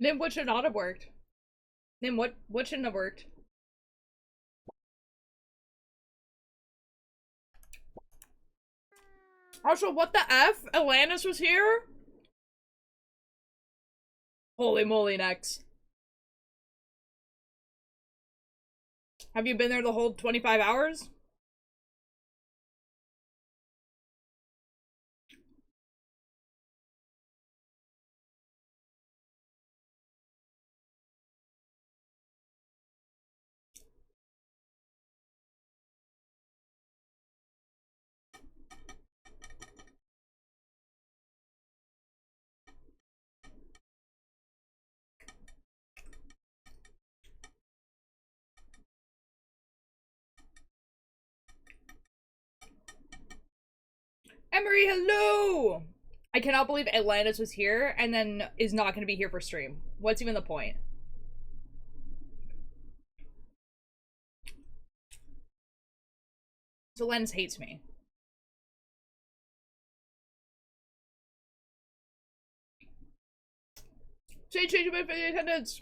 Then what should not have worked? Then what shouldn't have worked? Also, what the F? Atlantis was here? Holy moly, next. Have you been there the whole 25 hours? Emery, hello! I cannot believe Atlantis was here and then is not going to be here for stream. What's even the point? So Atlantis hates me. Change my attendance!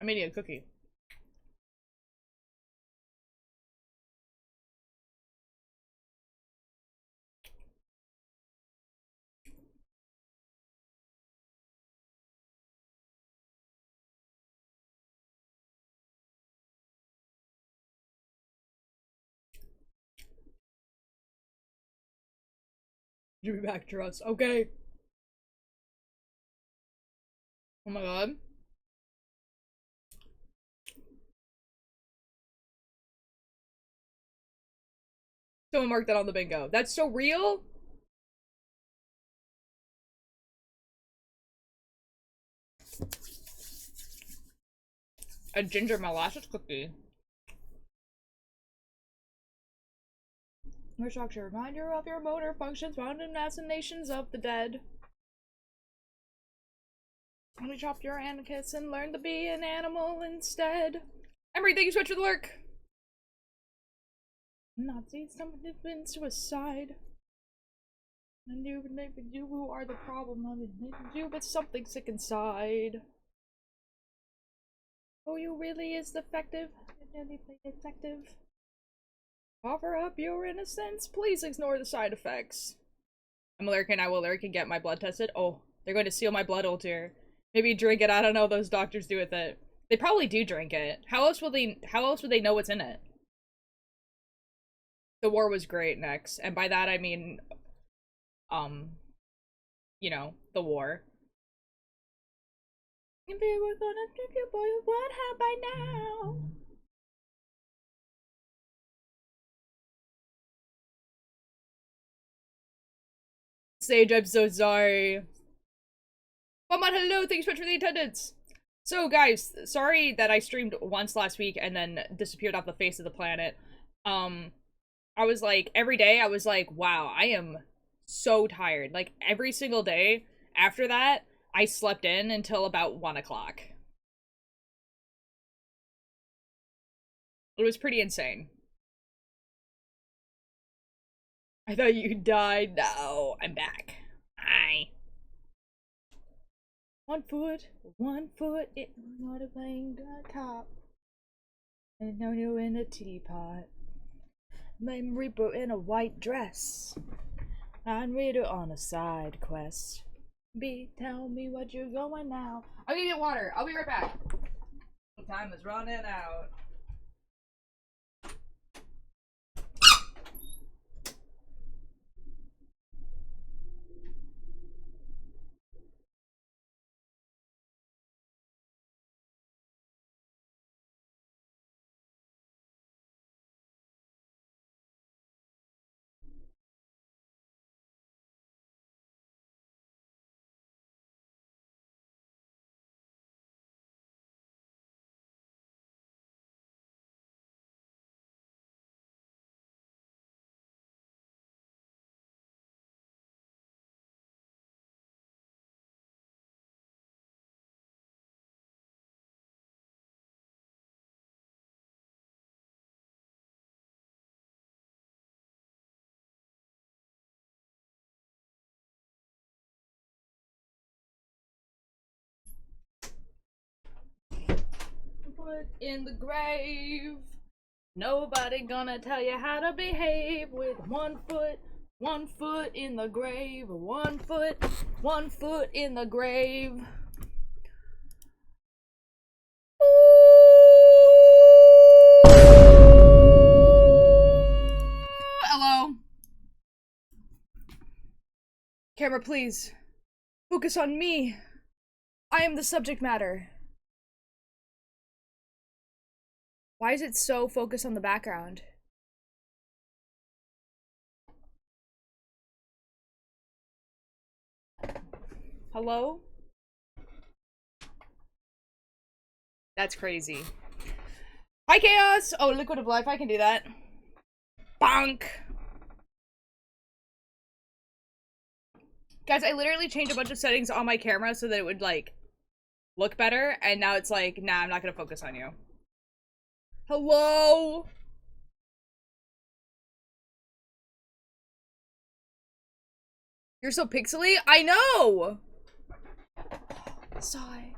I'm eating a cookie. You be back to us. Okay. Oh my god. Someone marked that on the bingo. That's so real? A ginger molasses cookie. Your shock should remind you of your motor functions found in assassinations of the dead. We chopped your anarchists and learned to be an animal instead. Emery, thank you so much for the lurk. Nazis, someone has been suicide. And you who are the problem. I mean, you, but something sick inside. Oh, you really is defective. Anything effective. Offer up your innocence. Please ignore the side effects. I'm allergic and I will allergic and get my blood tested. Oh, they're going to seal my blood ulcer. Maybe drink it. I don't know what those doctors do with it. They probably do drink it. How else would they know what's in it? The war was great, next. And by that I mean you know, the war. Maybe we're gonna drink it, boy. What have I now? Sage, I'm so sorry. Mama, hello, thanks so much for the attendance. So guys, sorry that I streamed once last week and then disappeared off the face of the planet. I was like, every day I was like, wow, I am so tired. Like, every single day after that, I slept in until about 1 o'clock. It was pretty insane. I thought you died. No, I'm back. Hi. 1 foot in not a playing top. And now you're in a teapot. I'm Reaper in a white dress. I'm Reader on a side quest. Tell me what you're going now. I'm gonna get water. I'll be right back. Time is running out. foot in the grave. Nobody gonna tell you how to behave with 1 foot in the grave, 1 foot in the grave. Hello. Camera, please. Focus on me. I am the subject matter. Why is it so focused on the background? Hello? That's crazy. Hi, Chaos! Oh, Liquid of Life, I can do that. Bonk! Guys, I literally changed a bunch of settings on my camera so that it would, like, look better, and now it's like, nah, I'm not gonna focus on you. Hello? You're so pixely? I know! Sigh.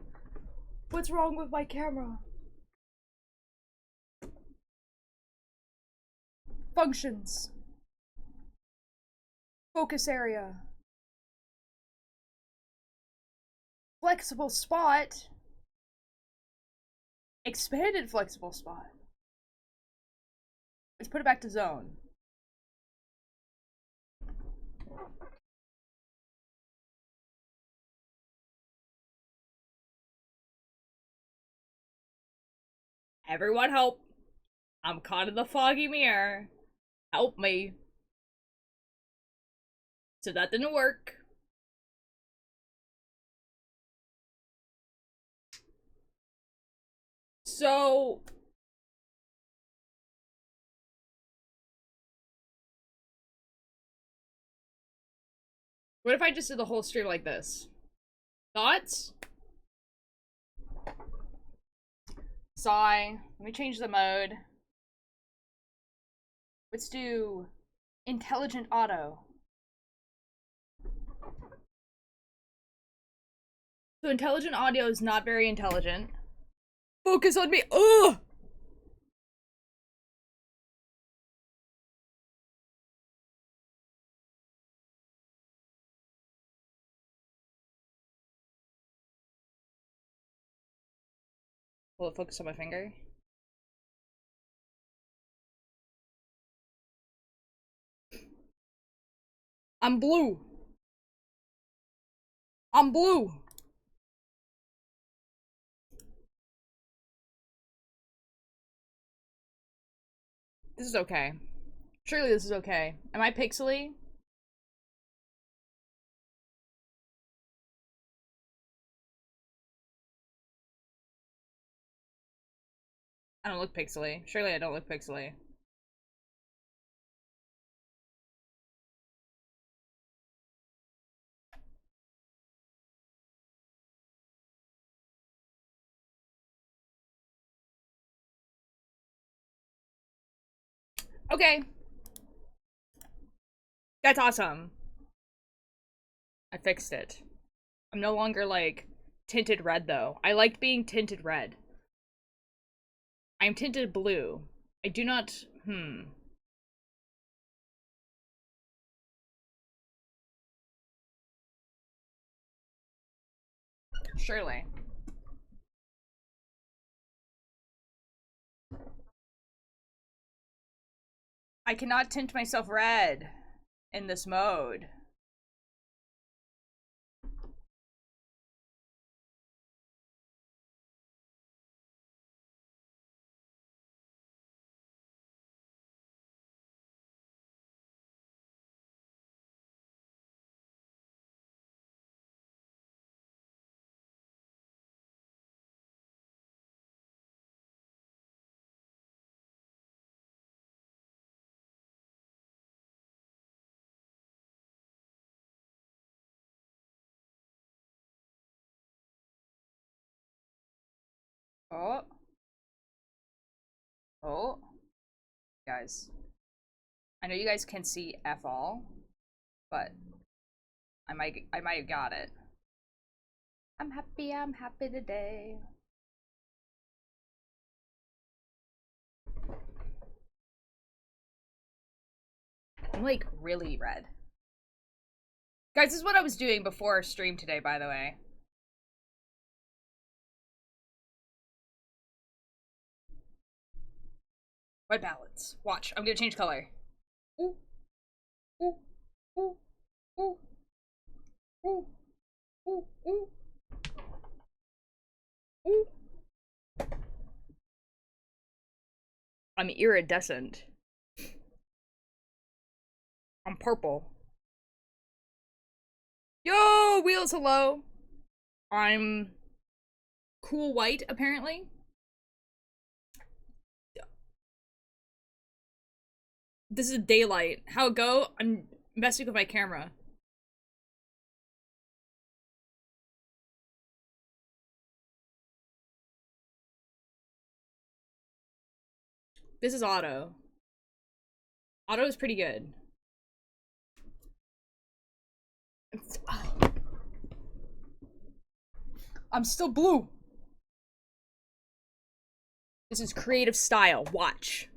What's wrong with my camera? Functions. Focus area. Flexible spot. Expanded flexible spot. Let's put it back to zone. Everyone help. I'm caught in the foggy mirror. Help me. So that didn't work. So... what if I just did the whole stream like this? Thoughts? Sigh. Let me change the mode. Let's do intelligent auto. So intelligent audio is not very intelligent. Focus on me. Ugh! Will it focus on my finger? I'm blue. I'm blue. This is okay. Surely this is okay. Am I pixely? I don't look pixely. Surely I don't look pixely. Okay. That's awesome. I fixed it. I'm no longer, like, tinted red, though. I liked being tinted red. I'm tinted blue. I do not... Surely. I cannot tint myself red in this mode. Oh. Oh. Guys. I know you guys can see F all, but I might have got it. I'm happy today. I'm like really red. Guys, this is what I was doing before our stream today, by the way. White balance. Watch, I'm gonna change color. Ooh. Ooh. Ooh. Ooh. Ooh. Ooh. Ooh. Ooh. I'm iridescent. I'm purple. Yo, Wheels, hello. I'm cool white, apparently. This is daylight. How it go? I'm messing with my camera. This is auto. Auto is pretty good. I'm still blue. This is creative style. Watch.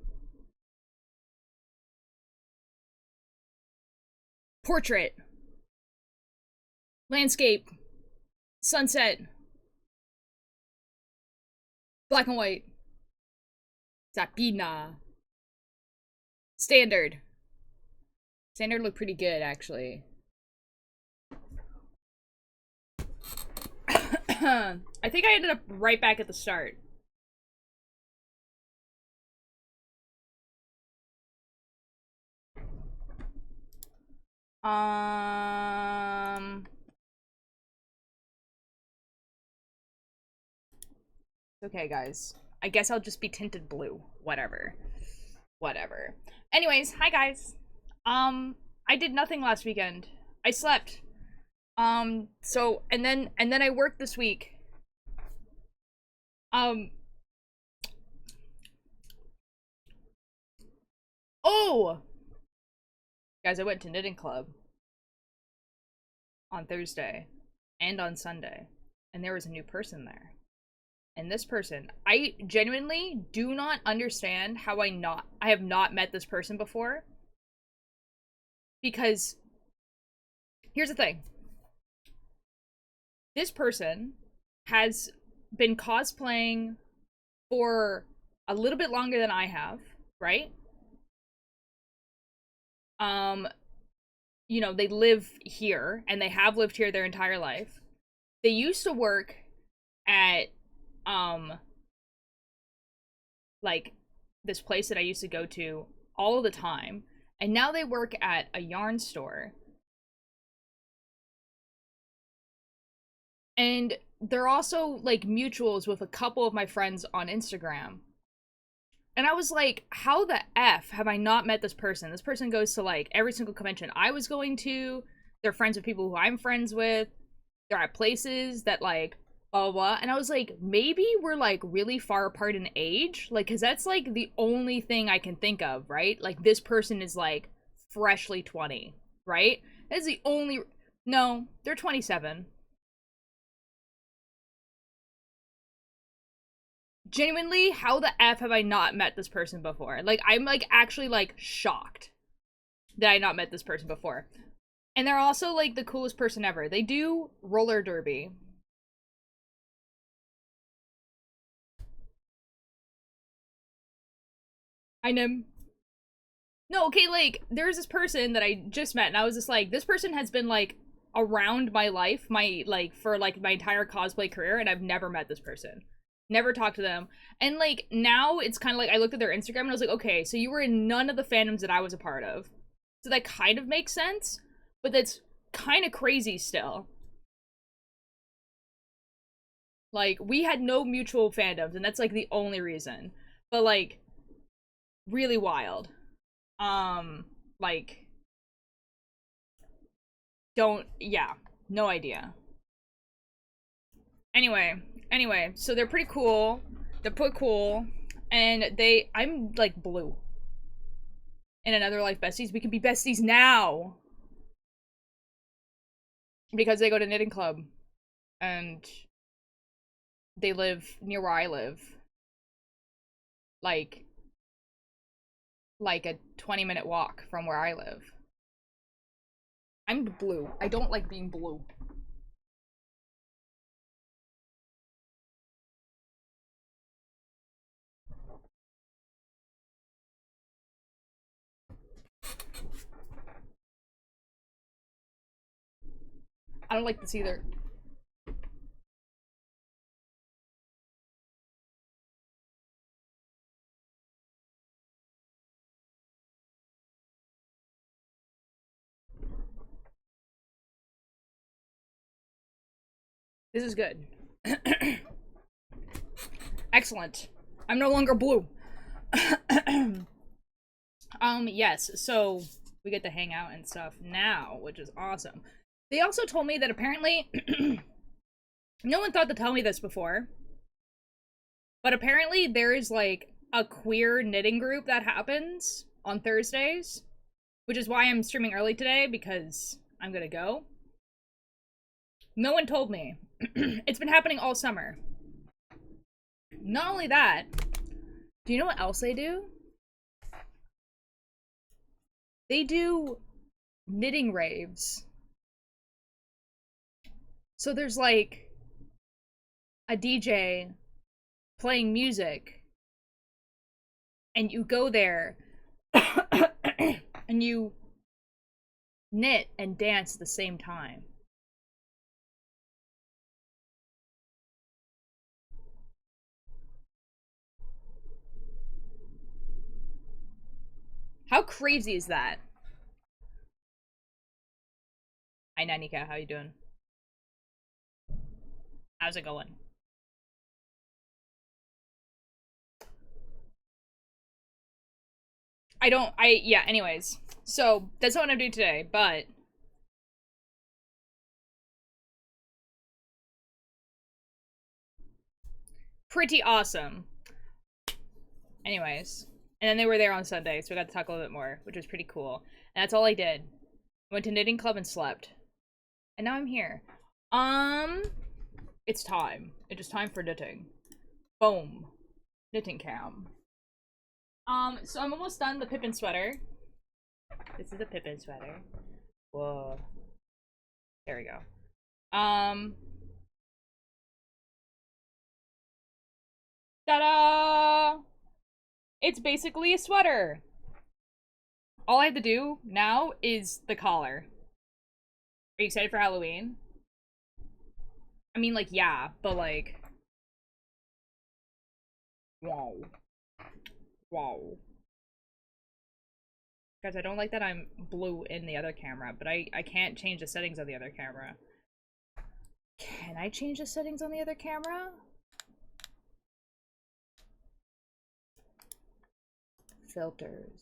Portrait. Landscape. Sunset. Black and white. Sapina. Standard. Standard looked pretty good, actually. I think I ended up right back at the start. Okay, guys. I guess I'll just be tinted blue. Whatever. Whatever. Anyways, hi guys. I did nothing last weekend. I slept. So and then I worked this week. Oh! Guys, I went to knitting club on Thursday and on Sunday, and there was a new person there. And this person, I genuinely do not understand how I have not met this person before. Because here's the thing. This person has been cosplaying for a little bit longer than I have, right? You know, they live here and they have lived here their entire life. They used to work at like this place that I used to go to all the time, and now they work at a yarn store. And they're also like mutuals with a couple of my friends on Instagram. And I was like, how the F have I not met this person? This person goes to like every single convention I was going to. They're friends with people who I'm friends with. They're at places that like blah, blah, blah. And I was like, maybe we're like really far apart in age. Like, cause that's like the only thing I can think of, right? Like this person is like freshly 20, right? That's the only, no, they're 27. Genuinely, how the F have I not met this person before? Like, I'm like actually like shocked that I not met this person before. And they're also like the coolest person ever. They do roller derby. I know. No, okay, like, there's this person that I just met, and I was just like, this person has been like around my life, my like for like my entire cosplay career, and I've never met this person. Never talked to them. And like now it's kind of like I looked at their Instagram and I was like, okay, so you were in none of the fandoms that I was a part of. So that kind of makes sense, but that's kind of crazy still. Like we had no mutual fandoms and that's like the only reason. But like really wild. Like don't yeah, no idea. Anyway, so they're pretty cool. They're pretty cool. And I'm like blue. In another life besties, we can be besties now. Because they go to knitting club. And they live near where I live. Like like a 20-minute walk from where I live. I'm blue. I don't like being blue. I don't like this either. This is good. Excellent. I'm no longer blue. Yes, so we get to hang out and stuff now, which is awesome. They also told me that apparently no one thought to tell me this before, but apparently there is like a queer knitting group that happens on Thursdays, which is why I'm streaming early today, because I'm gonna go. No one told me. It's been happening all summer. Not only that, do you know what else they do? They do knitting raves. So there's like a DJ playing music, and you go there and you knit and dance at the same time. How crazy is that? Hi Nanika, how you doing? How's it going? Yeah, anyways. So, that's not what I'm doing today, but pretty awesome. Anyways. And then they were there on Sunday, so we got to talk a little bit more, which was pretty cool. And that's all I did. Went to knitting club and slept. And now I'm here. It's time. It is time for knitting. Boom. Knitting cam. So I'm almost done the Pippin sweater. This is a Pippin sweater. Whoa. There we go. Ta-da! It's basically a sweater. All I have to do now is the collar. Are you excited for Halloween? I mean, like, yeah, but like... Wow. Wow. Guys, I don't like that I'm blue in the other camera, but I can't change the settings on the other camera. Can I change the settings on the other camera? Filters.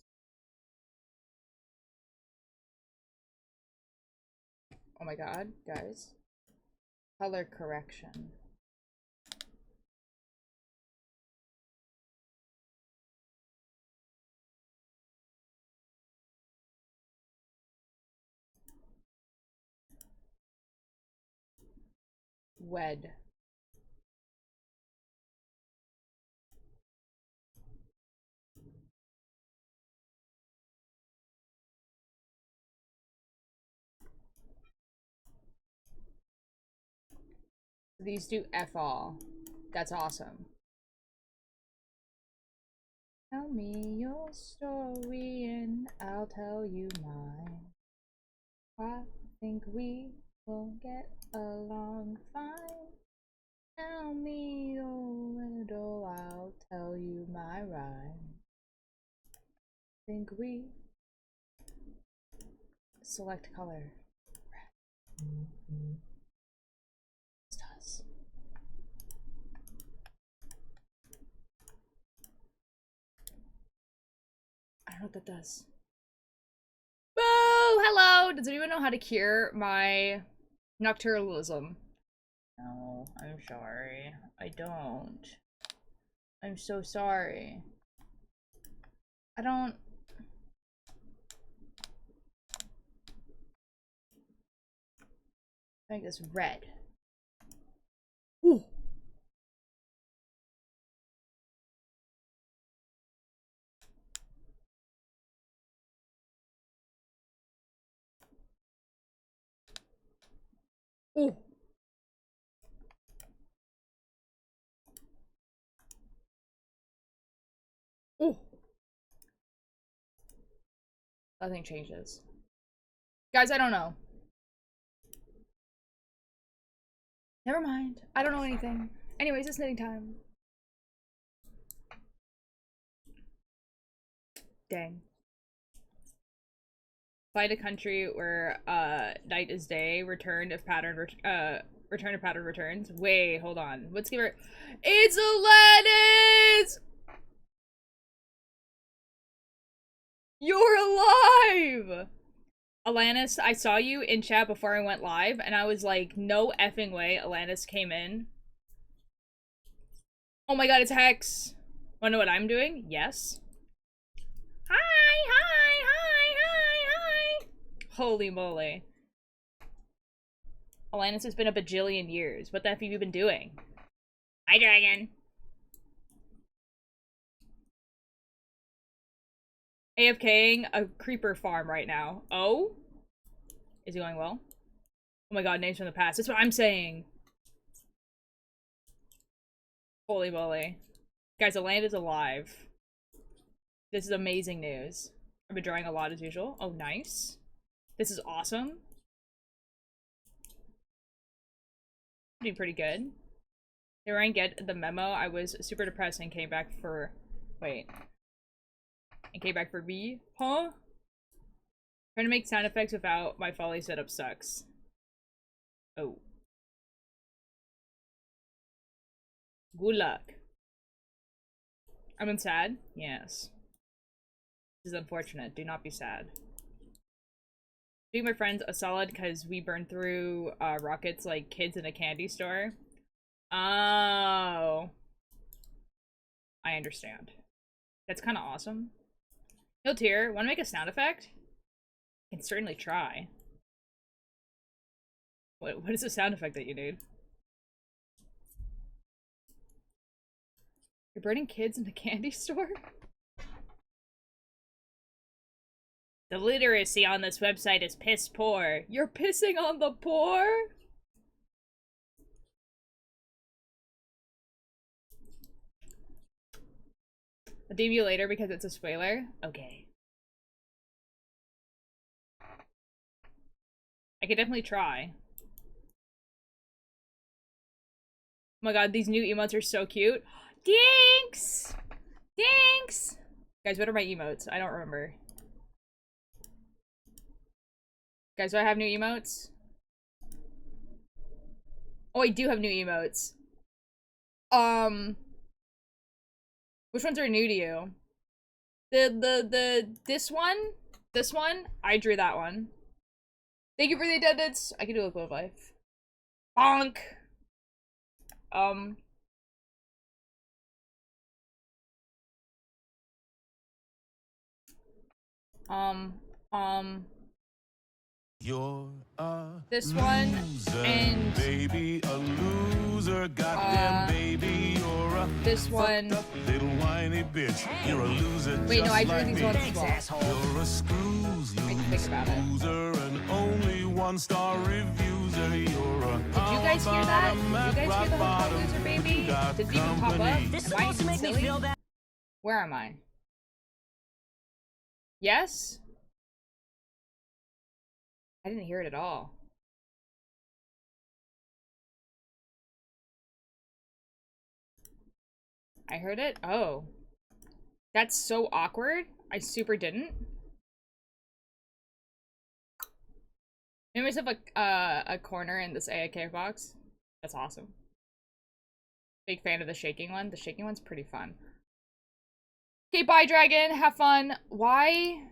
Oh my god, guys. Color correction. Wed. These do F all. That's awesome. Tell me your story and I'll tell you mine. I think we will get along fine. Tell me your riddle, I'll tell you my rhyme. Think we select color. This does. I don't know what that does. Boo! Hello! Does anyone know how to cure my nocturnalism? No, I'm sorry. I don't. I'm so sorry. I don't... make this red. Ooh. Ooh. Ooh. Nothing changes. Guys, I don't know. Never mind. I don't know anything. Anyways, it's knitting time. Dang. Find a country where night is day, return if pattern return if pattern returns. Wait, hold on. Let's give her. It's Alanis! You're alive! Alanis, I saw you in chat before I went live, and I was like, no effing way Alanis came in. Oh my god, it's Hex. Wanna know what I'm doing? Yes. Hi, hi, hi, hi, hi. Holy moly. Alanis, it's been a bajillion years. What the F have you been doing? Hi, Dragon. AFKing a creeper farm right now. Oh? Is it going well? Oh my god, names from the past. That's what I'm saying. Holy moly. Guys, the land is alive. This is amazing news. I've been drawing a lot as usual. Oh, nice. This is awesome. Doing pretty good. Did Ryan get the memo? I was super depressed and came back for... Wait. And came back for me? Huh? Trying to make sound effects without my Foley setup sucks. Oh. Good luck. I'm sad? Yes. This is unfortunate. Do not be sad. Doing my friends a solid because we burn through rockets like kids in a candy store. Oh. I understand. That's kind of awesome. No tier. Want to make a sound effect? I can certainly try. What is the sound effect that you need? You're burning kids in a candy store? The literacy on this website is piss poor. You're pissing on the poor? I'll DM you later because it's a spoiler. Okay. I could definitely try. Oh my god, these new emotes are so cute. Thanks! Thanks! Guys, what are my emotes? I don't remember. Guys, do I have new emotes? Oh, I do have new emotes. Which ones are new to you? This one, I drew that one. Thank you for the attendance. I can do a live life. Bonk. You're a this one loser, and baby, a loser, goddamn baby, you're a this one. little whiny bitch. You're a loser. Wait, no, I drew like these me. ones as well. You're a screws loser and only one-star reviewer. You're a Did you guys hear that? Did you guys hear the hotel loser baby? Did it even pop up? This is Am I supposed to make silly? me feel bad. Where am I? Yes? I didn't hear it at all. I heard it? Oh. That's so awkward. I didn't. Made myself a corner in this AAK box. That's awesome. Big fan of the shaking one. The shaking one's pretty fun. Okay, bye, Dragon. Have fun. Why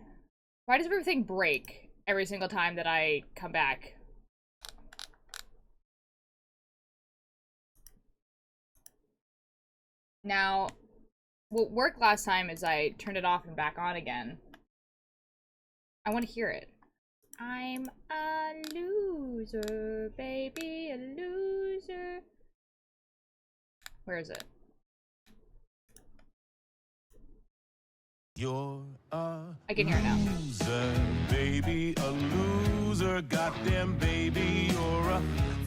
does everything break every single time that I come back? Now, what worked last time is I turned it off and back on again. I want to hear it. I'm a loser, baby, a loser. Where is it? You're a I can hear it now. loser, baby, a loser, goddamn baby, you're a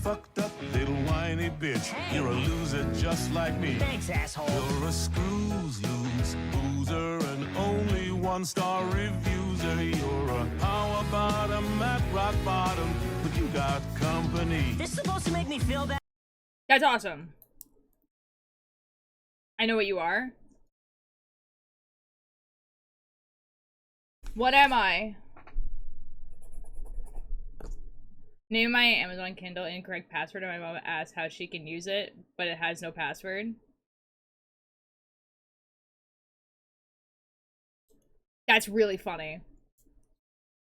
fucked up little whiny bitch. You're a loser just like me. Thanks, asshole. You're a screws loose boozer and only one-star reviewer. You're a power bottom at rock bottom, but you got company. This is supposed to make me feel bad. That's awesome. I know what you are. What am I? Name my Amazon Kindle incorrect password, and my mom asked how she can use it, but it has no password. That's really funny.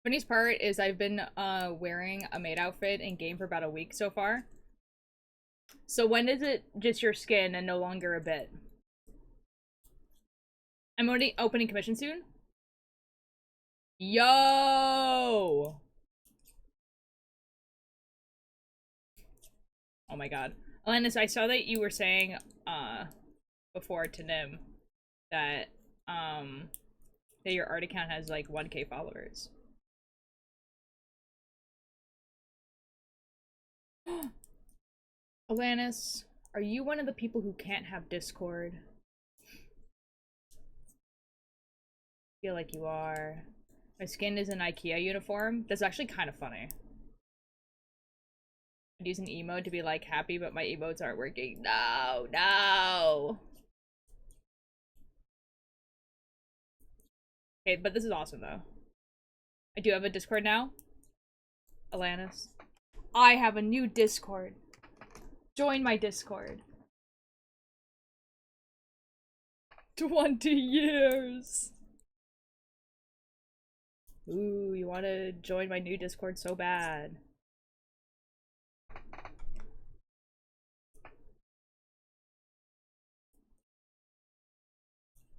Funniest part is I've been wearing a maid outfit in game for about a week so far. So when is it just your skin and no longer a bit? I'm already opening commission soon. Yo! Oh my god. Alanis, I saw that you were saying before to Nim that that your art account has like 1K followers. Alanis, are you one of the people who can't have Discord? I feel like you are. My skin is an IKEA uniform. That's actually kind of funny. I'd use an emote to be like happy, but my emotes aren't working. No, no. Okay, but this is awesome though. I do have a Discord now. Alanis. I have a new Discord. Join my Discord. 20 years. Ooh, you want to join my new Discord so bad.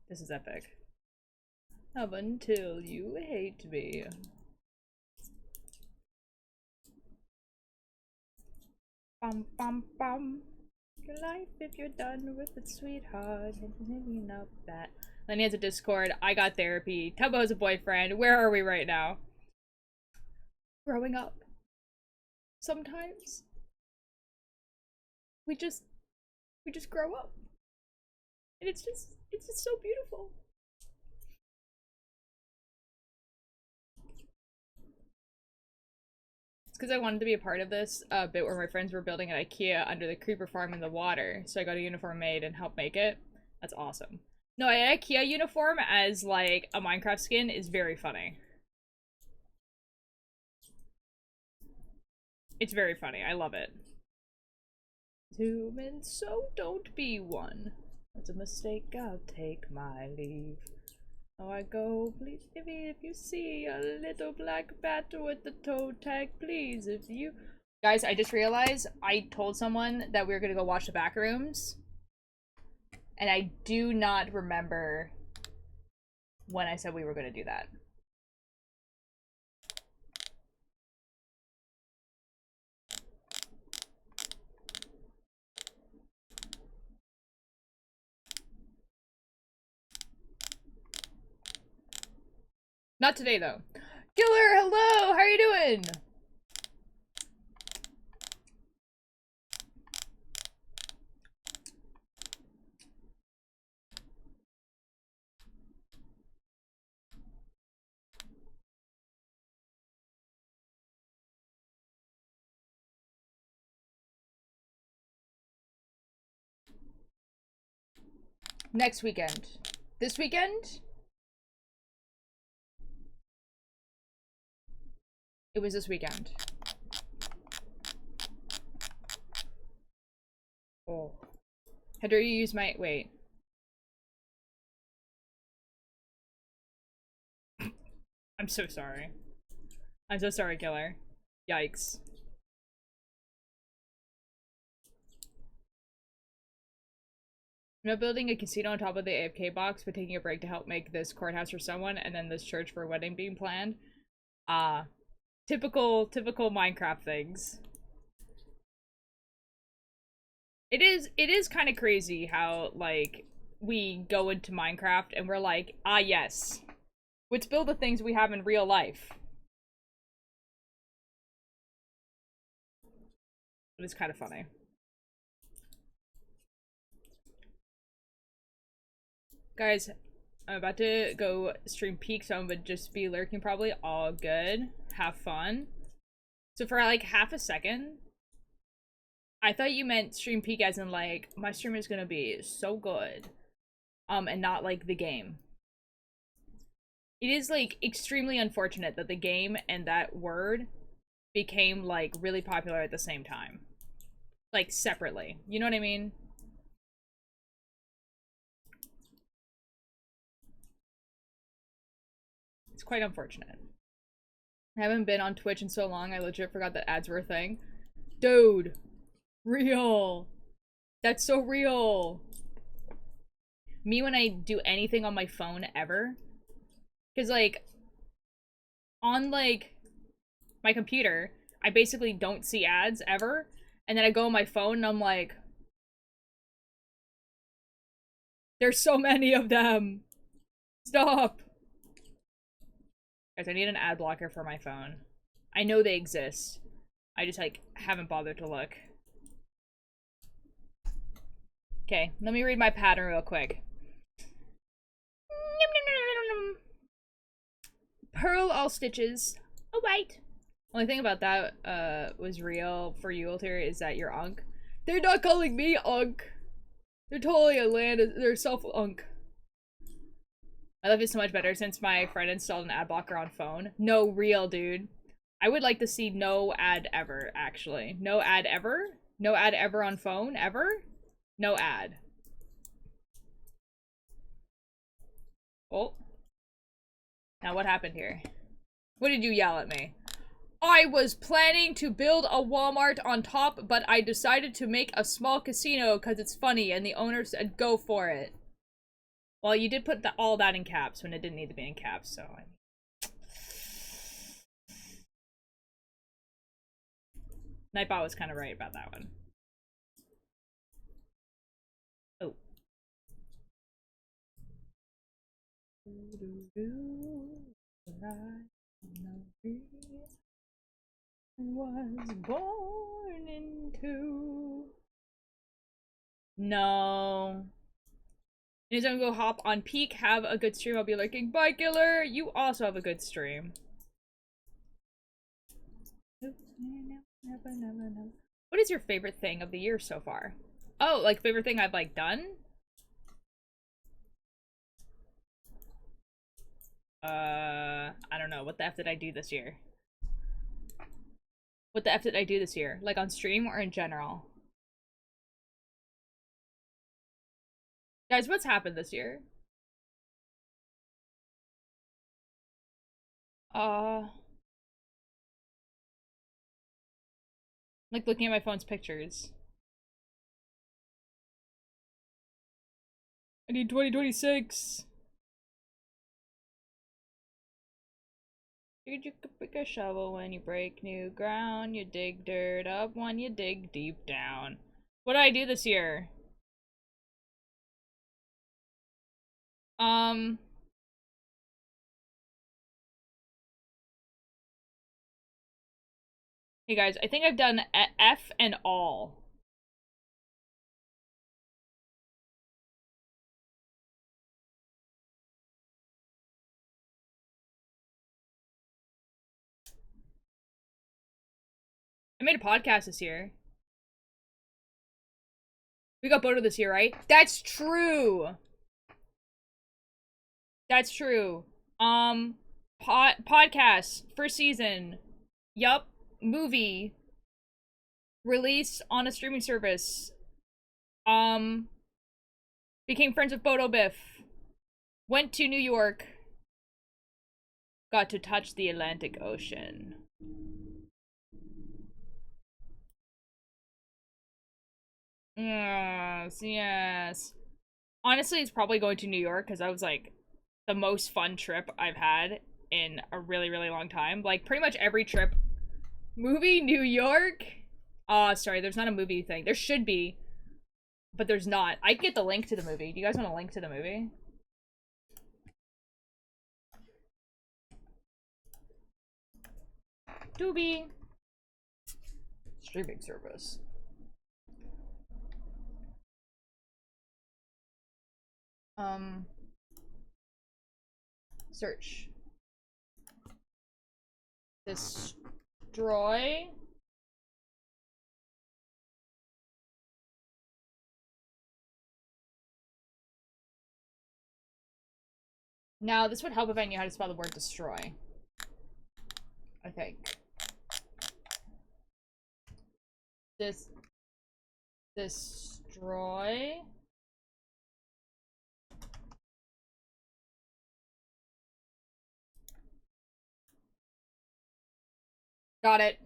This is epic. Up until you hate me. Bum bum bum. Your life if you're done with it, sweetheart. Hanging up that. Lenny has a Discord. I got therapy. Tubbo has a boyfriend. Where are we right now? Growing up. Sometimes. We just grow up. And it's just so beautiful. It's because I wanted to be a part of this bit where my friends were building an IKEA under the creeper farm in the water, so I got a uniform made and helped make it. That's awesome. No, an IKEA uniform as like a Minecraft skin is very funny. It's very funny. I love it. Two men, so don't be one. That's a mistake. I'll take my leave. Oh, I go, please give me if you see a little black bat with the toe tag, please, if you... Guys, I just realized I told someone that we were gonna go watch the back rooms. And I do not remember when I said we were gonna do that. Not today, though. Killer, hello! How are you doing? Next weekend. This weekend? It was this weekend. Oh. How dare you use my... Wait. I'm so sorry. I'm so sorry, Killer. Yikes. I'm not building a casino on top of the AFK box, but taking a break to help make this courthouse for someone, and then this church for a wedding being planned. Typical Minecraft things. It is kind of crazy how, like, we go into Minecraft and we're like, ah yes, let's build the things we have in real life. But it's kind of funny. Guys, I'm about to go stream Peak, so I'm gonna just be lurking probably. All good. Have fun. So for like half a second, I thought you meant stream Peak as in like, my stream is gonna be so good. And not like the game. It is like extremely unfortunate that the game and that word became like really popular at the same time. Like separately. You know what I mean? It's quite unfortunate. I haven't been on Twitch in so long, I legit forgot that ads were a thing. Dude. Real. That's so real. Me when I do anything on my phone ever. Because, like, on, like, my computer, I basically don't see ads ever. And then I go on my phone and I'm like, there's so many of them. Stop. Guys, I need an ad blocker for my phone. I know they exist. I just, like, haven't bothered to look. Okay, let me read my pattern real quick. Pearl all stitches. Oh, right. Only thing about that was real for you, Altair, is that you're Unk. They're not calling me Unk. They're totally they're self-Unk. My life is so much better since my friend installed an ad blocker on phone. No, real, dude. I would like to see no ad ever, actually. No ad ever? No ad ever on phone, ever? No ad. Oh. Now what happened here? What did you yell at me? I was planning to build a Walmart on top, but I decided to make a small casino because it's funny, and the owner said go for it. Well, you did put all that in caps when it didn't need to be in caps, so... Nightbot was kind of right about that one. Oh. Was born into... No. Anytime we go hop on Peak, have a good stream. I'll be lurking. Bye, Killer! You also have a good stream. What is your favorite thing of the year so far? Oh, like favorite thing I've like done? I don't know. What the F did I do this year? What the F did I do this year? Like on stream or in general? Guys, what's happened this year? Like looking at my phone's pictures. I need 2026. You could pick a shovel when you break new ground. You dig dirt up when you dig deep down. What did I do this year? Hey guys, I think I've done F and all. I made a podcast this year. We got Bodo this year, right? That's true. That's true. Podcast, first season. Yup. Movie. Released on a streaming service. Became friends with Bodo Biff. Went to New York. Got to touch the Atlantic Ocean. Yes, yes. Honestly, it's probably going to New York because that was like the most fun trip I've had in a really, really long time. Like pretty much every trip. Movie, New York? Sorry, there's not a movie thing. There should be, but there's not. I can get the link to the movie. Do you guys want a link to the movie? Doobie. Streaming service. Um, search. Destroy. Now, this would help if I knew how to spell the word destroy. I think. Destroy. Got it.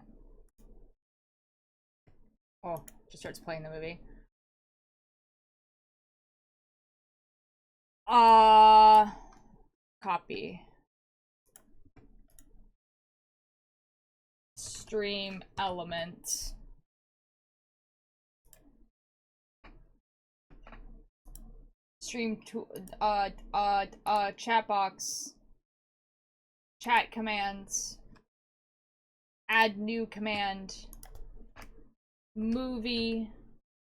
Oh, just starts playing the movie. Copy. Stream element. Stream to, chat box. Chat commands. Add new command. Movie.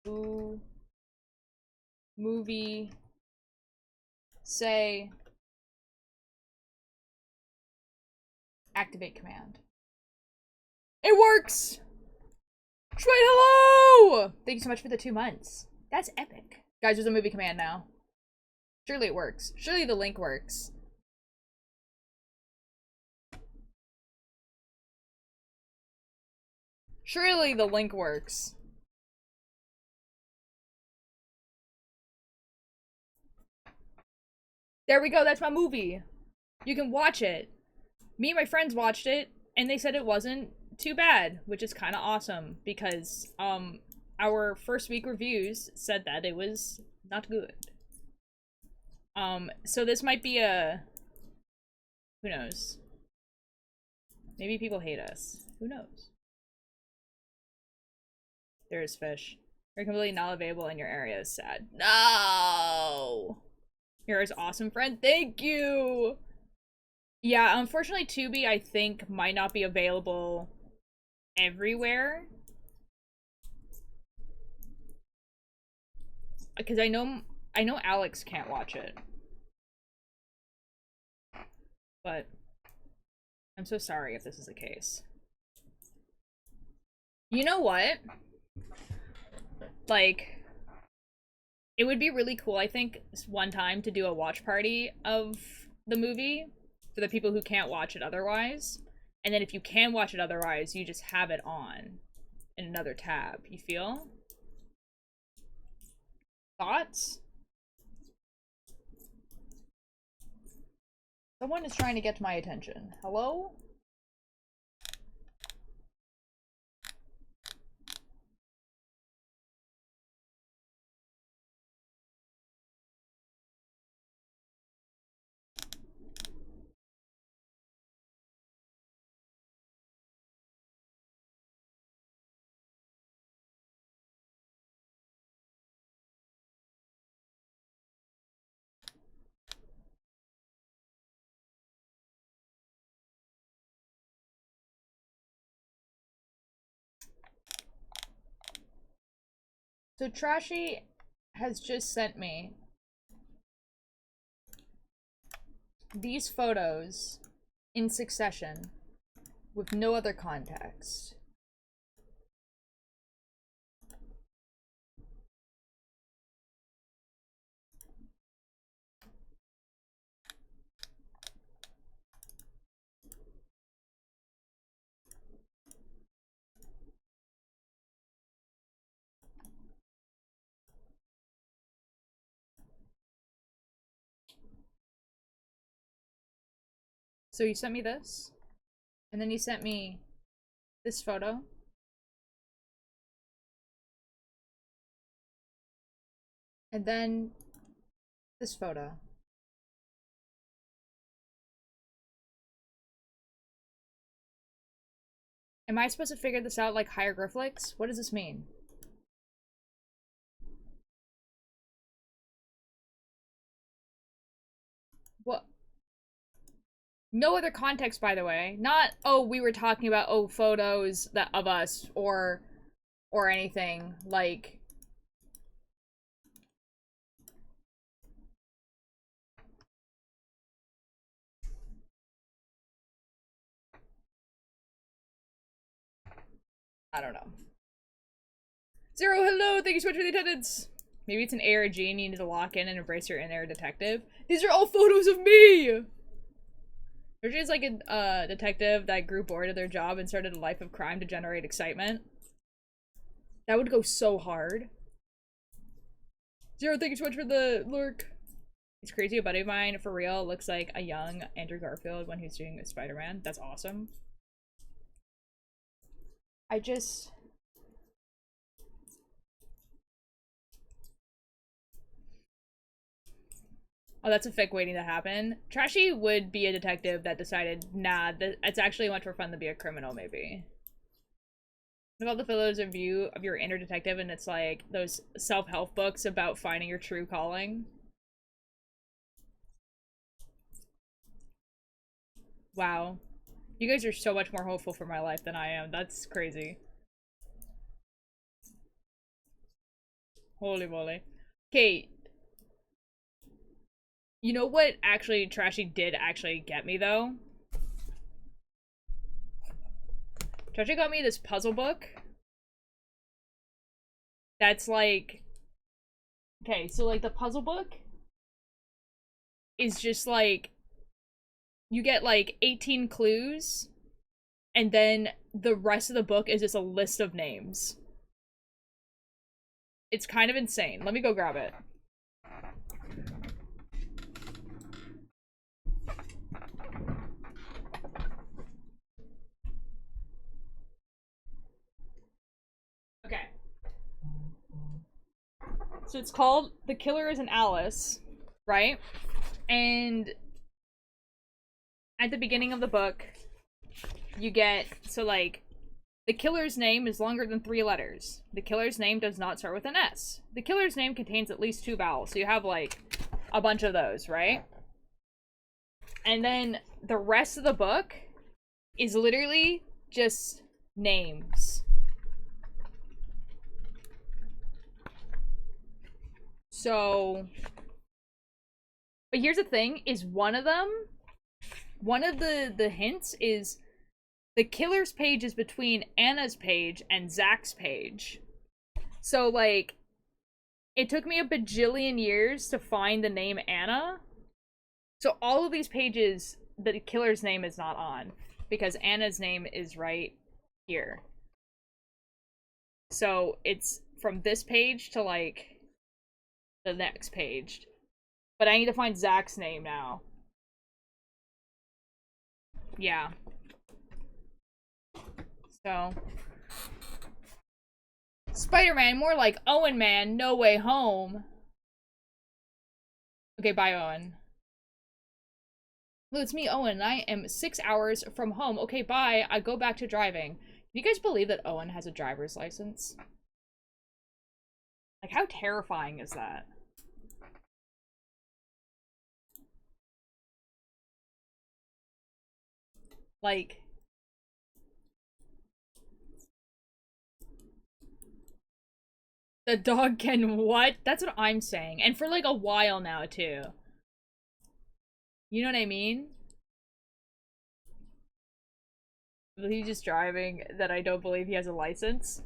Ooh. Movie. Say. Activate command. It works! Trade hello! Thank you so much for the 2 months. That's epic. Guys, there's a movie command now. Surely it works. Surely the link works. Surely the link works. There we go, that's my movie. You can watch it. Me and my friends watched it, and they said it wasn't too bad, which is kind of awesome, because, our first week reviews said that it was not good. So this might be a... Who knows? Maybe people hate us. Who knows? There is fish. You're completely not available in your area is sad. No! You're his awesome friend. Thank you! Yeah, unfortunately Tubi, I think, might not be available everywhere. Because I know Alex can't watch it. But I'm so sorry if this is the case. You know what? Like, it would be really cool, I think, one time to do a watch party of the movie for the people who can't watch it otherwise. And then if you can watch it otherwise, you just have it on in another tab. You feel? Thoughts? Someone is trying to get to my attention. Hello? So Trashy has just sent me these photos in succession with no other context. So you sent me this, and then you sent me this photo. And then this photo. Am I supposed to figure this out like hieroglyphics? What does this mean? What? No other context, by the way. Not, oh, we were talking about, oh, photos that of us or anything. Like, I don't know. Zero, hello, thank you so much for the attendance. Maybe it's an A or a G and you need to lock in and embrace your inner detective. These are all photos of me! There's just like a detective that grew bored of their job and started a life of crime to generate excitement. That would go so hard. Zero, thank you so much for the lurk. It's crazy, a buddy of mine, for real, looks like a young Andrew Garfield when he's doing Spider-Man. That's awesome. I just... Oh, that's a fic waiting to happen. Trashy would be a detective that decided, nah, it's actually much more fun to be a criminal, maybe. Look at all the photos of you, of your inner detective, and it's like those self-help books about finding your true calling. Wow. You guys are so much more hopeful for my life than I am. That's crazy. Holy moly. Okay. You know what actually Trashy did actually get me, though? Trashy got me this puzzle book. That's like... Okay, so like the puzzle book is just like... You get like 18 clues, and then the rest of the book is just a list of names. It's kind of insane. Let me go grab it. Okay. So it's called The Killer is an Alice, right? And at the beginning of the book, you get, so like, the killer's name is longer than 3 letters. The killer's name does not start with an S. The killer's name contains at least 2 vowels, so you have like a bunch of those, right? And then the rest of the book is literally just names. So, but here's the thing, is one of the hints is the killer's page is between Anna's page and Zach's page. So, like, it took me a bajillion years to find the name Anna. So all of these pages, the killer's name is not on, because Anna's name is right here. So it's from this page to, like, the next page. But I need to find Zach's name now. Yeah. So. Spider-Man, more like Owen Man, No Way Home. Okay, bye, Owen. Hello, it's me, Owen. I am 6 hours from home. Okay, bye. I go back to driving. Can you guys believe that Owen has a driver's license? Like, how terrifying is that? Like... The dog can what? That's what I'm saying. And for like a while now, too. You know what I mean? He's just driving that I don't believe he has a license.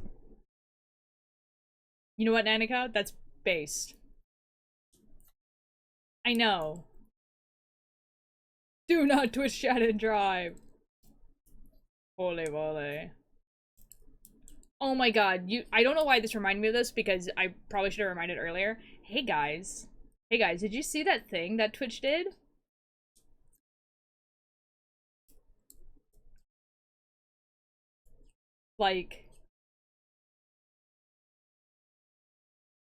You know what, Nanika? That's based. I know. Do not twist, chat, and drive. Holy moly. Oh my god, I don't know why this reminded me of this, because I probably should have reminded earlier. Hey guys. Hey guys, did you see that thing that Twitch did? Like...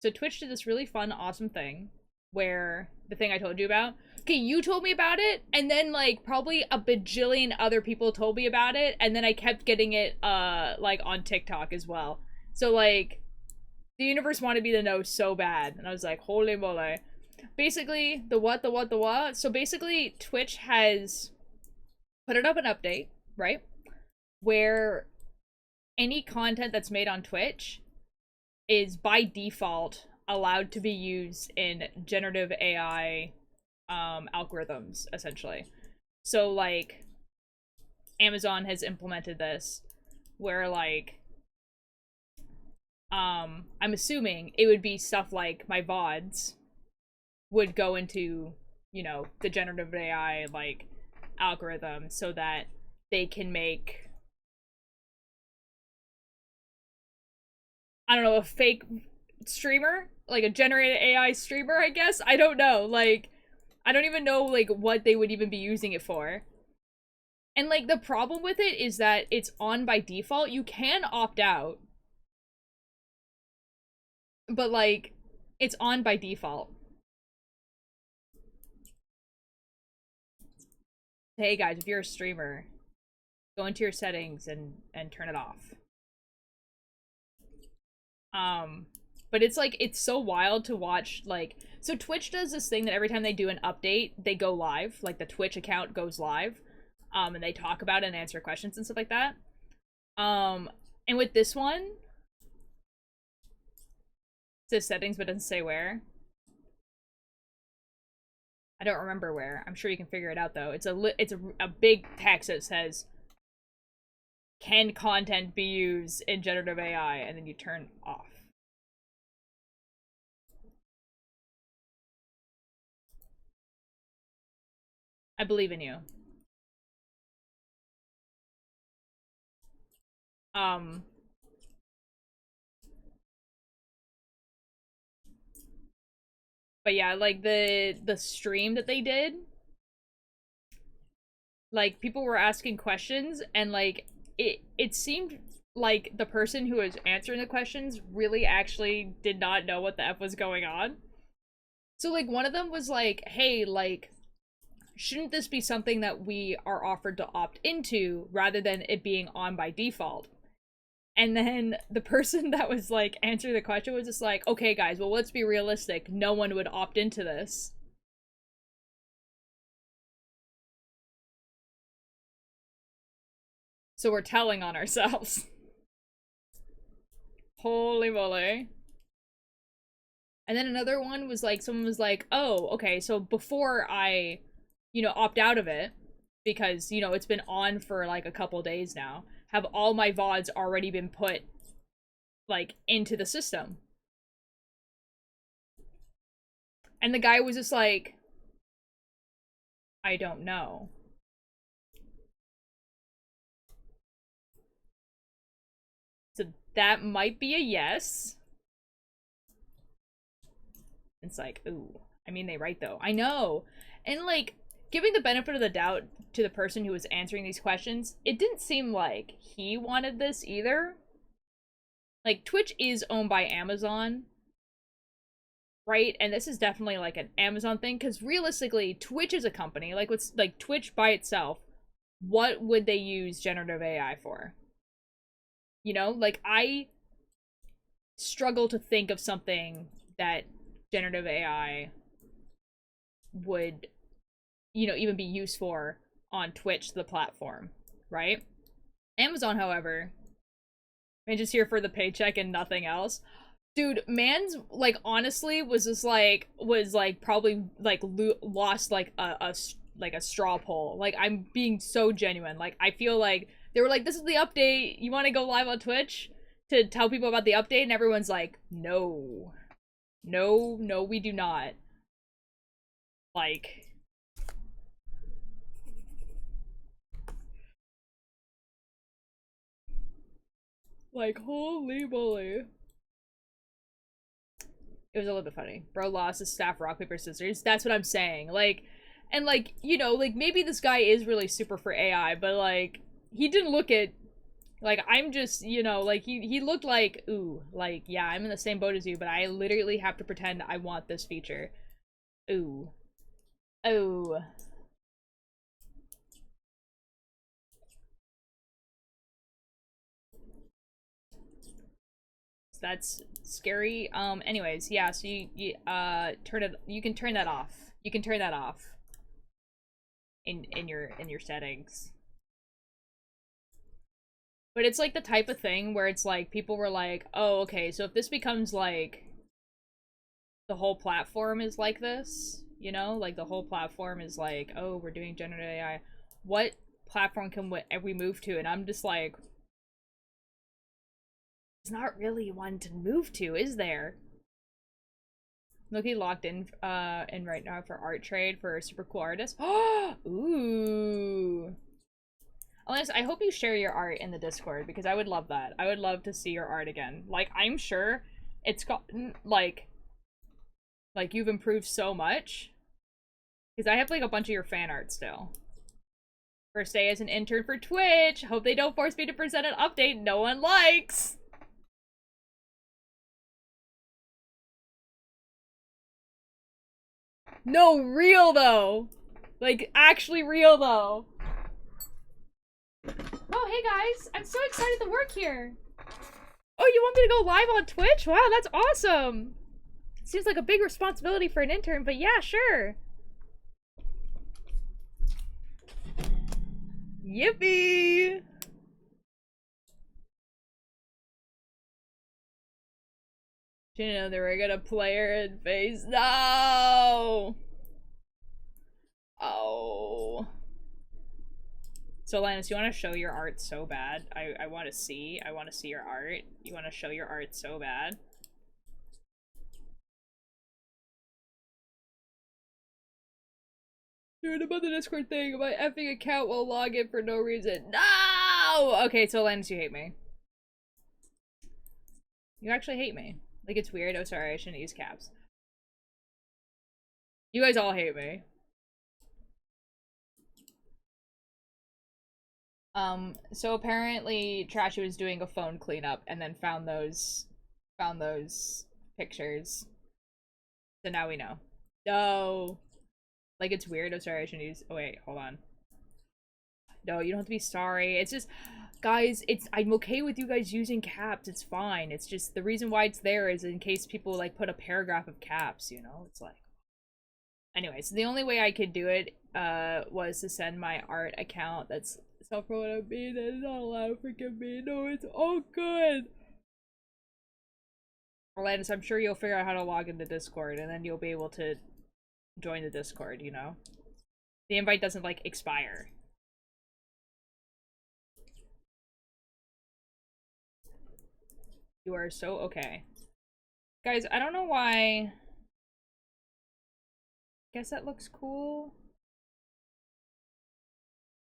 So Twitch did this really fun, awesome thing, where, the thing I told you about. Okay, you told me about it, and then, like, probably a bajillion other people told me about it, and then I kept getting it, like, on TikTok as well. So, like, the universe wanted me to know so bad, and I was like, holy moly. Basically, the what? So basically, Twitch has put it up an update, right? Where any content that's made on Twitch is, by default, allowed to be used in generative AI algorithms, essentially. So, like, Amazon has implemented this, where, like, I'm assuming it would be stuff like my VODs would go into, you know, the generative AI like algorithm so that they can make, I don't know, a fake streamer, like a generated AI streamer, I guess. I don't know. Like, I don't even know like what they would even be using it for. And like the problem with it is that it's on by default. You can opt out, but like it's on by default. Hey guys, if you're a streamer, go into your settings and turn it off. But it's like, it's so wild to watch. Like, so Twitch does this thing that every time they do an update, they go live, like the Twitch account goes live, and they talk about it and answer questions and stuff like that. And with this one, it says settings but doesn't say where. I don't remember where. I'm sure you can figure it out though. It's a big text that says, can content be used in generative AI, and then you turn off. I believe in you. But yeah, like the stream that they did, like people were asking questions and like it seemed like the person who was answering the questions really actually did not know what the F was going on. So like one of them was like, hey, like, shouldn't this be something that we are offered to opt into rather than it being on by default? And then the person that was like answering the question was just like, okay guys, well let's be realistic, no one would opt into this. So we're telling on ourselves. Holy moly. And then another one was like, someone was like, oh, okay, so before I, you know, opt out of it, because, you know, it's been on for like a couple days now, have all my VODs already been put, like, into the system? And the guy was just like, I don't know. So that might be a yes. It's like, ooh. I mean, they right though. I know. And like, giving the benefit of the doubt to the person who was answering these questions, it didn't seem like he wanted this either. Like, Twitch is owned by Amazon, right? And this is definitely like an Amazon thing, because realistically, Twitch is a company. Like, what's like Twitch by itself, what would they use generative AI for? You know, like, I struggle to think of something that generative AI would, you know, even be used for on Twitch, the platform, right? Amazon, however, and just here for the paycheck and nothing else. Dude, man's like honestly was just like probably like lost like a straw poll. Like, I'm being so genuine. Like, I feel like they were like, this is the update, you want to go live on Twitch to tell people about the update, and everyone's like, no, no, we do not. Like, holy moly. It was a little bit funny. Bro lost his staff rock, paper, scissors. That's what I'm saying. Like, and like, you know, like maybe this guy is really super for AI, but like, he didn't look at, like, I'm just, you know, like he looked like, ooh, like, yeah, I'm in the same boat as you, but I literally have to pretend I want this feature. Ooh. Oh. That's scary. Anyways, yeah, so you turn it, you can turn that off. You can turn that off in your settings. But it's like the type of thing where it's like people were like, "Oh, okay, so if this becomes like the whole platform is like this, you know, like the whole platform is like, oh, we're doing generative AI. What platform can we move to?" And I'm just like, There's not really one to move to, is there? Looking locked in right now for art trade for a super cool artist. Ooh. Unless I hope you share your art in the Discord because I would love that. I would love to see your art again. Like I'm sure it's gotten like you've improved so much. Because I have like a bunch of your fan art still. First day as an intern for Twitch. Hope they don't force me to present an update no one likes. No, real though. Like actually real though. Oh, hey guys. I'm so excited to work here. Oh, you want me to go live on Twitch? Wow, that's awesome. Seems like a big responsibility for an intern, but yeah, sure. Yippee! Didn't know they were gonna play her in face. No! Oh. So, Linus, you want to show your art so bad? I want to see. I want to see your art. You want to show your art so bad? Doing about the Discord thing. My effing account will log in for no reason. No! Okay, so Linus, you hate me. You actually hate me. Like, it's weird. Oh, sorry, I shouldn't use caps. You guys all hate me. So apparently Trashy was doing a phone cleanup and then found those pictures. So now we know. No. Like, it's weird. Oh, sorry, I shouldn't use. Oh, wait, hold on. No, you don't have to be sorry. It's just, guys, I'm okay with you guys using caps. It's fine. It's just, the reason why it's there is in case people, like, put a paragraph of caps, you know? It's like. Anyways, the only way I could do it, was to send my art account that's self for what I mean. It's not allowed. Forgive me. No, it's all good. Orlandis, I'm sure you'll figure out how to log into Discord, and then you'll be able to join the Discord, you know? The invite doesn't, like, expire. You are so okay. Guys, I don't know why. Guess that looks cool.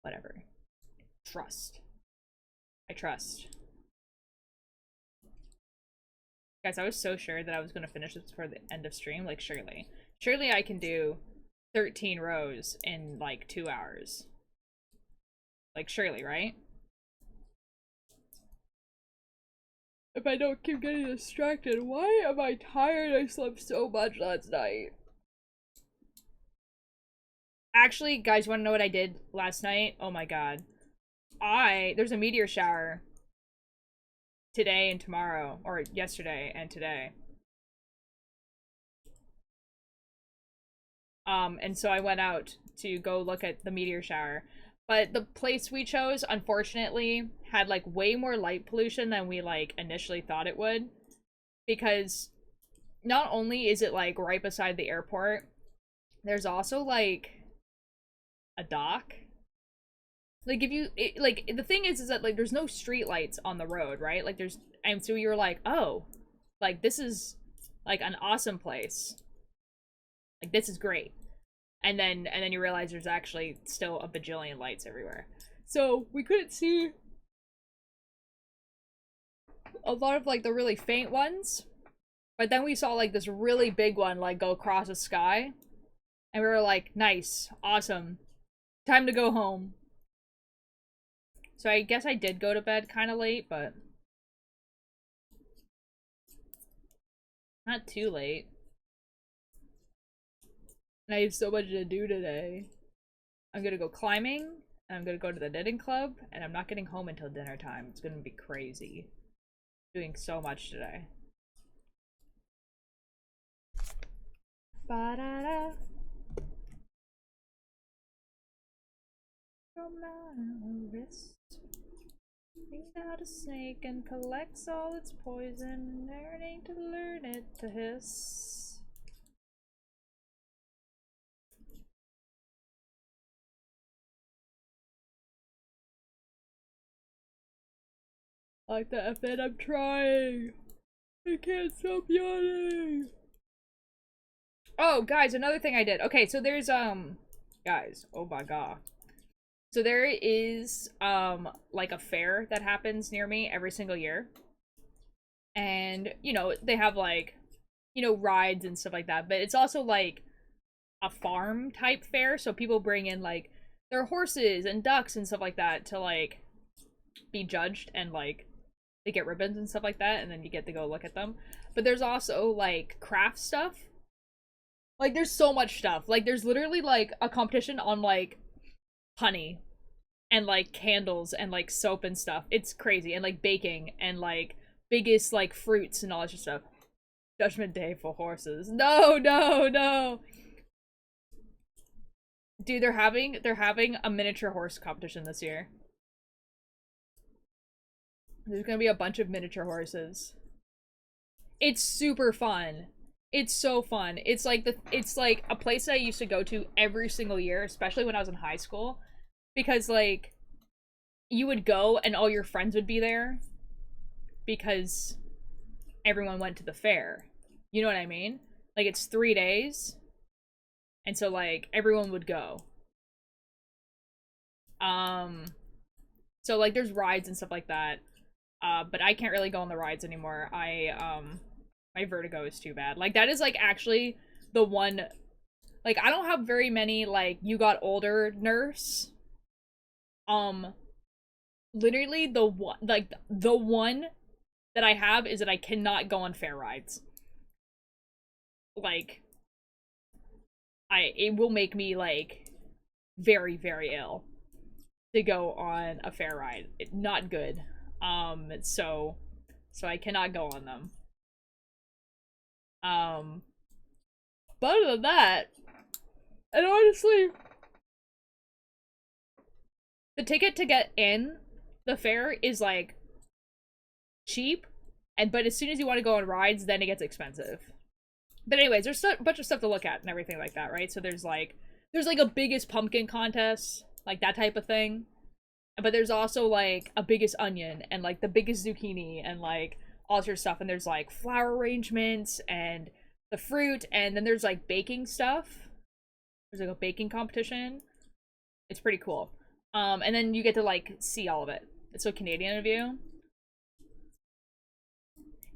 Whatever. Trust. I trust. Guys, I was so sure that I was gonna finish this before the end of stream. Like, surely. Surely I can do 13 rows in, like, 2 hours. Like, surely, right? If I don't keep getting distracted. Why am I tired? I slept so much last night. Actually, guys, wanna know what I did last night? Oh my god. There's a meteor shower today and tomorrow, or yesterday and today. And so I went out to go look at the meteor shower. But the place we chose, unfortunately, had, like, way more light pollution than we, like, initially thought it would. Because not only is it, like, right beside the airport, there's also, like, a dock. Like, if you, like, the thing is that, like, there's no street lights on the road, right? Like, and so you're like, oh, like, this is, like, an awesome place. Like, this is great. And then you realize there's actually still a bajillion lights everywhere. So we couldn't see a lot of, like, the really faint ones. But then we saw, like, this really big one, like, go across the sky. And we were like, nice, awesome. Time to go home. So I guess I did go to bed kind of late, but not too late. And I have so much to do today. I'm gonna go climbing, and I'm gonna go to the knitting club, and I'm not getting home until dinner time. It's gonna be crazy. Doing so much today. Ba-da-da. From my wrist. Brings out a snake and collects all its poison, learning to learn it to hiss. Like the FN, I'm trying. I can't stop yawning. Oh, guys, another thing I did. Okay, so there's, guys, oh my god. So there is, like a fair that happens near me every single year. And, you know, they have, like, you know, rides and stuff like that. But it's also, like, a farm type fair. So people bring in, like, their horses and ducks and stuff like that to, like, be judged. And, like, they get ribbons and stuff like that. And then you get to go look at them. But there's also, like, craft stuff. Like, there's so much stuff. Like, there's literally, like, a competition on, like, honey. And, like, candles and, like, soap and stuff. It's crazy. And, like, baking and, like, biggest, like, fruits and all that stuff. Judgment Day for horses. No, no, no. Dude, they're having a miniature horse competition this year. There's gonna be a bunch of miniature horses. It's super fun. It's so fun. It's like a place that I used to go to every single year, especially when I was in high school. Because, like, you would go and all your friends would be there. Because everyone went to the fair. You know what I mean? Like, it's 3 days. And so, like, everyone would go. So, like, there's rides and stuff like that. But I can't really go on the rides anymore. My vertigo is too bad. Like, that is, like, actually the one... Like, I don't have very many, like, you got older nurse. Literally, the one that I have is that I cannot go on fair rides. Like, it will make me, like, very, very ill to go on a fair ride. Not good. So I cannot go on them. But other than that, and honestly, the ticket to get in the fair is, like, cheap, but as soon as you want to go on rides, then it gets expensive. But anyways, there's a bunch of stuff to look at and everything like that, right? So there's like a biggest pumpkin contest, like that type of thing. But there's also, like, a biggest onion and, like, the biggest zucchini and, like, all sorts of stuff. And there's, like, flower arrangements and the fruit. And then there's, like, baking stuff. There's, like, a baking competition. It's pretty cool. And then you get to, like, see all of it. It's so Canadian of you.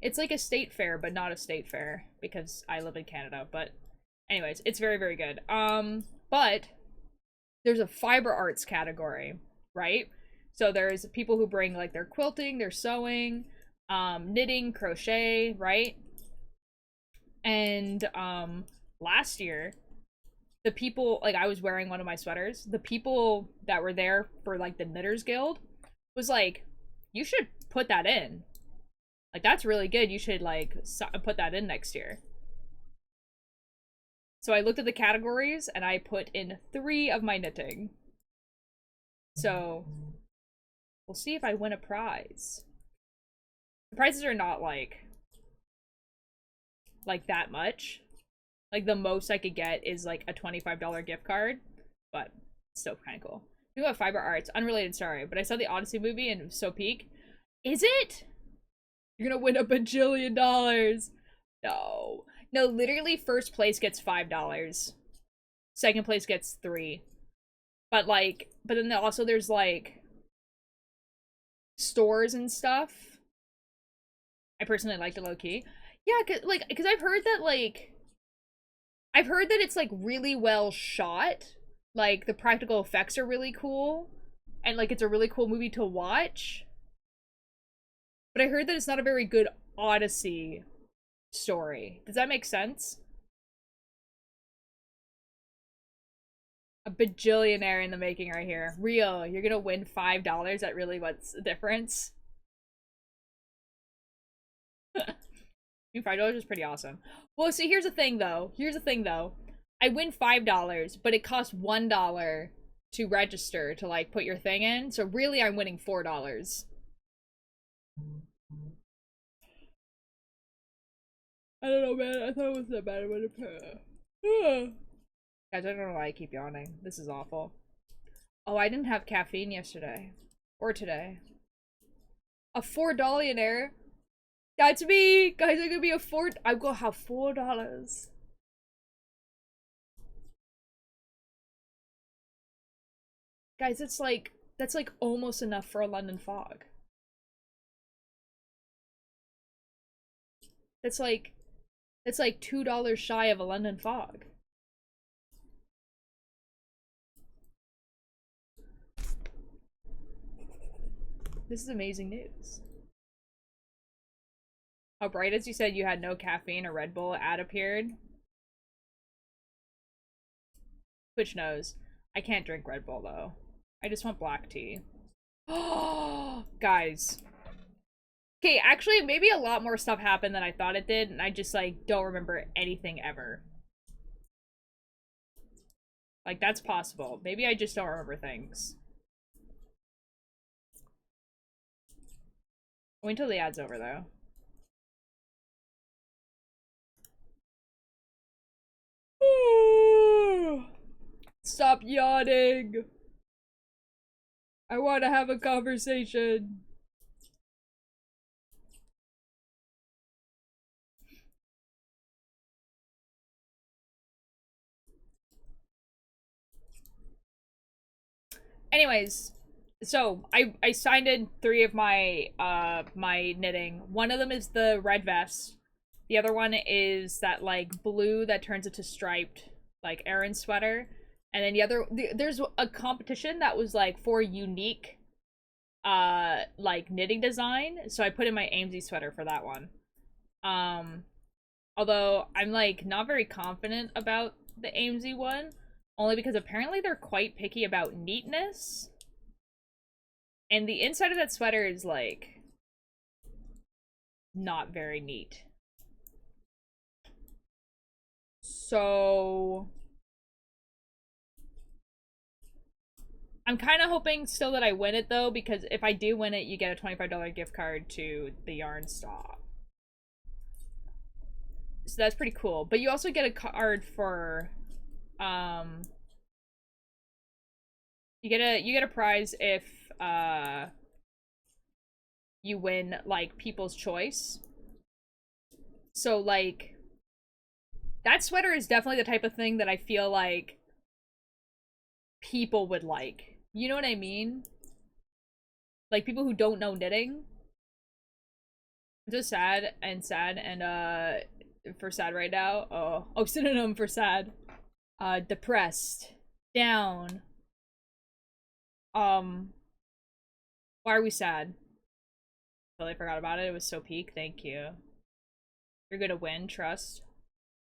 It's like a state fair, but not a state fair, because I live in Canada. But anyways, it's very, very good. But there's a fiber arts category, right? So there's people who bring, like, their quilting, their sewing, knitting, crochet, right? And last year, the people, like, I was wearing one of my sweaters, the people that were there for, like, the Knitters Guild was like, you should put that in. Like, that's really good. You should, like, put that in next year. So I looked at the categories, and I put in 3 of my knitting. So, we'll see if I win a prize. The prizes are not, like that much. Like, the most I could get is, like, a $25 gift card. But, it's still kind of cool. Think about fiber arts. Unrelated, sorry. But I saw the Odyssey movie, and it was so peak. Is it? You're gonna win a bajillion dollars. No. No, literally first place gets $5. Second place gets 3. But, like, but then also there's, like, stores and stuff. I personally like it low-key. Yeah, cause I've heard that, like, it's, like, really well shot. Like, the practical effects are really cool. And, like, it's a really cool movie to watch. But I heard that it's not a very good Odyssey story. Does that make sense? A bajillionaire in the making right here. Real, you're gonna win $5? That really what's the difference? $5 is pretty awesome. Well, see, here's the thing, though. I win $5, but it costs $1 to register to, like, put your thing in. So really, I'm winning $4. I don't know, man. I thought it was that bad. Guys, I don't know why I keep yawning. This is awful. Oh, I didn't have caffeine yesterday. Or today. A $4 That's me! Guys, I'm gonna be I'm gonna have $4. Guys, that's like almost enough for a London fog. That's like $2 shy of a London fog. This is amazing news. Oh, Bright, as you said, you had no caffeine. A Red Bull ad appeared. Twitch knows. I can't drink Red Bull, though. I just want black tea. Oh, guys. Okay, actually, maybe a lot more stuff happened than I thought it did, and I just, like, don't remember anything ever. Like, that's possible. Maybe I just don't remember things. Wait until the ad's over, though. Stop yawning. I want to have a conversation. Anyways, so I signed in 3 of my my knitting. One of them is the red vest. The other one is that like blue that turns into striped like Aaron sweater. And then there's a competition that was like for unique like knitting design. So I put in my Amesy sweater for that one. Although I'm like not very confident about the Amesy one. Only because apparently they're quite picky about neatness. And the inside of that sweater is, like, not very neat. So... I'm kind of hoping still that I win it, though, because if I do win it, you get a $25 gift card to the yarn store. So that's pretty cool. But you also get a card for... you get a prize if you win like People's Choice. So like that sweater is definitely the type of thing that I feel like people would like. You know what I mean? Like people who don't know knitting. I'm just sad and for sad right now. Oh, synonym for sad. Depressed. Down. Why are we sad? Totally forgot about it. It was so peak. Thank you. You're gonna win, trust.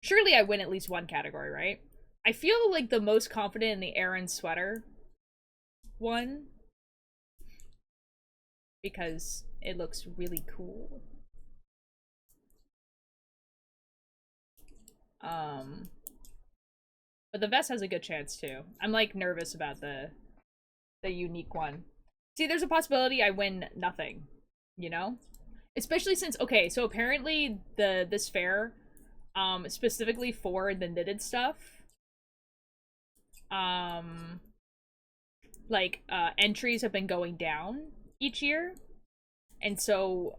Surely I win at least one category, right? I feel like the most confident in the Aaron sweater one. Because it looks really cool. But the vest has a good chance too. I'm like nervous about the unique one. See, there's a possibility I win nothing, you know? Especially since, okay, so apparently this fair, specifically for the knitted stuff, entries have been going down each year. And so,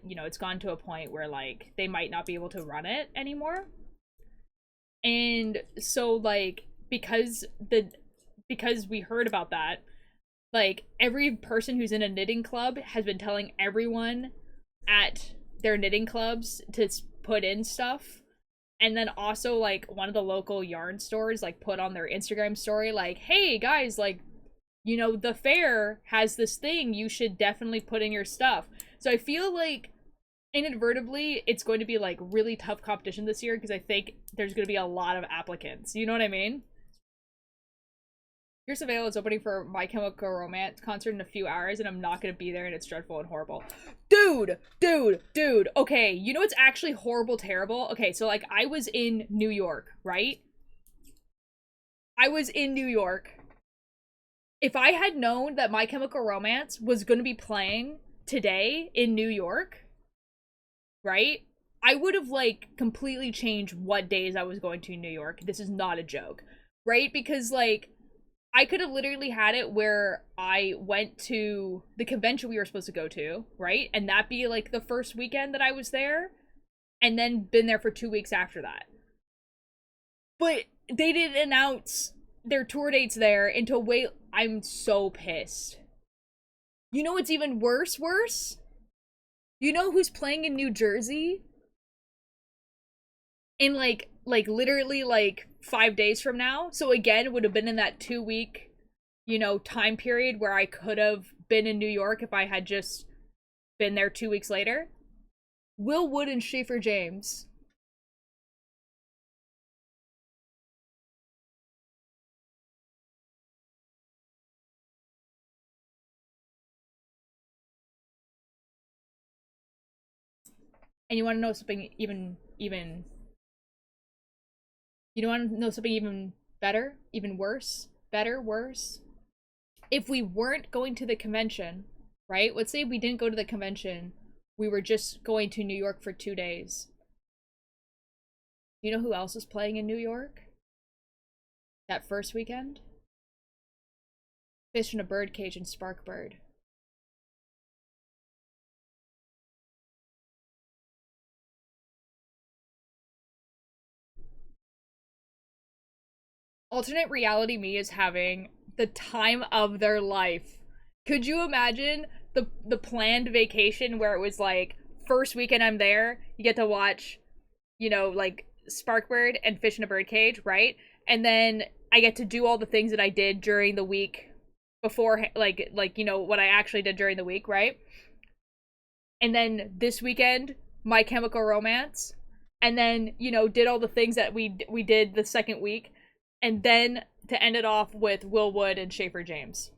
you know, it's gone to a point where, like, they might not be able to run it anymore. And so, like, because we heard about that, like, every person who's in a knitting club has been telling everyone at their knitting clubs to put in stuff. And then also, like, one of the local yarn stores, like, put on their Instagram story, like, hey, guys, like, you know, the fair has this thing, you should definitely put in your stuff. So I feel like, inadvertently, it's going to be, like, really tough competition this year, because I think there's going to be a lot of applicants. You know what I mean? Here's Avail is opening for My Chemical Romance concert in a few hours, and I'm not gonna be there, and it's dreadful and horrible. Dude! Okay, you know what's actually horrible, terrible? Okay, so, like, I was in New York, right? I was in New York. If I had known that My Chemical Romance was gonna be playing today in New York, right? I would have, like, completely changed what days I was going to New York. This is not a joke. Right? Because, like, I could have literally had it where I went to the convention we were supposed to go to, right? And that be like the first weekend that I was there, and then been there for 2 weeks after that. But they didn't announce their tour dates there until wait. I'm so pissed. You know what's even worse? Worse? You know who's playing in New Jersey? In like literally like 5 days from now. So again, it would have been in that 2 week, time period where I could have been in New York if I had just been there 2 weeks later. Will Wood and Schaefer James. And you want to know something even you want to know something even better, even worse, better, worse? If we weren't going to the convention, right? Let's say we didn't go to the convention, we were just going to New York for 2 days. You know who else is playing in New York? That first weekend? Fish in a Birdcage and Sparkbird. Alternate reality me is having the time of their life. Could you imagine the planned vacation where it was like first weekend I'm there, you get to watch, like Sparkbird and Fish in a Birdcage, right? And then I get to do all the things that I did during the week before, like what I actually did during the week, right? And then this weekend, My Chemical Romance, and then did all the things that we did the second week, and then to end it off with Will Wood and Schaefer James.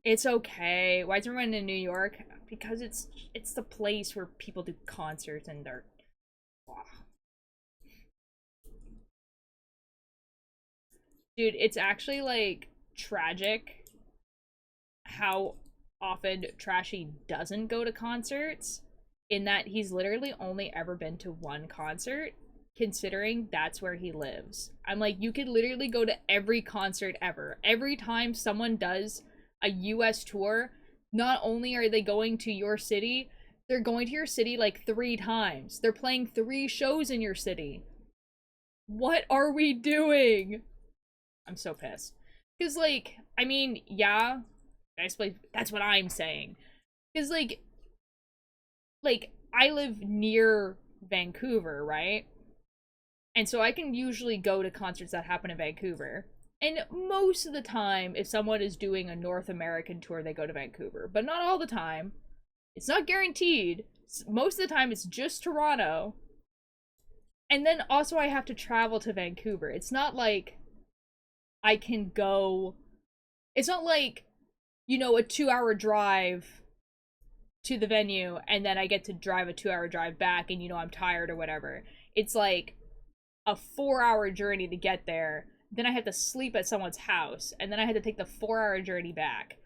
It's okay. Why is everyone in New York? Because it's the place where people do concerts and they're. Dude, it's actually like tragic how often Trashy doesn't go to concerts, in that he's literally only ever been to one concert, considering that's where he lives. I'm like, you could literally go to every concert ever. Every time someone does a US tour, not only are they going to your city, they're going to your city like 3 times. They're playing 3 shows in your city. What are we doing? I'm so pissed. Because, like, I mean, yeah, I suppose that's what I'm saying. Because, like, I live near Vancouver, right? And so I can usually go to concerts that happen in Vancouver. And most of the time, if someone is doing a North American tour, they go to Vancouver. But not all the time. It's not guaranteed. Most of the time, it's just Toronto. And then also I have to travel to Vancouver. It's not like I can go. It's not like, a 2-hour drive to the venue and then I get to drive a 2-hour drive back and, I'm tired or whatever. It's like a 4-hour journey to get there. Then I have to sleep at someone's house. And then I had to take the 4-hour journey back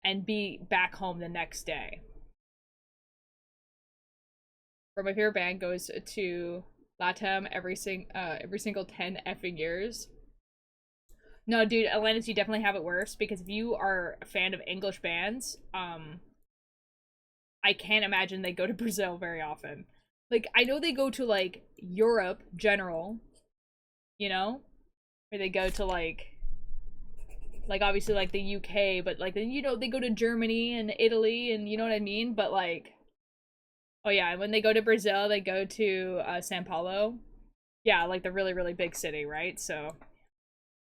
and be back home the next day. Where my favorite band goes to Latam every single 10 effing years. No, dude, Atlantis, you definitely have it worse, because if you are a fan of English bands, I can't imagine they go to Brazil very often. Like, I know they go to, like, Europe, general, where they go to, like, obviously, like, the UK, but, like, they go to Germany and Italy, and you know what I mean? But, like, oh yeah, when they go to Brazil, they go to, Sao Paulo. Yeah, like, the really, really big city, right? So,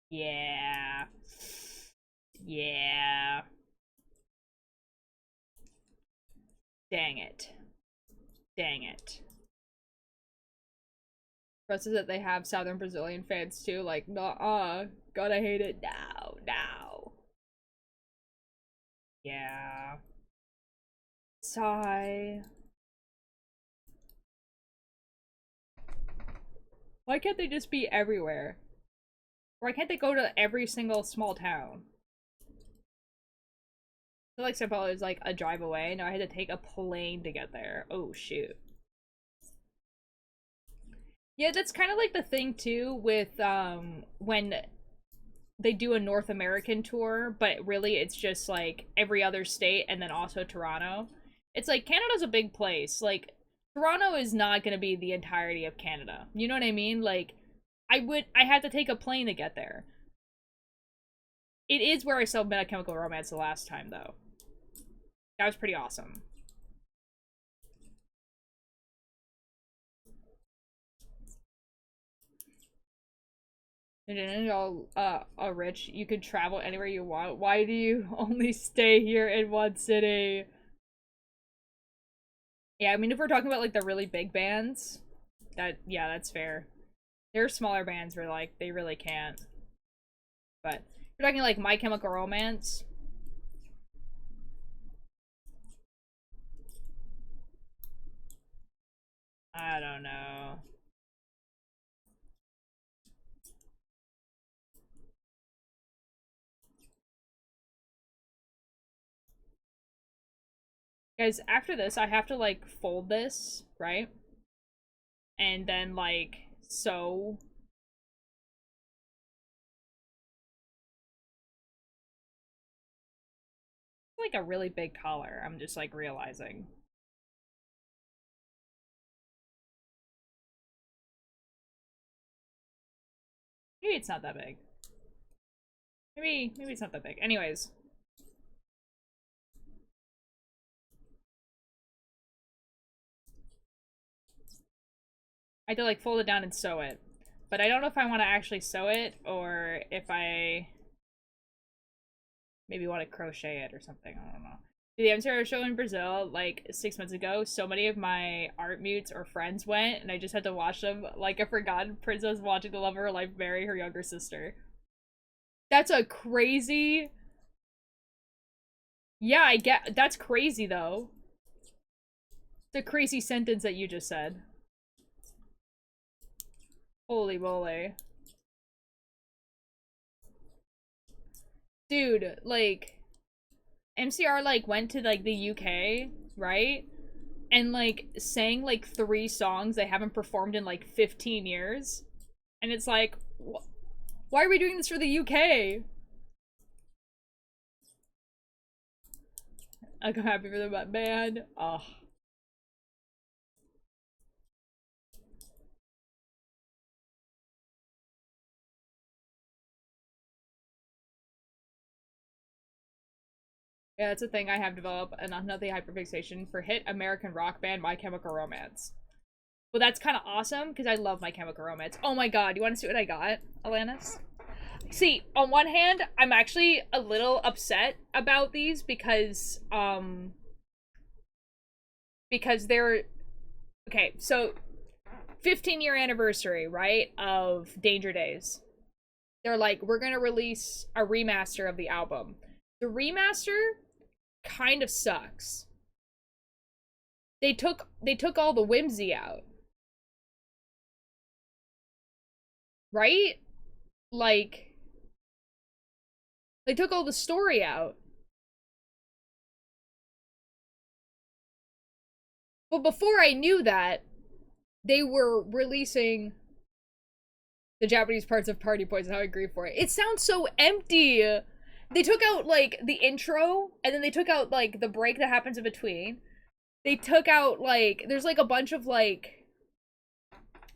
yeah. Yeah. Dang it. Dang it. Plus is that they have Southern Brazilian fans too, like, nah, God, I hate it. No, no. Yeah. Sigh. Why can't they just be everywhere? Why can't they go to every single small town? feel like Sao Paulo is like a drive away. No, I had to take a plane to get there. Oh shoot. Yeah, that's kind of like the thing too with when they do a North American tour, but really it's just like every other state and then also Toronto. It's like Canada's a big place. Like Toronto is not going to be the entirety of Canada. You know what I mean? Like I had to take a plane to get there. It is where I saw My Chemical Romance the last time though. That was pretty awesome. And all rich. You could travel anywhere you want. Why do you only stay here in one city? Yeah, I mean, if we're talking about like the really big bands, yeah, that's fair. There are smaller bands where like they really can't. But if you're talking like My Chemical Romance. I don't know. Guys, after this, I have to like fold this, right? And then like sew. Like a really big collar. I'm just like realizing. Maybe it's not that big. Maybe it's not that big. Anyways. I had to like fold it down and sew it. But I don't know if I want to actually sew it or if I maybe want to crochet it or something. I don't know. The MCR show in Brazil like 6 months ago. So many of my art mutes or friends went, and I just had to watch them like a forgotten princess watching the love of her life marry her younger sister. That's a crazy. Yeah, I get. That's crazy though. It's a crazy sentence that you just said. Holy moly. Dude, like MCR like went to like the UK, right? And like sang like 3 songs they haven't performed in like 15 years. And it's like why are we doing this for the UK? Like, I'm happy for them, but man, oh. Yeah, it's a thing I have developed an unhealthy hyperfixation for hit American rock band My Chemical Romance. Well, that's kind of awesome because I love My Chemical Romance. Oh my god, you want to see what I got, Alanis? See, on one hand, I'm actually a little upset about these because they're okay, so 15-year anniversary, right, of Danger Days. They're like, we're gonna release a remaster of the album. The remaster kind of sucks. They took all the whimsy out. Right? Like they took all the story out. But before I knew that, they were releasing the Japanese parts of Party Poison. How I grieve for it. It sounds so empty. They took out like the intro, and then they took out like the break that happens in between. They took out like there's like a bunch of like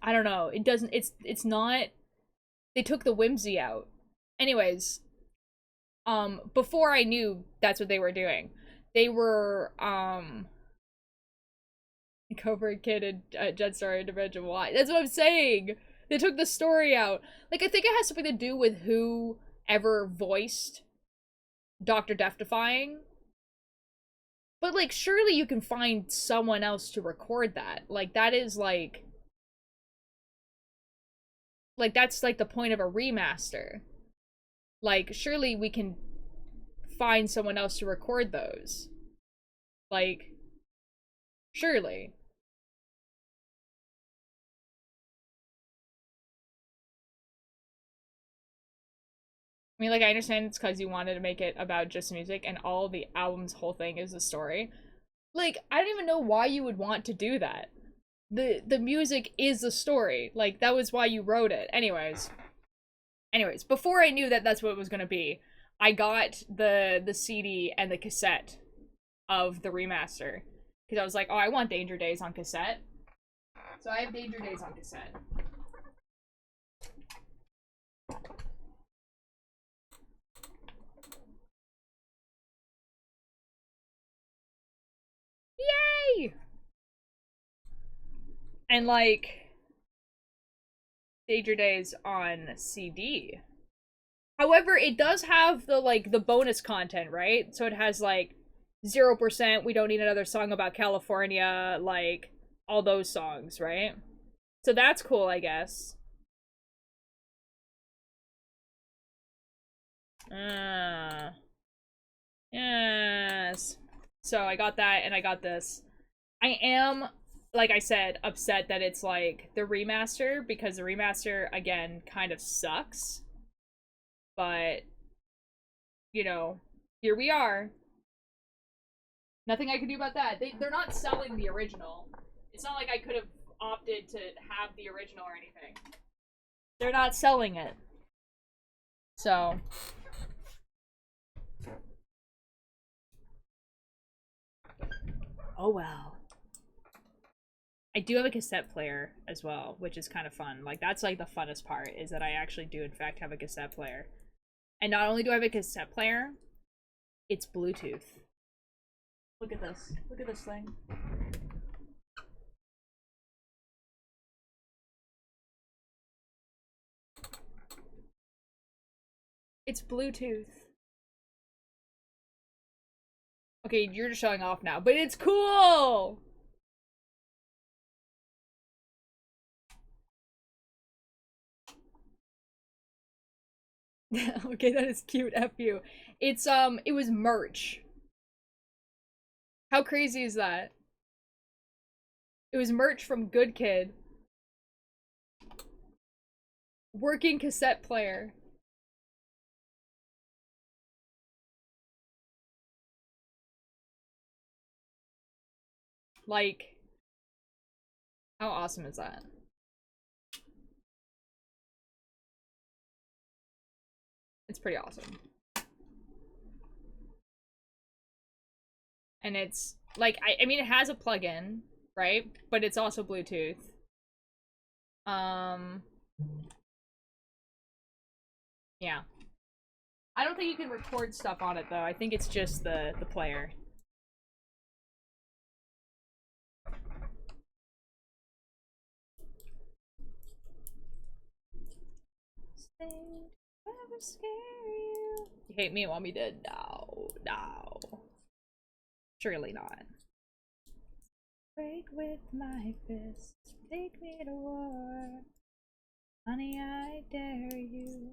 I don't know. It doesn't. It's not. They took the whimsy out. Anyways, before I knew that's what they were doing, they were Cobra Kid and Jetstar and Dimension Y. That's what I'm saying. They took the story out. Like, I think it has something to do with who ever voiced Dr. Death-Defying. But, like, surely you can find someone else to record that. Like, that is, like... Like, that's, like, the point of a remaster. Like, surely we can find someone else to record those. Like, surely. I mean, like, I understand it's because you wanted to make it about just music, and all the album's whole thing is a story. Like, I don't even know why you would want to do that. The music is a story. Like, that was why you wrote it. Anyways, before I knew that that's what it was gonna be, I got the CD and the cassette of the remaster because I was like, oh, I want Danger Days on cassette. So I have Danger Days on cassette. Yay! And like Danger Days on CD. However, it does have the bonus content, right? So it has like 0%, We Don't Need Another Song About California, like all those songs, right? So that's cool, I guess. Yes. So I got that and I got this. I am, like I said, upset that it's like the remaster because the remaster, again, kind of sucks. But, you know, here we are. Nothing I can do about that. They're not selling the original. It's not like I could have opted to have the original or anything. They're not selling it. So. Oh well. I do have a cassette player as well, which is kind of fun. Like, that's like the funnest part, is that I actually do in fact have a cassette player. And not only do I have a cassette player, it's Bluetooth. Look at this. Look at this thing. It's Bluetooth. Okay, you're just showing off now, but it's cool! Okay, that is cute, F you. It's, it was merch. How crazy is that? It was merch from Good Kid. Working cassette player. Like, how awesome is that? It's pretty awesome. And it's, like, I mean, it has a plug-in, right? But it's also Bluetooth. Yeah. I don't think you can record stuff on it, though. I think it's just the player. Never scare you. You hate me and want me to? No, no. Surely not. Break with my fists, take me to war. Honey, I dare you.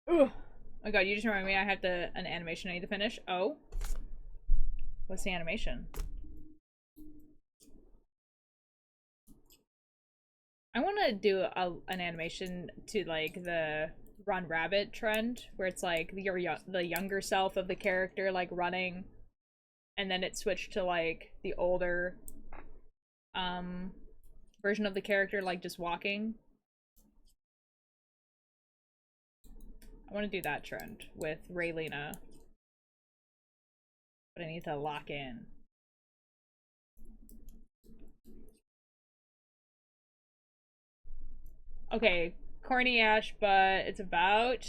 Ugh. Oh god, you just reminded me I have an animation I need to finish. Oh. What's the animation? I want to do an animation to like the Run Rabbit trend, where it's like the younger self of the character like running, and then it switched to like the older version of the character like just walking. I want to do that trend with Raylena, but I need to lock in. Okay, corny Ash, but it's about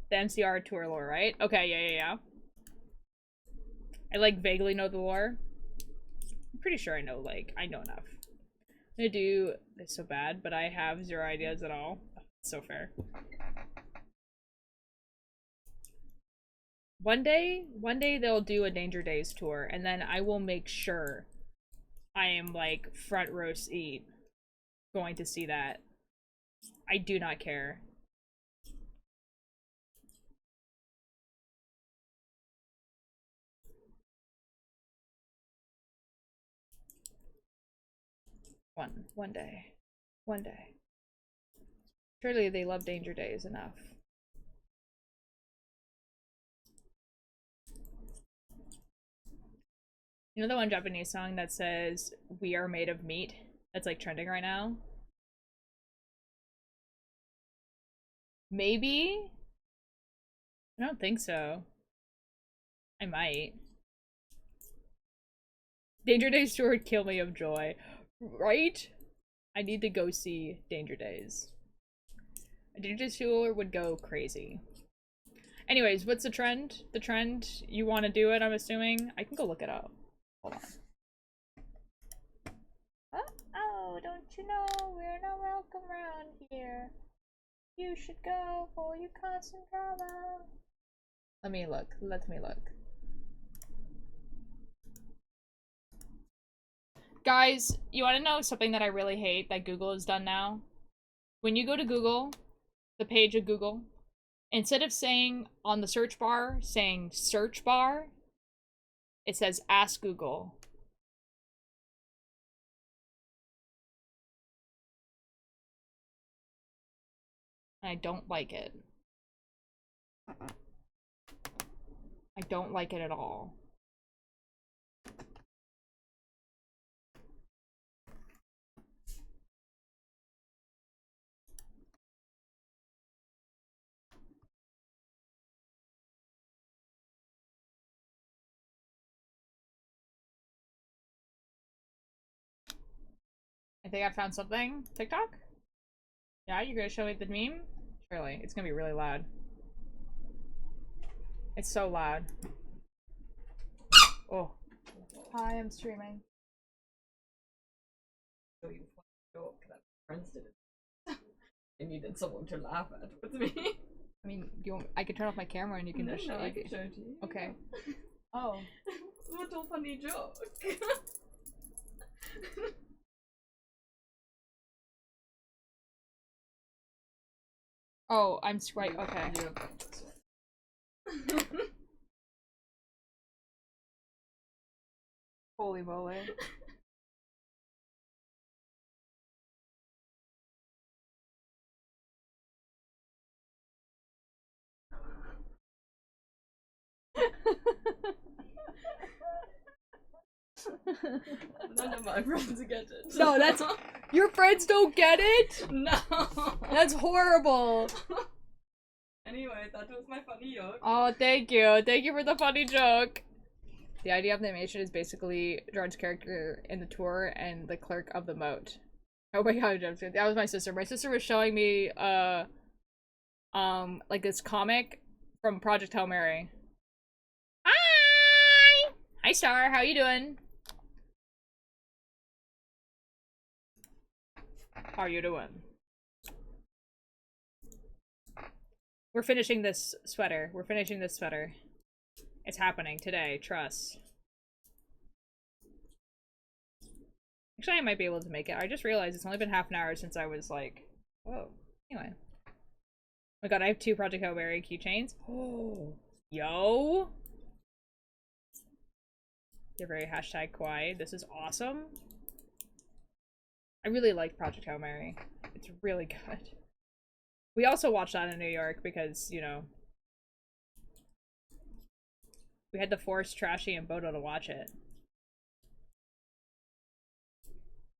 the MCR tour lore, right? Okay, yeah. I like vaguely know the lore. I'm pretty sure I know enough. I'm gonna do this so bad, but I have zero ideas at all. It's so fair. One day they'll do a Danger Days tour, and then I will make sure I am like front row seat going to see that. I do not care. One day. One day. Surely they love Danger Days enough. You know the one Japanese song that says, "We are made of meat"? That's like trending right now? Maybe? I don't think so. I might. Danger Days sure would kill me of joy. Right? I need to go see Danger Days. A Danger Days tour would go crazy. Anyways, what's the trend? The trend? You want to do it, I'm assuming? I can go look it up. Hold on. Oh, don't you know we're not welcome around here? You should go for your constant drama. Let me look. Let me look. Guys, you want to know something that I really hate that Google has done now? When you go to Google, the page of Google, instead of saying on the search bar, saying search bar, it says ask Google. And I don't like it. I don't like it at all. I think I found something. TikTok? Yeah, you're gonna show me the meme? Surely. It's gonna be really loud. It's so loud. Oh. Hi, I'm streaming. So you joke that friends did it. I needed someone to laugh at with me. I mean, I can turn off my camera and you can just show I can show it to you. Okay. Oh. What a funny joke. Oh, I'm right. Okay. You have got this one. Holy moly. None of my friends get it. No, that's your friends don't get it? No. That's horrible. Anyway, that was my funny joke. Oh, thank you. Thank you for the funny joke. The idea of the animation is basically George's character in the tour and the clerk of the moat. Oh my god, that was my sister. My sister was showing me like this comic from Project Hail Mary. Hi! Hi Star, how you doing? How you doing? We're finishing this sweater. We're finishing this sweater. It's happening today, trust. Actually, I might be able to make it. I just realized it's only been half an hour since I was like, whoa. Anyway. Oh my god, I have 2 Project Hail Mary keychains. Oh, yo. You're very hashtag quiet. This is awesome. I really like Project Hail Mary. It's really good. We also watched that in New York because, you know, we had to force Trashy and Bodo to watch it.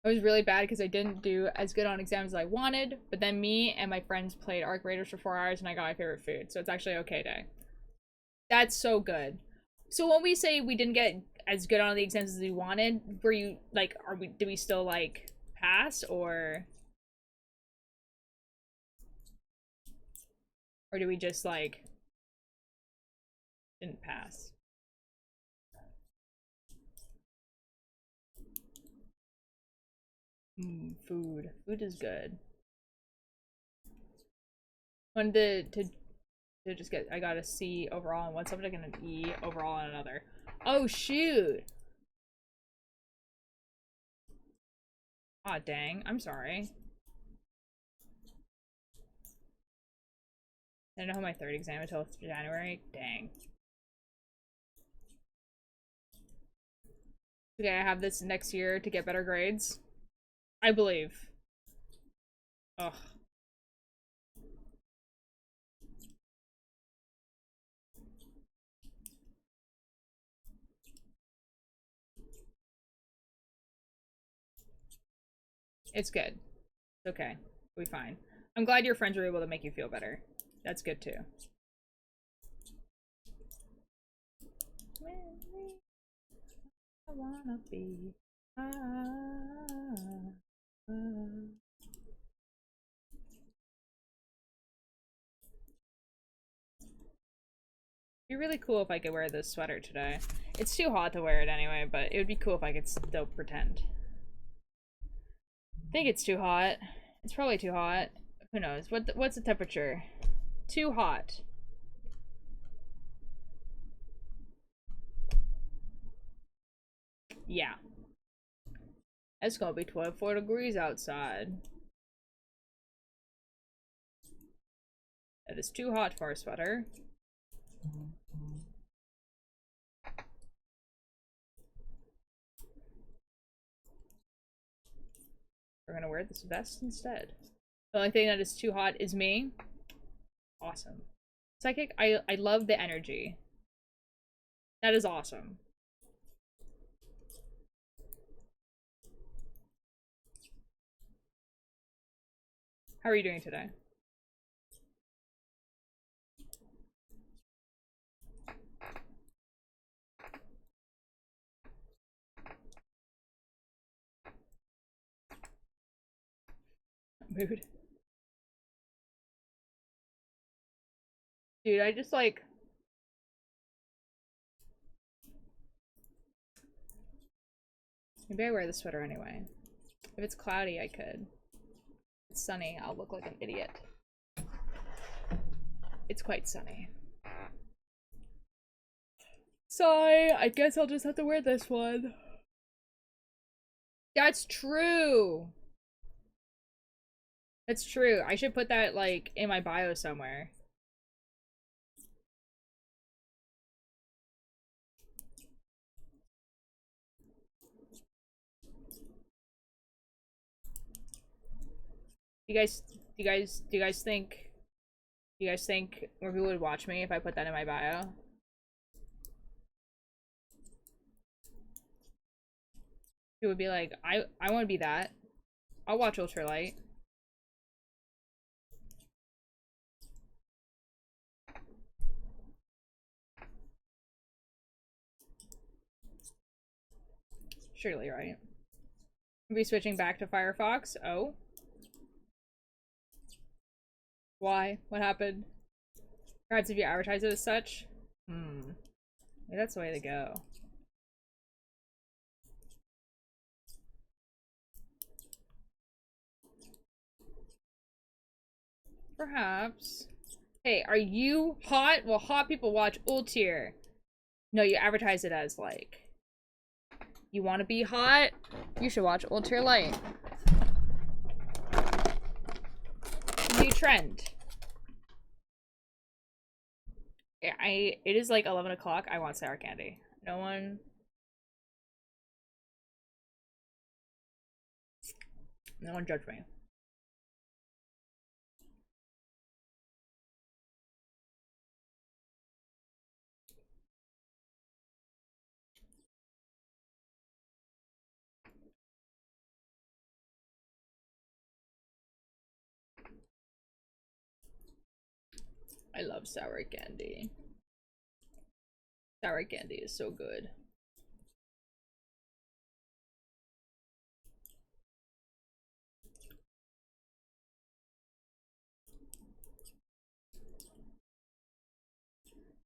It was really bad because I didn't do as good on exams as I wanted, but then me and my friends played Arc Raiders for 4 hours and I got my favorite food, so it's actually okay day. That's so good. So when we say we didn't get as good on the exams as we wanted, were you, like, do we still, like, pass, or do we just, like, didn't pass? Food. Food is good. Wanted to just get, I got a C overall on one subject and an E overall on another. Oh shoot! Aw, dang. I'm sorry. I don't know my 3rd exam until January. Dang. Okay, I have this next year to get better grades. I believe. Ugh. It's good. It's okay. We'll be fine. I'm glad your friends were able to make you feel better. That's good too. I wanna be. It'd be really cool if I could wear this sweater today. It's too hot to wear it anyway, but it would be cool if I could still pretend. I think it's too hot. It's probably too hot. Who knows? What's the temperature? Too hot. Yeah. It's gonna be 24 degrees outside. It is too hot for a sweater. We're gonna wear this vest instead. The only thing that is too hot is me. Awesome. Psychic, I love the energy. That is awesome. How are you doing today? Mood. Dude, I just like... Maybe I wear the sweater anyway. If it's cloudy, I could. If it's sunny, I'll look like an idiot. It's quite sunny. Sorry, I guess I'll just have to wear this one. That's true! That's true. I should put that, like, in my bio somewhere. Do you guys think more people would watch me if I put that in my bio? It would be like, I want to be that. I'll watch Ultralight. Surely, right? We'll be switching back to Firefox. Oh. Why? What happened? Perhaps if you advertise it as such? Maybe that's the way to go. Perhaps. Hey, are you hot? Well, hot people watch Ultier. No, you advertise it as, like... You want to be hot? You should watch Ultier Light. New trend. Yeah, it is like 11 o'clock. I want sour candy. No one judge me. I love sour candy. Sour candy is so good.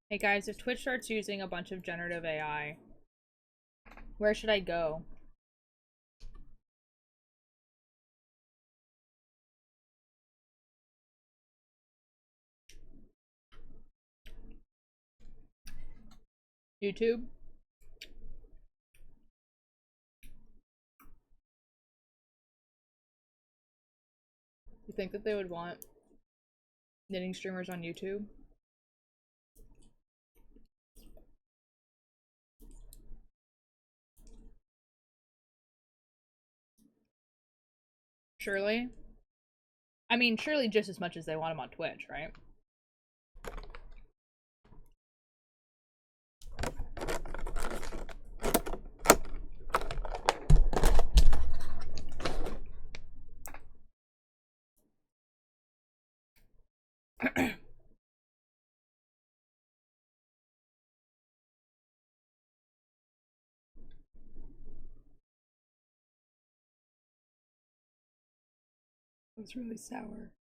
Hey guys, if Twitch starts using a bunch of generative AI, where should I go? YouTube? You think that they would want knitting streamers on YouTube? Surely. I mean, surely just as much as they want him on Twitch, right? It's really sour.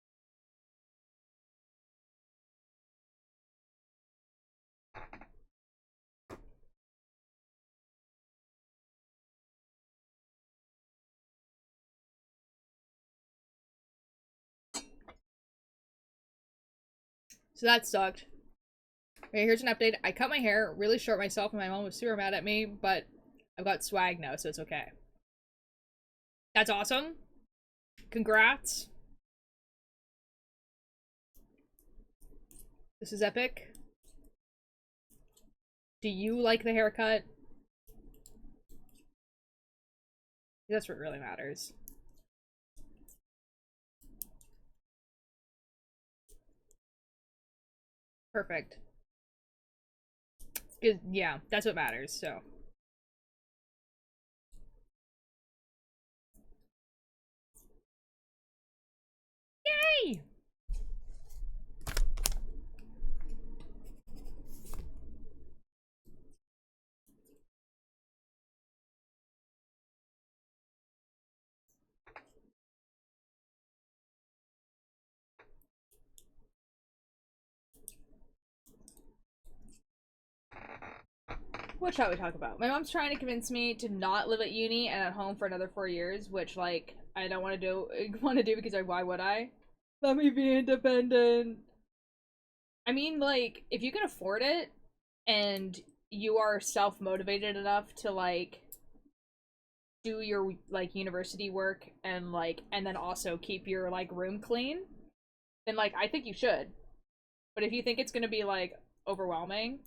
So that sucked. Okay, here's an update. I cut my hair really short myself and my mom was super mad at me, but I've got swag now, so it's okay. That's awesome. Congrats. This is epic. Do you like the haircut? That's what really matters. Perfect. Yeah, that's what matters, so. Yay! What shall we talk about? My mom's trying to convince me to not live at uni and at home for another 4 years, which, like, I don't want to do because why would I? Let me be independent. I mean, like, if you can afford it and you are self-motivated enough to, like, do your, like, university work and, like, and then also keep your, like, room clean, then, like, I think you should. But if you think it's gonna be, like, overwhelming,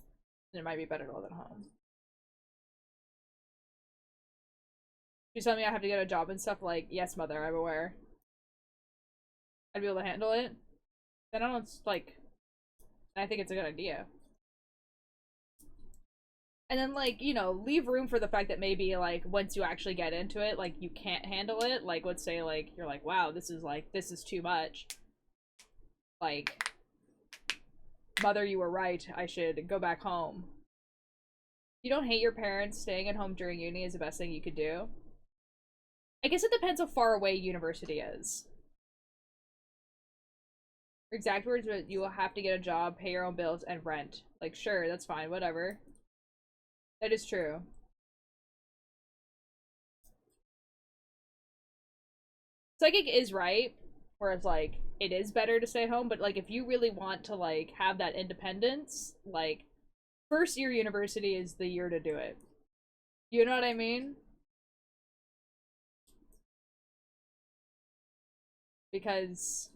then it might be better to live at home. She's telling me I have to get a job and stuff, like, yes, mother, I'm aware. I'd be able to handle it. Then I don't, like, I think it's a good idea. And then, like, you know, leave room for the fact that maybe, like, once you actually get into it, like, you can't handle it. Like, let's say, like, you're like, wow, this is too much. Like, mother, you were right. I should go back home. You don't hate your parents. Staying at home during uni is the best thing you could do. I guess it depends how far away university is. Exact words, but you will have to get a job, pay your own bills, and rent. Like, sure, that's fine, whatever. That is true. Psychic is right, where it's like, it is better to stay home, but, like, if you really want to, like, have that independence, like, first year university is the year to do it. You know what I mean? Because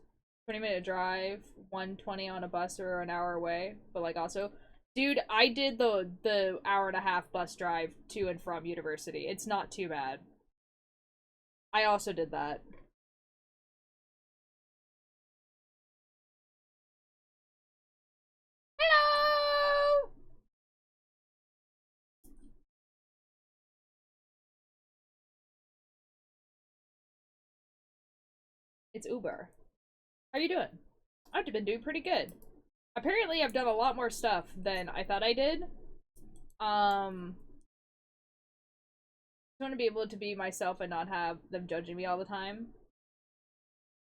20-minute drive, 120 on a bus or an hour away, but, like, also, dude, I did the hour and a half bus drive to and from university. It's not too bad. I also did that. Hello! It's Uber. How you doing? I've been doing pretty good. Apparently, I've done a lot more stuff than I thought I did. I want to be able to be myself and not have them judging me all the time.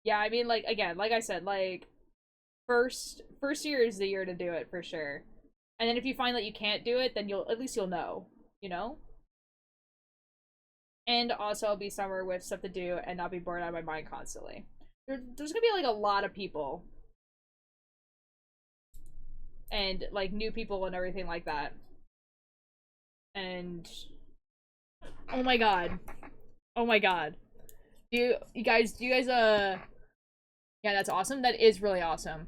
Yeah, I mean, like, again, like I said, like, first year is the year to do it for sure. And then if you find that you can't do it, then at least you'll know, you know? And also I'll be somewhere with stuff to do and not be bored out of my mind constantly. There's gonna be, like, a lot of people. And, like, new people and everything like that. And oh my god. Oh my god. You guys yeah, that's awesome. That is really awesome.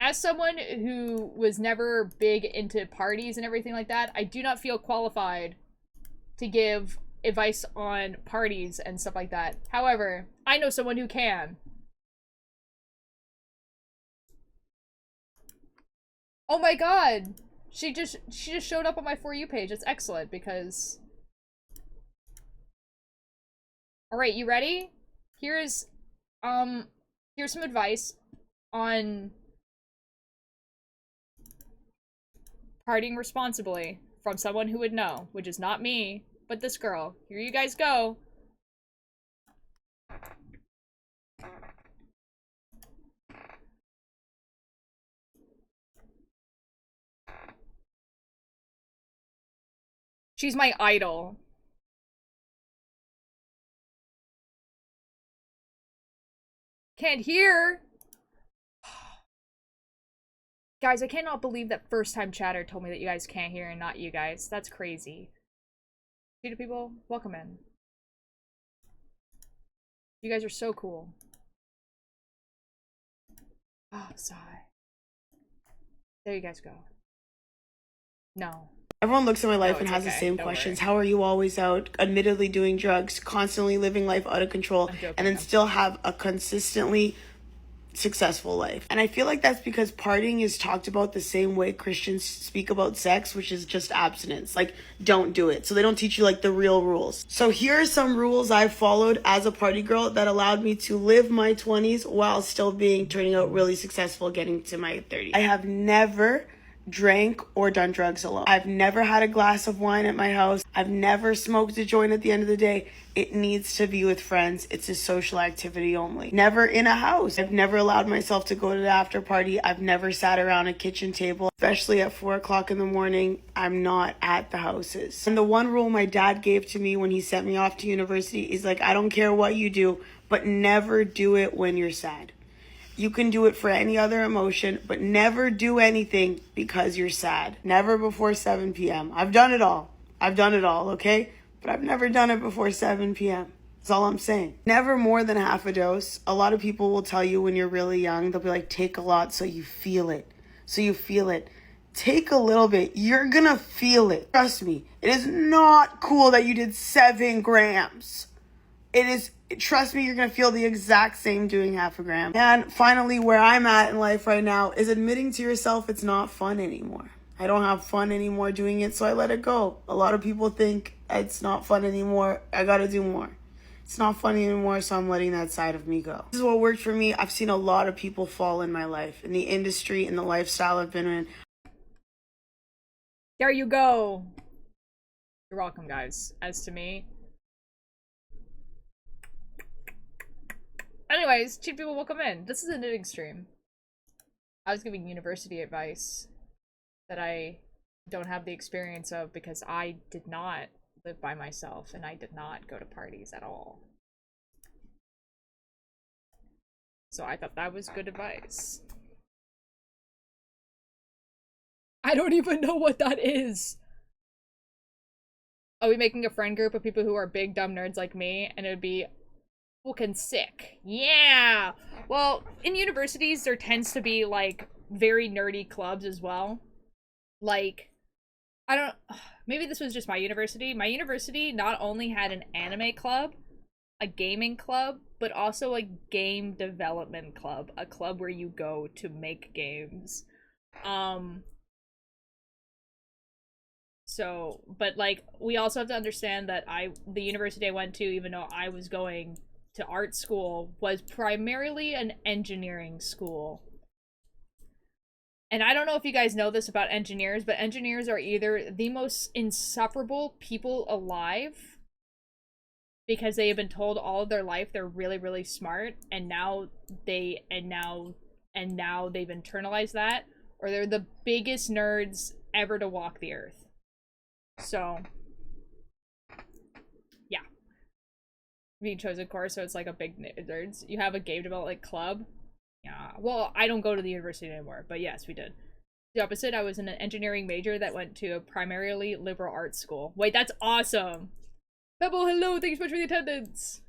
As someone who was never big into parties and everything like that, I do not feel qualified to give advice on parties and stuff like that. However, I know someone who can. Oh my god! She just showed up on my For You page. It's excellent because... Alright, you ready? Here's some advice on partying responsibly from someone who would know, which is not me, but this girl. Here you guys go. She's my idol. Can't hear. Guys, I cannot believe that first time chatter told me that you guys can't hear and not you guys. That's crazy. Cheetah people, welcome in. You guys are so cool. Oh, sigh. There you guys go. No. Everyone looks at my life No, and it's has the okay. same Don't questions. worry. How are you always out, admittedly doing drugs, constantly living life out of control, I'm joking, and then I'm still have a consistently successful life? And I feel like that's because partying is talked about the same way Christians speak about sex, which is just abstinence. Like, don't do it. So they don't teach you like the real rules. So here are some rules I've followed as a party girl that allowed me to live my 20s while still turning out really successful getting to my 30s. I have never drank or done drugs alone. I've never had a glass of wine at my house. I've never smoked a joint at the end of the day. It needs to be with friends. It's a social activity only. Never in a house. I've never allowed myself to go to the after party. I've never sat around a kitchen table, especially at 4 o'clock in the morning. I'm not at the houses. And the one rule my dad gave to me when he sent me off to university is like, I don't care what you do, but never do it when you're sad. You can do it for any other emotion, but never do anything because you're sad. Never before 7 p.m. I've done it all. Okay? But I've never done it before 7 p.m. That's all I'm saying. Never more than half a dose. A lot of people will tell you when you're really young, they'll be like, take a lot so you feel it. Take a little bit. You're gonna feel it. Trust me. It is not cool that you did 7 grams. Trust me, you're going to feel the exact same doing half a gram. And finally, where I'm at in life right now is admitting to yourself it's not fun anymore. I don't have fun anymore doing it, so I let it go. A lot of people think it's not fun anymore. I got to do more. It's not fun anymore, so I'm letting that side of me go. This is what worked for me. I've seen a lot of people fall in my life, in the industry, in the lifestyle I've been in. There you go. You're welcome, guys. As to me. Anyways, cheap people will come in. This is a knitting stream. I was giving university advice that I don't have the experience of because I did not live by myself and I did not go to parties at all. So I thought that was good advice. I don't even know what that is. Are we making a friend group of people who are big dumb nerds like me? And it would be fucking sick. Yeah. Well, in universities, there tends to be, like, very nerdy clubs as well. Like, I don't... Maybe this was just my university. My university not only had an anime club, a gaming club, but also a game development club. A club where you go to make games. So, but, like, we also have to understand that the university I went to, even though I was going to art school, was primarily an engineering school. And I don't know if you guys know this about engineers, but engineers are either the most insufferable people alive because they have been told all of their life they're really, really smart, and now they've internalized that, or they're the biggest nerds ever to walk the earth. So being chosen course, so it's like a big nerds. You have a game development club. Yeah. Well, I don't go to the university anymore, but yes, we did. The opposite, I was in an engineering major that went to a primarily liberal arts school. Wait, that's awesome. Pebble, hello, thanks so much for the attendance.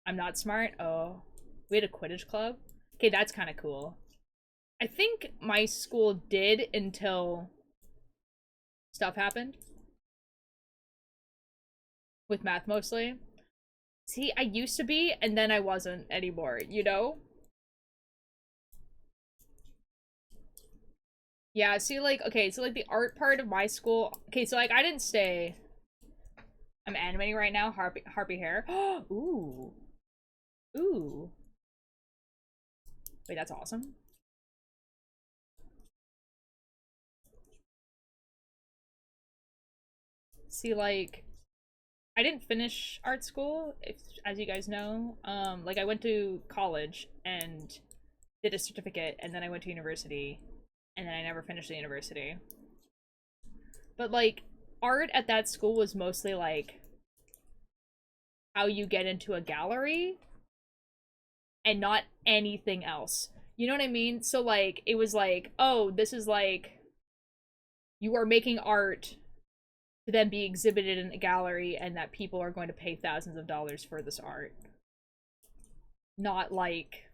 I'm not smart. Oh, we had a Quidditch club. Okay, that's kind of cool. I think my school did until stuff happened. with math mostly. See, I used to be, and then I wasn't anymore, you know? Yeah, see, like, okay, so, like, the art part of my school... Okay, so, like, I didn't stay... I'm animating right now, Harpy hair. Ooh. Ooh. Wait, that's awesome. See, like... I didn't finish art school, if, as you guys know. Like, I went to college and did a certificate, and then I went to university, and then I never finished the university. But, like, art at that school was mostly, like, how you get into a gallery, and not anything else. You know what I mean? So, like, it was like, oh, this is, like, you are making art to then be exhibited in a gallery, and that people are going to pay thousands of dollars for this art. Not like,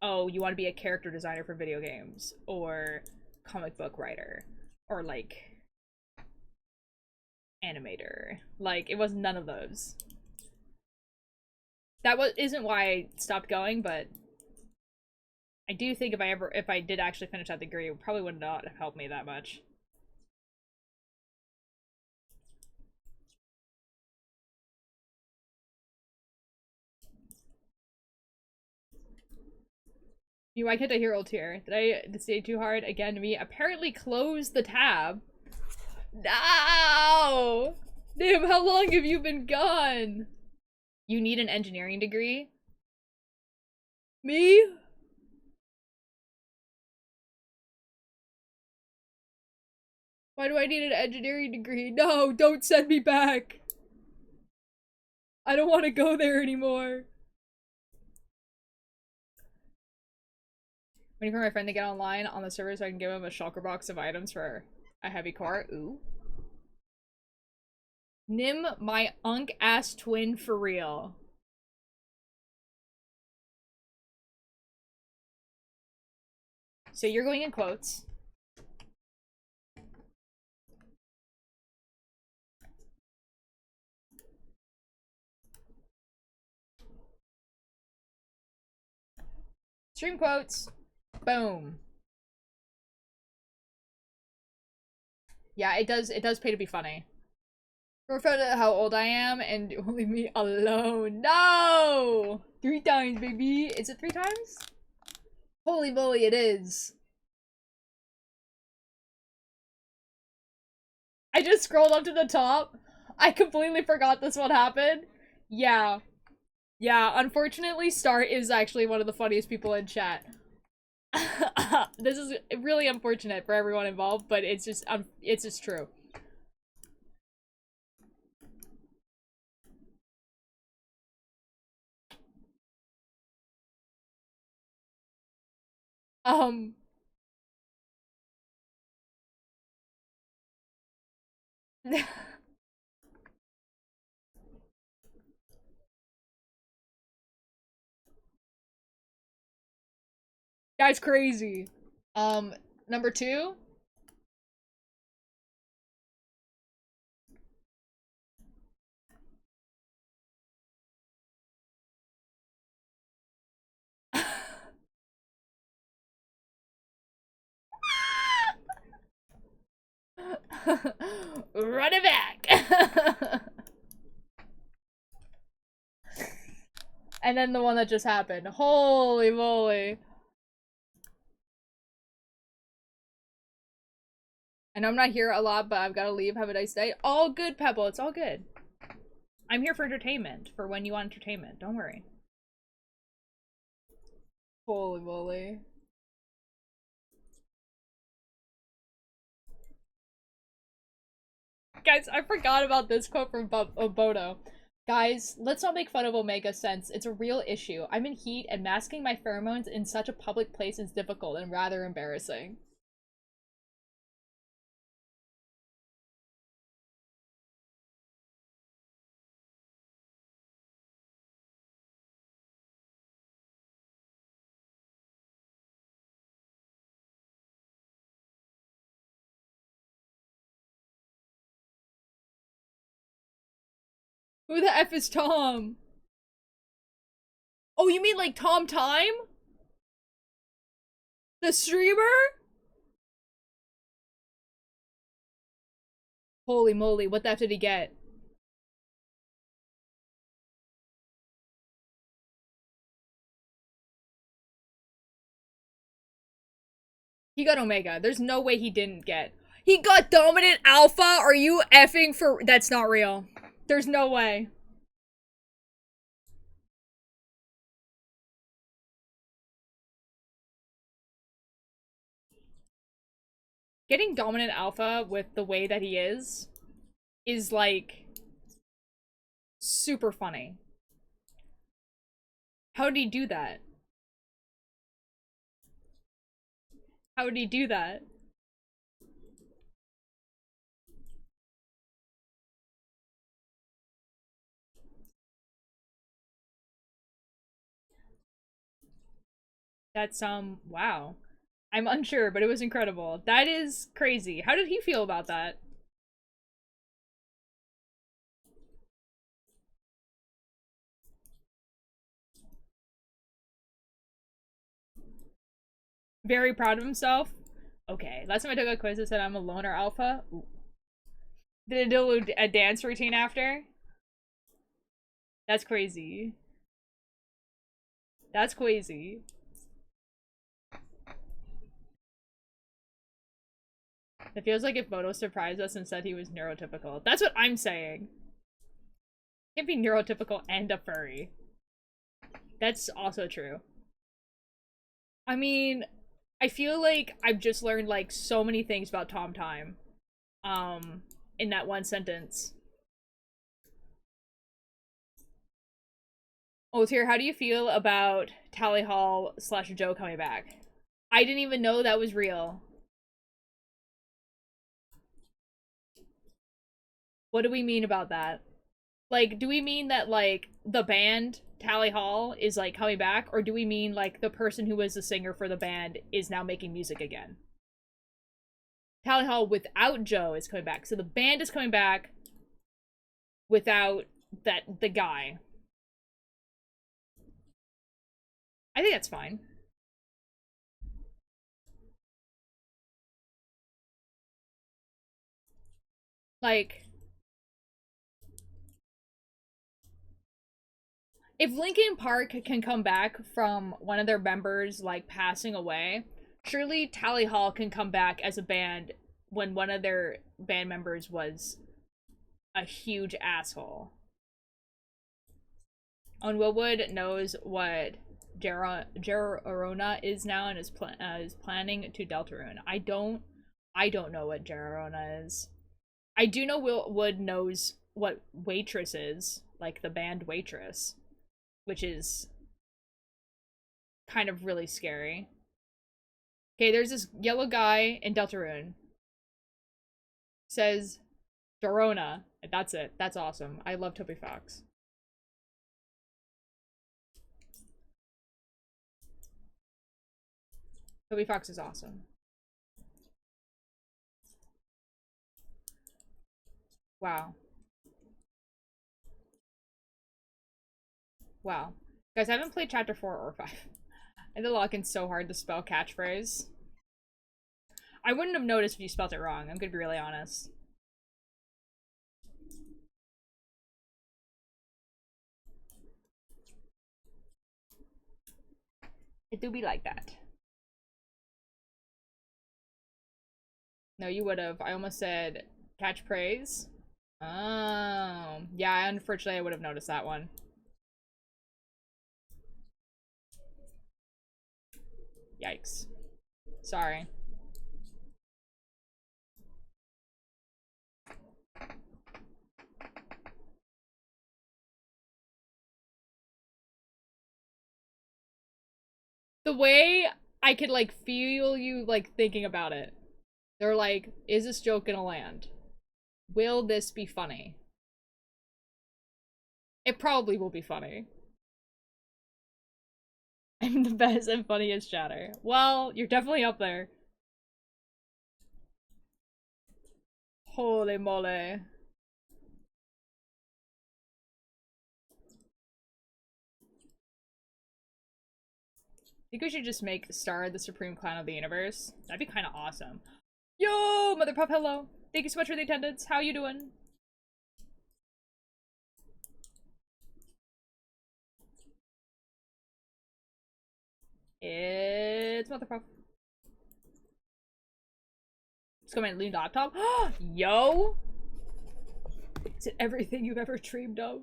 oh, you want to be a character designer for video games, or comic book writer, or like animator. Like, it was none of those. That isn't why I stopped going, but I do think if I did actually finish that degree, it probably would not have helped me that much. Why can't I hear old tier? Did I stay too hard again to me? Apparently close the tab. No! Damn, how long have you been gone? You need an engineering degree? Me? Why do I need an engineering degree? No, don't send me back. I don't want to go there anymore. Waiting for my friend to get online on the server so I can give him a shulker box of items for a heavy car. Ooh. Nim, my unk-ass twin for real. So you're going in quotes. Stream quotes. Boom. Yeah, it does pay to be funny. Or found out how old I am and leave me alone. No! 3 times, baby. Is it 3 times? Holy moly, it is. I just scrolled up to the top. I completely forgot this one happened. Yeah. Yeah, unfortunately, Star is actually one of the funniest people in chat. This is really unfortunate for everyone involved, but it's just true. Um Guy's crazy. Number 2? Run it back. And then the one that just happened. Holy moly. And I'm not here a lot, but I've got to leave. Have a nice day. All good, Pebble. It's all good. I'm here for entertainment. For when you want entertainment. Don't worry. Holy moly. Guys, I forgot about this quote from Bodo. Guys, let's not make fun of Omega Sense. It's a real issue. I'm in heat, and masking my pheromones in such a public place is difficult and rather embarrassing. Who the F is Tom? Oh, you mean like Tom Time? The streamer? Holy moly, what the F did he get? He got Omega. There's no way he didn't get. He got Dominant Alpha? Are you effing for- That's not real. There's no way. Getting Dominant Alpha with the way that he is like super funny. How did he do that? How did he do that? That's wow. I'm unsure, but it was incredible. That is crazy. How did he feel about that? Very proud of himself. Okay, last time I took a quiz, it said I'm a loner alpha. Ooh. Did it do a dance routine after? That's crazy. That's crazy. It feels like if Moto surprised us and said he was neurotypical. That's what I'm saying. Can't be neurotypical and a furry. That's also true. I mean, I feel like I've just learned like so many things about Tom Time. In that one sentence. Oh, Tyr, how do you feel about Tally Hall / Joe coming back? I didn't even know that was real. What do we mean about that? Like, do we mean that, like, the band, Tally Hall, is, like, coming back? Or do we mean, like, the person who was the singer for the band is now making music again? Tally Hall without Joe is coming back. So the band is coming back without the guy. I think that's fine. Like, if Linkin Park can come back from one of their members, like, passing away, surely Tally Hall can come back as a band when one of their band members was a huge asshole. Owen Willwood knows what Gerona is now and is planning to Deltarune. I don't know what Gerona is. I do know Willwood knows what Waitress is, like the band Waitress, which is kind of really scary. Okay, there's this yellow guy in Deltarune. Says Dorona. That's it. That's awesome. I love Toby Fox. Toby Fox is awesome. Wow. Wow. Guys, I haven't played chapter 4 or 5. I had to log in so hard to spell catchphrase. I wouldn't have noticed if you spelled it wrong. I'm gonna be really honest. It do be like that. No, you would have. I almost said catchphrase. Oh. Yeah, unfortunately I would have noticed that one. Yikes. Sorry. The way I could, like, feel you, like, thinking about it. They're like, is this joke gonna land? Will this be funny? It probably will be funny. I'm the best and funniest chatter. Well, you're definitely up there. Holy moly. think we should just make Star the supreme clown of the universe. That'd be kind of awesome. Yo, Mother Pup, hello. Thank you so much for the attendance. How you doing? It's Mother Pup. Let's go my new laptop. Yo! Is it everything you've ever dreamed of?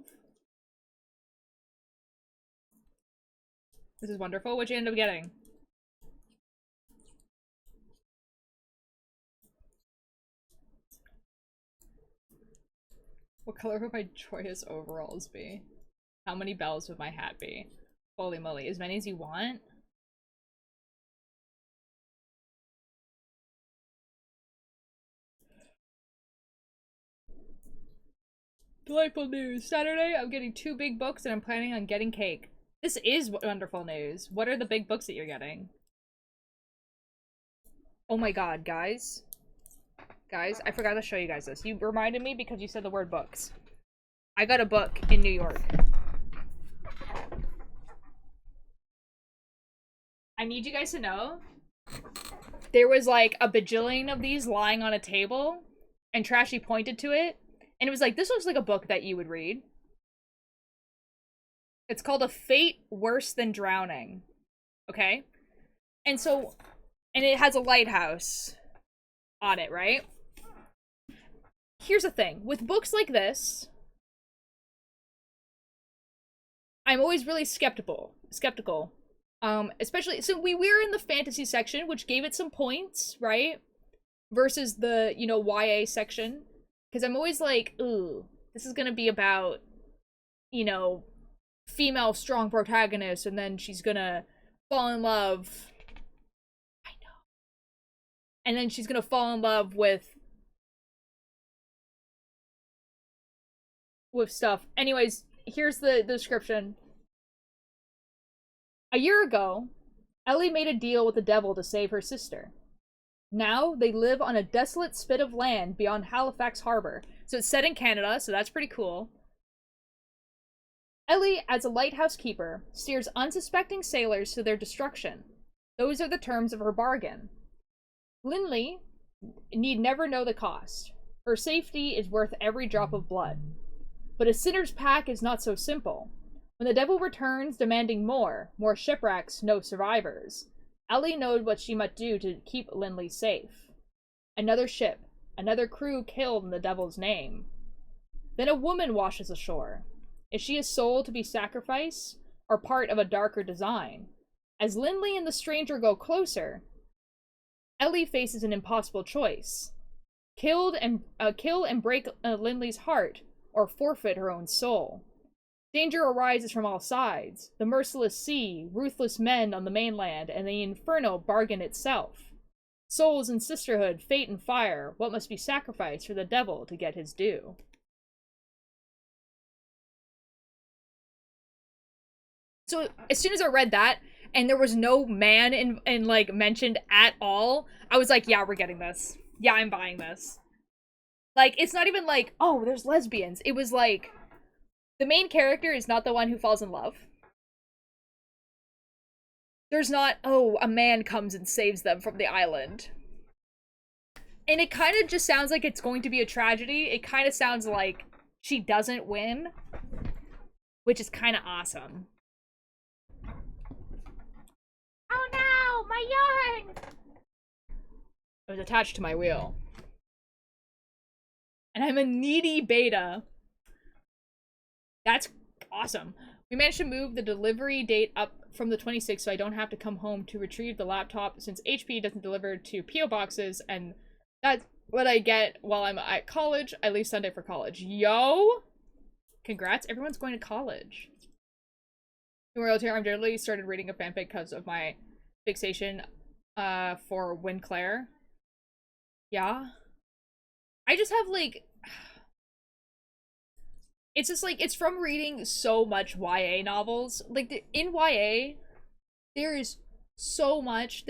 This is wonderful. What'd you end up getting? What color would my joyous overalls be? How many bells would my hat be? Holy moly, as many as you want? Delightful news. Saturday, I'm getting 2 big books and I'm planning on getting cake. This is wonderful news. What are the big books that you're getting? Oh my god, guys. Guys, I forgot to show you guys this. You reminded me because you said the word books. I got a book in New York. I need you guys to know there was like a bajillion of these lying on a table and Trashy pointed to it and it was like, this looks like a book that you would read. It's called A Fate Worse Than Drowning. Okay? And so, and it has a lighthouse on it, right? Here's the thing. With books like this, I'm always really skeptical. Especially, so we were in the fantasy section, which gave it some points, right? Versus the, you know, YA section. Because I'm always like, ooh, this is gonna be about, you know, female strong protagonist, and then she's gonna fall in love. I know. And then she's gonna fall in love with stuff. Anyways, here's the description. A year ago, Ellie made a deal with the devil to save her sister. Now, they live on a desolate spit of land beyond Halifax Harbor. So it's set in Canada, so that's pretty cool. Ellie, as a lighthouse keeper, steers unsuspecting sailors to their destruction. Those are the terms of her bargain. Lindley need never know the cost. Her safety is worth every drop of blood. But a sinner's pack is not so simple. When the devil returns demanding more shipwrecks, no survivors, Ellie knows what she must do to keep Lindley safe. Another ship, another crew killed in the devil's name. Then a woman washes ashore. Is she a soul to be sacrificed, or part of a darker design? As Lindley and the stranger go closer, Ellie faces an impossible choice. Kill and break Lindley's heart, or forfeit her own soul. Danger arises from all sides. The merciless sea, ruthless men on the mainland, and the inferno bargain itself. Souls and sisterhood, fate and fire, what must be sacrificed for the devil to get his due? So, as soon as I read that, and there was no man in like, mentioned at all, I was like, yeah, we're getting this. Yeah, I'm buying this. Like, it's not even like, oh, there's lesbians. It was like, the main character is not the one who falls in love. There's not, oh, a man comes and saves them from the island. And it kind of just sounds like it's going to be a tragedy. It kind of sounds like she doesn't win, which is kind of awesome. Oh no, my yarn! It was attached to my wheel. And I'm a needy beta. That's awesome. We managed to move the delivery date up from the 26th so I don't have to come home to retrieve the laptop since HP doesn't deliver to P.O. boxes, and that's what I get while I'm at college. I leave Sunday for college. Yo! Congrats, everyone's going to college. Royalty, I'm generally started reading a fanfic because of my fixation for Winclair. Yeah. I just have like... It's just like, it's from reading so much YA novels. Like, in YA, there's so much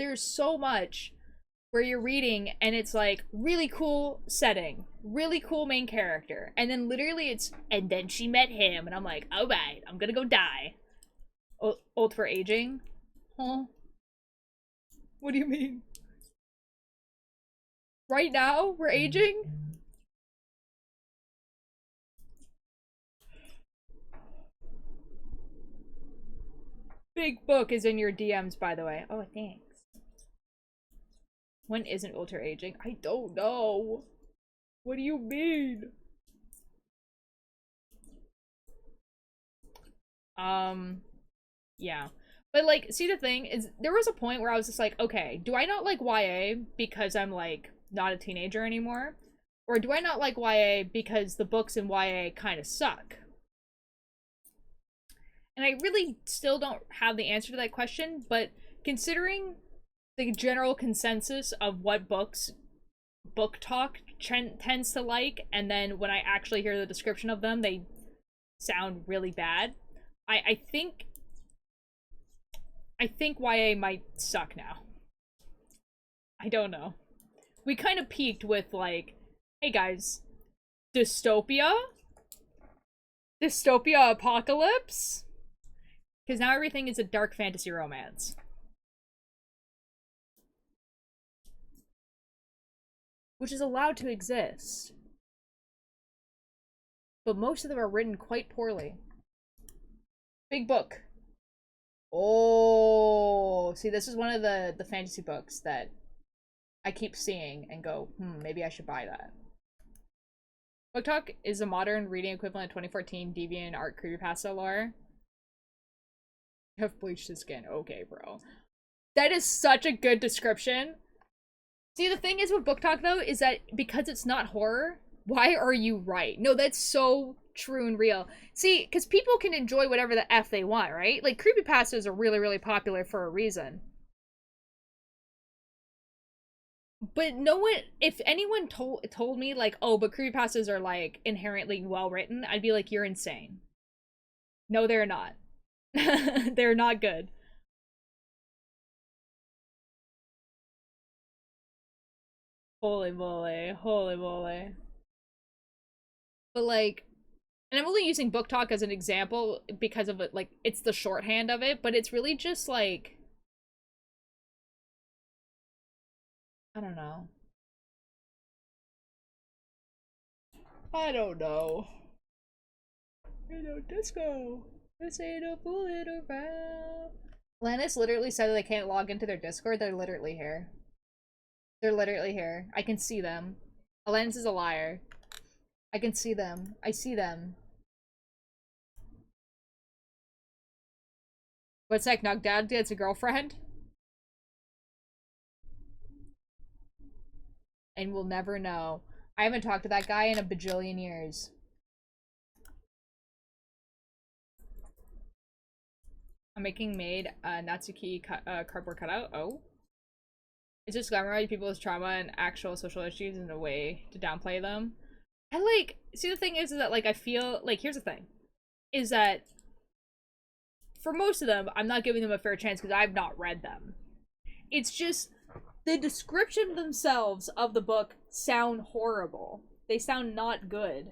where you're reading and it's like, really cool setting, really cool main character. And then literally it's, and then she met him. And I'm like, alright, I'm gonna go die. Old for aging? Huh? What do you mean? Right now, we're aging? Big Book is in your DMs, by the way. Oh, thanks. When isn't Ultra aging? I don't know. What do you mean? Yeah. But, like, see, the thing is, there was a point where I was just like, okay, do I not like YA because I'm, like, not a teenager anymore? Or do I not like YA because the books in YA kind of suck? And I really still don't have the answer to that question, but considering the general consensus of what books book talk tends to like, and then when I actually hear the description of them, they sound really bad. I think YA might suck now. I don't know. We kind of peaked with, like, hey guys, dystopia apocalypse, because now everything is a dark fantasy romance, which is allowed to exist, but most of them are written quite poorly. Big Book. Oh, see, this is one of the fantasy books that I keep seeing and go, maybe I should buy that. Book Talk is a modern reading equivalent of 2014 deviant art creepypasta lore. You have bleached his skin. Okay, bro. That is such a good description. See, the thing is with Book Talk, though, is that because it's not horror, why are you right? No, that's so true and real. See, because people can enjoy whatever the F they want, right? Like, creepypastas are really, really popular for a reason. But no one, if anyone told me, like, oh, but creepypastas are, like, inherently well-written, I'd be like, you're insane. No, they're not. They're not good. Holy moly. Holy moly. But, like, and I'm only using Book Talk as an example because of it, like, it's the shorthand of it, but it's really just, like, I don't know. I don't know. You know, disco. This ain't a bullet around. Lannis literally said that they can't log into their Discord. They're literally here. They're literally here. I can see them. Alanis is a liar. I can see them. I see them. What's that? Knocked Dad gets a girlfriend? And we'll never know. I haven't talked to that guy in a bajillion years. I'm making Maid Natsuki cardboard cutout. Oh. It's just glamorizing people's trauma and actual social issues in a way to downplay them. I like, see, the thing is that, like, I feel like, here's the thing, is that for most of them, I'm not giving them a fair chance because I've not read them. It's just the description themselves of the book sound horrible. They sound not good.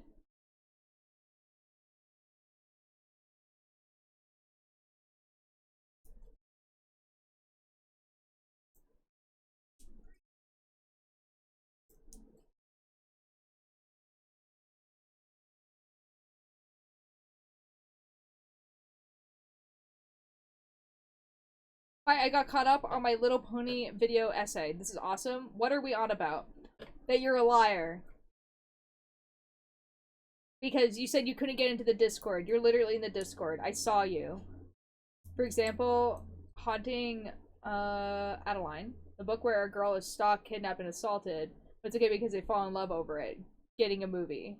Hi, I got caught up on my Little Pony video essay. This is awesome. What are we on about? That you're a liar. Because you said you couldn't get into the Discord. You're literally in the Discord. I saw you. For example, Haunting Adeline. The book where a girl is stalked, kidnapped, and assaulted. But it's okay because they fall in love over it. Getting a movie.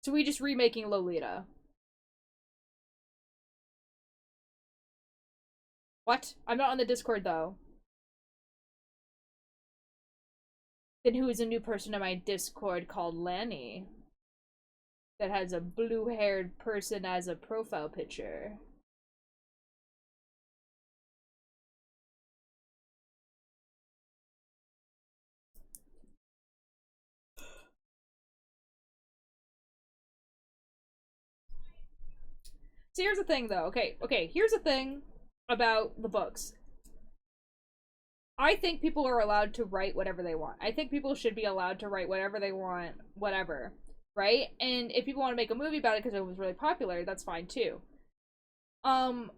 So we just remaking Lolita. What? I'm not on the Discord, though. Then who is a new person in my Discord called Lanny? That has a blue-haired person as a profile picture. So here's the thing, though. Okay, here's the thing about the books. I think people are allowed to write whatever they want. I think people should be allowed to write whatever they want, whatever, right? And if people want to make a movie about it because it was really popular, that's fine too. Um,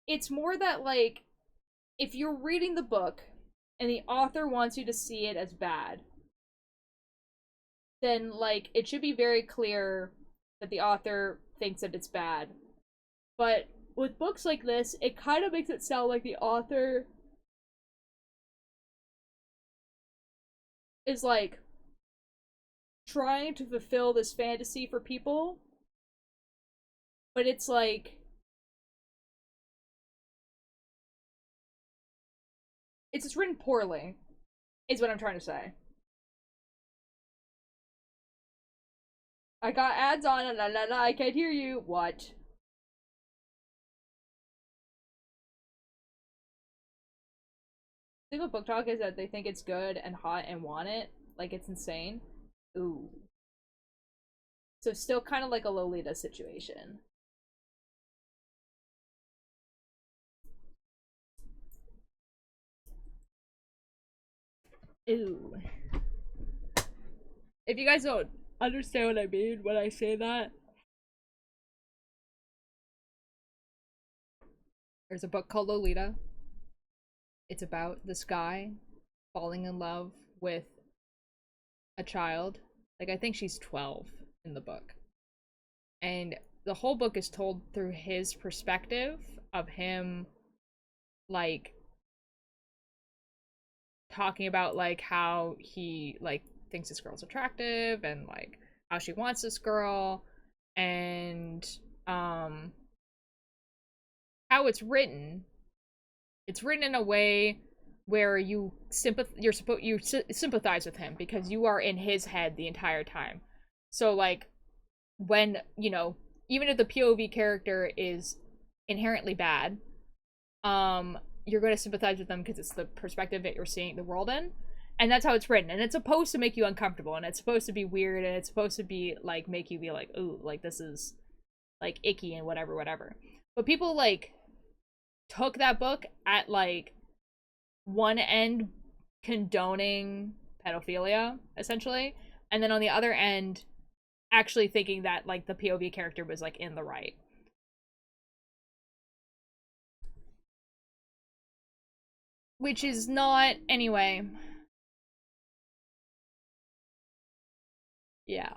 it's more that, like, if you're reading the book and the author wants you to see it as bad, then, like, it should be very clear that the author thinks that it's bad. But with books like this, it kind of makes it sound like the author is, like, trying to fulfill this fantasy for people, but it's like, it's just written poorly, is what I'm trying to say. I got ads on, la la la, I can't hear you. What? The thing with book talk is that they think it's good and hot and want it. Like, it's insane. Ooh. So still kind of like a Lolita situation. Ooh. If you guys don't understand what I mean when I say that, there's a book called Lolita. It's about this guy falling in love with a child. Like, I think she's 12 in the book. And the whole book is told through his perspective of him, like, talking about, like, how he, like, thinks this girl's attractive and, like, how she wants this girl, and how it's written in a way where you sympathize with him because you are in his head the entire time. So, like, when, you know, even if the POV character is inherently bad, you're going to sympathize with them because it's the perspective that you're seeing the world in. And that's how it's written. And it's supposed to make you uncomfortable, and it's supposed to be weird, and it's supposed to be, like, make you be like, ooh, like, this is, like, icky and whatever. But people, like, took that book at, like, one end condoning pedophilia, essentially, and then on the other end actually thinking that, like, the POV character was, like, in the right. Which is not, anyway. Yeah.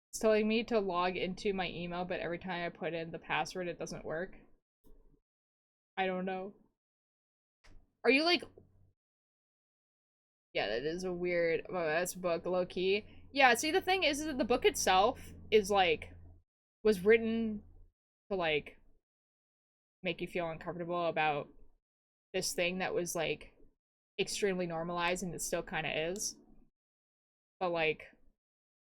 It's telling me to log into my email, but every time I put in the password, it doesn't work. I don't know. Are you, like... Yeah, that is a weird... Oh, that's a book, low-key. Yeah, see, the thing is that the book itself is, like... was written to, like... make you feel uncomfortable about this thing that was, like, extremely normalized, and it still kind of is. But, like...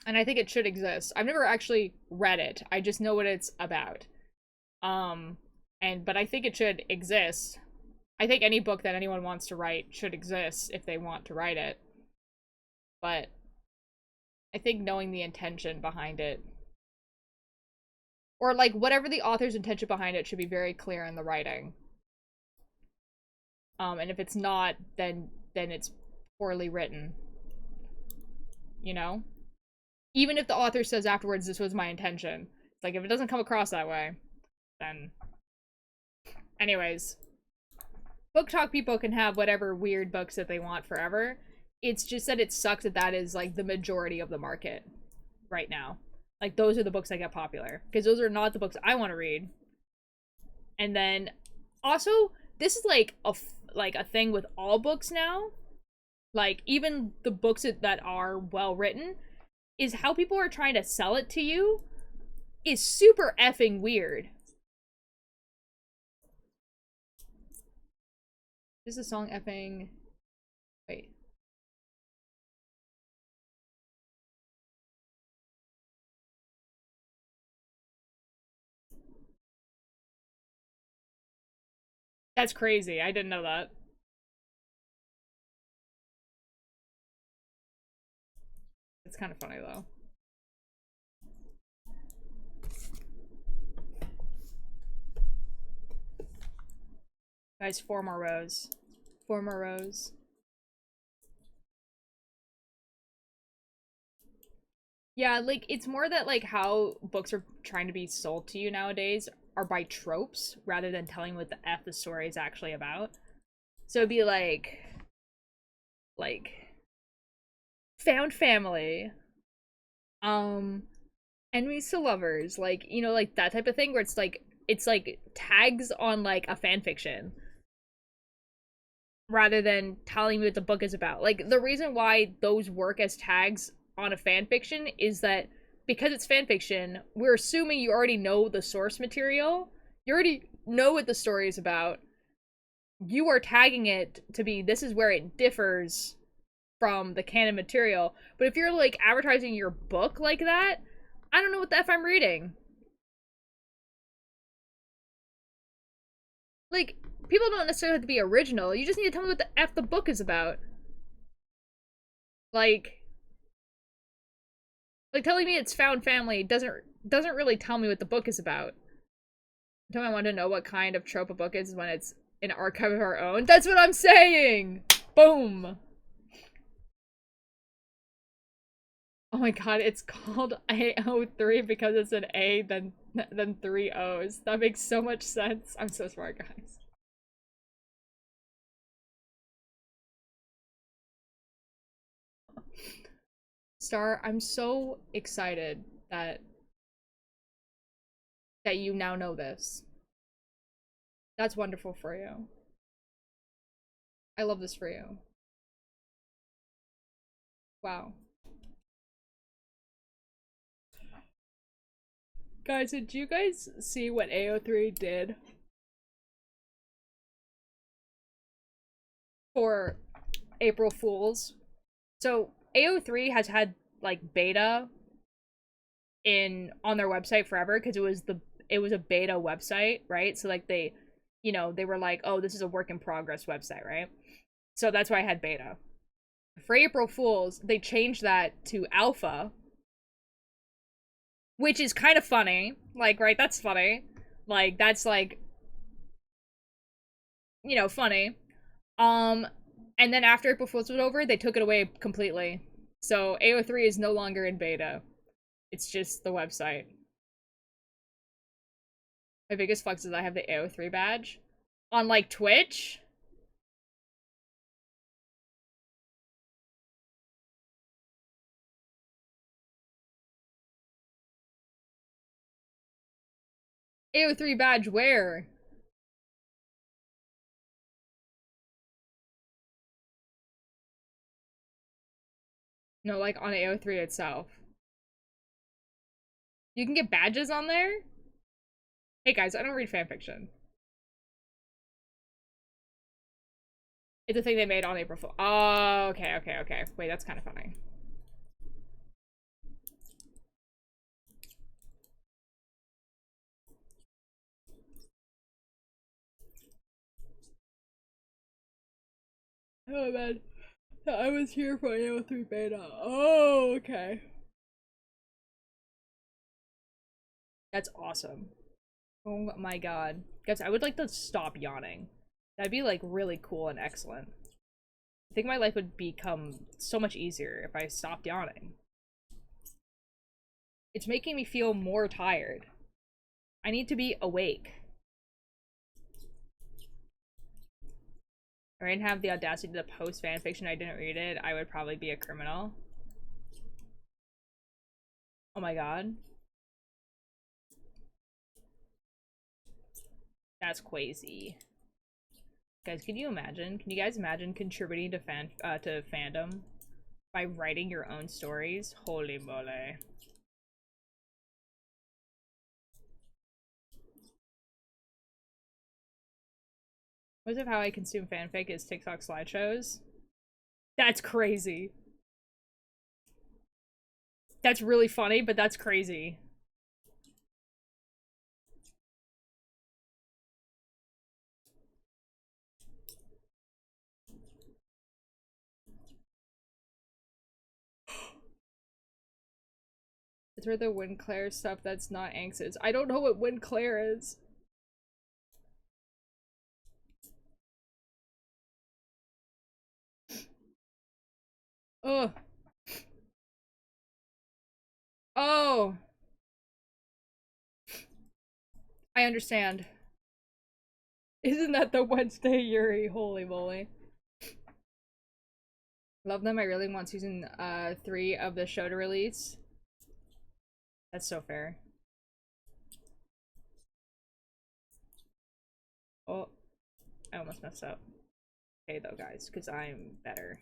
And I think it should exist. I've never actually read it. I just know what it's about. But I think it should exist. I think any book that anyone wants to write should exist if they want to write it. But I think knowing the intention behind it, or, like, whatever the author's intention behind it, should be very clear in the writing. And if it's not, then it's poorly written. You know? Even if the author says afterwards, this was my intention. Like, if it doesn't come across that way, then... Anyways. Book talk people can have whatever weird books that they want forever. It's just that it sucks that that is, like, the majority of the market right now. Like, those are the books that get popular. Because those are not the books I want to read. And then, also, this is, like, a thing with all books now. Like, even the books that are well written, is how people are trying to sell it to you is super effing weird. This is a song effing... Wait. That's crazy. I didn't know that. It's kind of funny though. Guys, 4 more rows. 4 more rows. Yeah, like, it's more that, like, how books are trying to be sold to you nowadays are by tropes rather than telling what the F the story is actually about. So it'd be like, found family, enemies to lovers, like, you know, like, that type of thing where it's like tags on, like, a fan fiction rather than telling me what the book is about. Like, the reason why those work as tags on a fan fiction is that because it's fan fiction, we're assuming you already know the source material. You already know what the story is about. You are tagging it to be, this is where it differs from the canon material. But if you're, like, advertising your book like that, I don't know what the F I'm reading. Like, people don't necessarily have to be original. You just need to tell me what the F the book is about. Like telling me it's found family doesn't really tell me what the book is about. Don't I want to know what kind of trope a book is when it's an archive of our own? That's what I'm saying! Boom! Oh my god, it's called AO3 because it's an A then 3 O's. That makes so much sense. I'm so smart, guys. Star, I'm so excited that you now know this. That's wonderful for you. I love this for you. Wow. Guys, did you guys see what AO3 did for April Fools? So AO3 has had, like, beta on their website forever because it was a beta website, right? So, like, they, you know, they were like, oh, this is a work in progress website, right? So that's why I had beta. For April Fools, they changed that to alpha, which is kind of funny. Like, right, that's funny. Like, that's, like, you know, funny. And then after April Fools was over, they took it away completely. So AO3 is no longer in beta. It's just the website. My biggest flex is I have the AO3 badge. On, like, Twitch? AO3 badge where? No, like, on AO3 itself. You can get badges on there? Hey guys, I don't read fanfiction. It's a thing they made on April Fool. Oh, okay, okay, okay. Wait, that's kind of funny. Oh man, I was here for AO3 beta. Oh, okay. That's awesome. Oh my god. Guys, I would like to stop yawning. That'd be, like, really cool and excellent. I think my life would become so much easier if I stopped yawning. It's making me feel more tired. I need to be awake. If I didn't have the audacity to post fanfiction, I didn't read it, I would probably be a criminal. Oh my god. That's crazy. Guys, can you imagine? Can you guys imagine contributing to fandom by writing your own stories? Holy moly. Most of how I consume fanfic is TikTok slideshows. That's crazy. That's really funny, but that's crazy. Is there the Winclair stuff that's not Anx's? I don't know what Winclair is. Oh. Oh. I understand. Isn't that the Wednesday Yuri? Holy moly. Love them. I really want season 3 of the show to release. That's so fair. Oh, I almost messed up. Okay though, guys, because I'm better.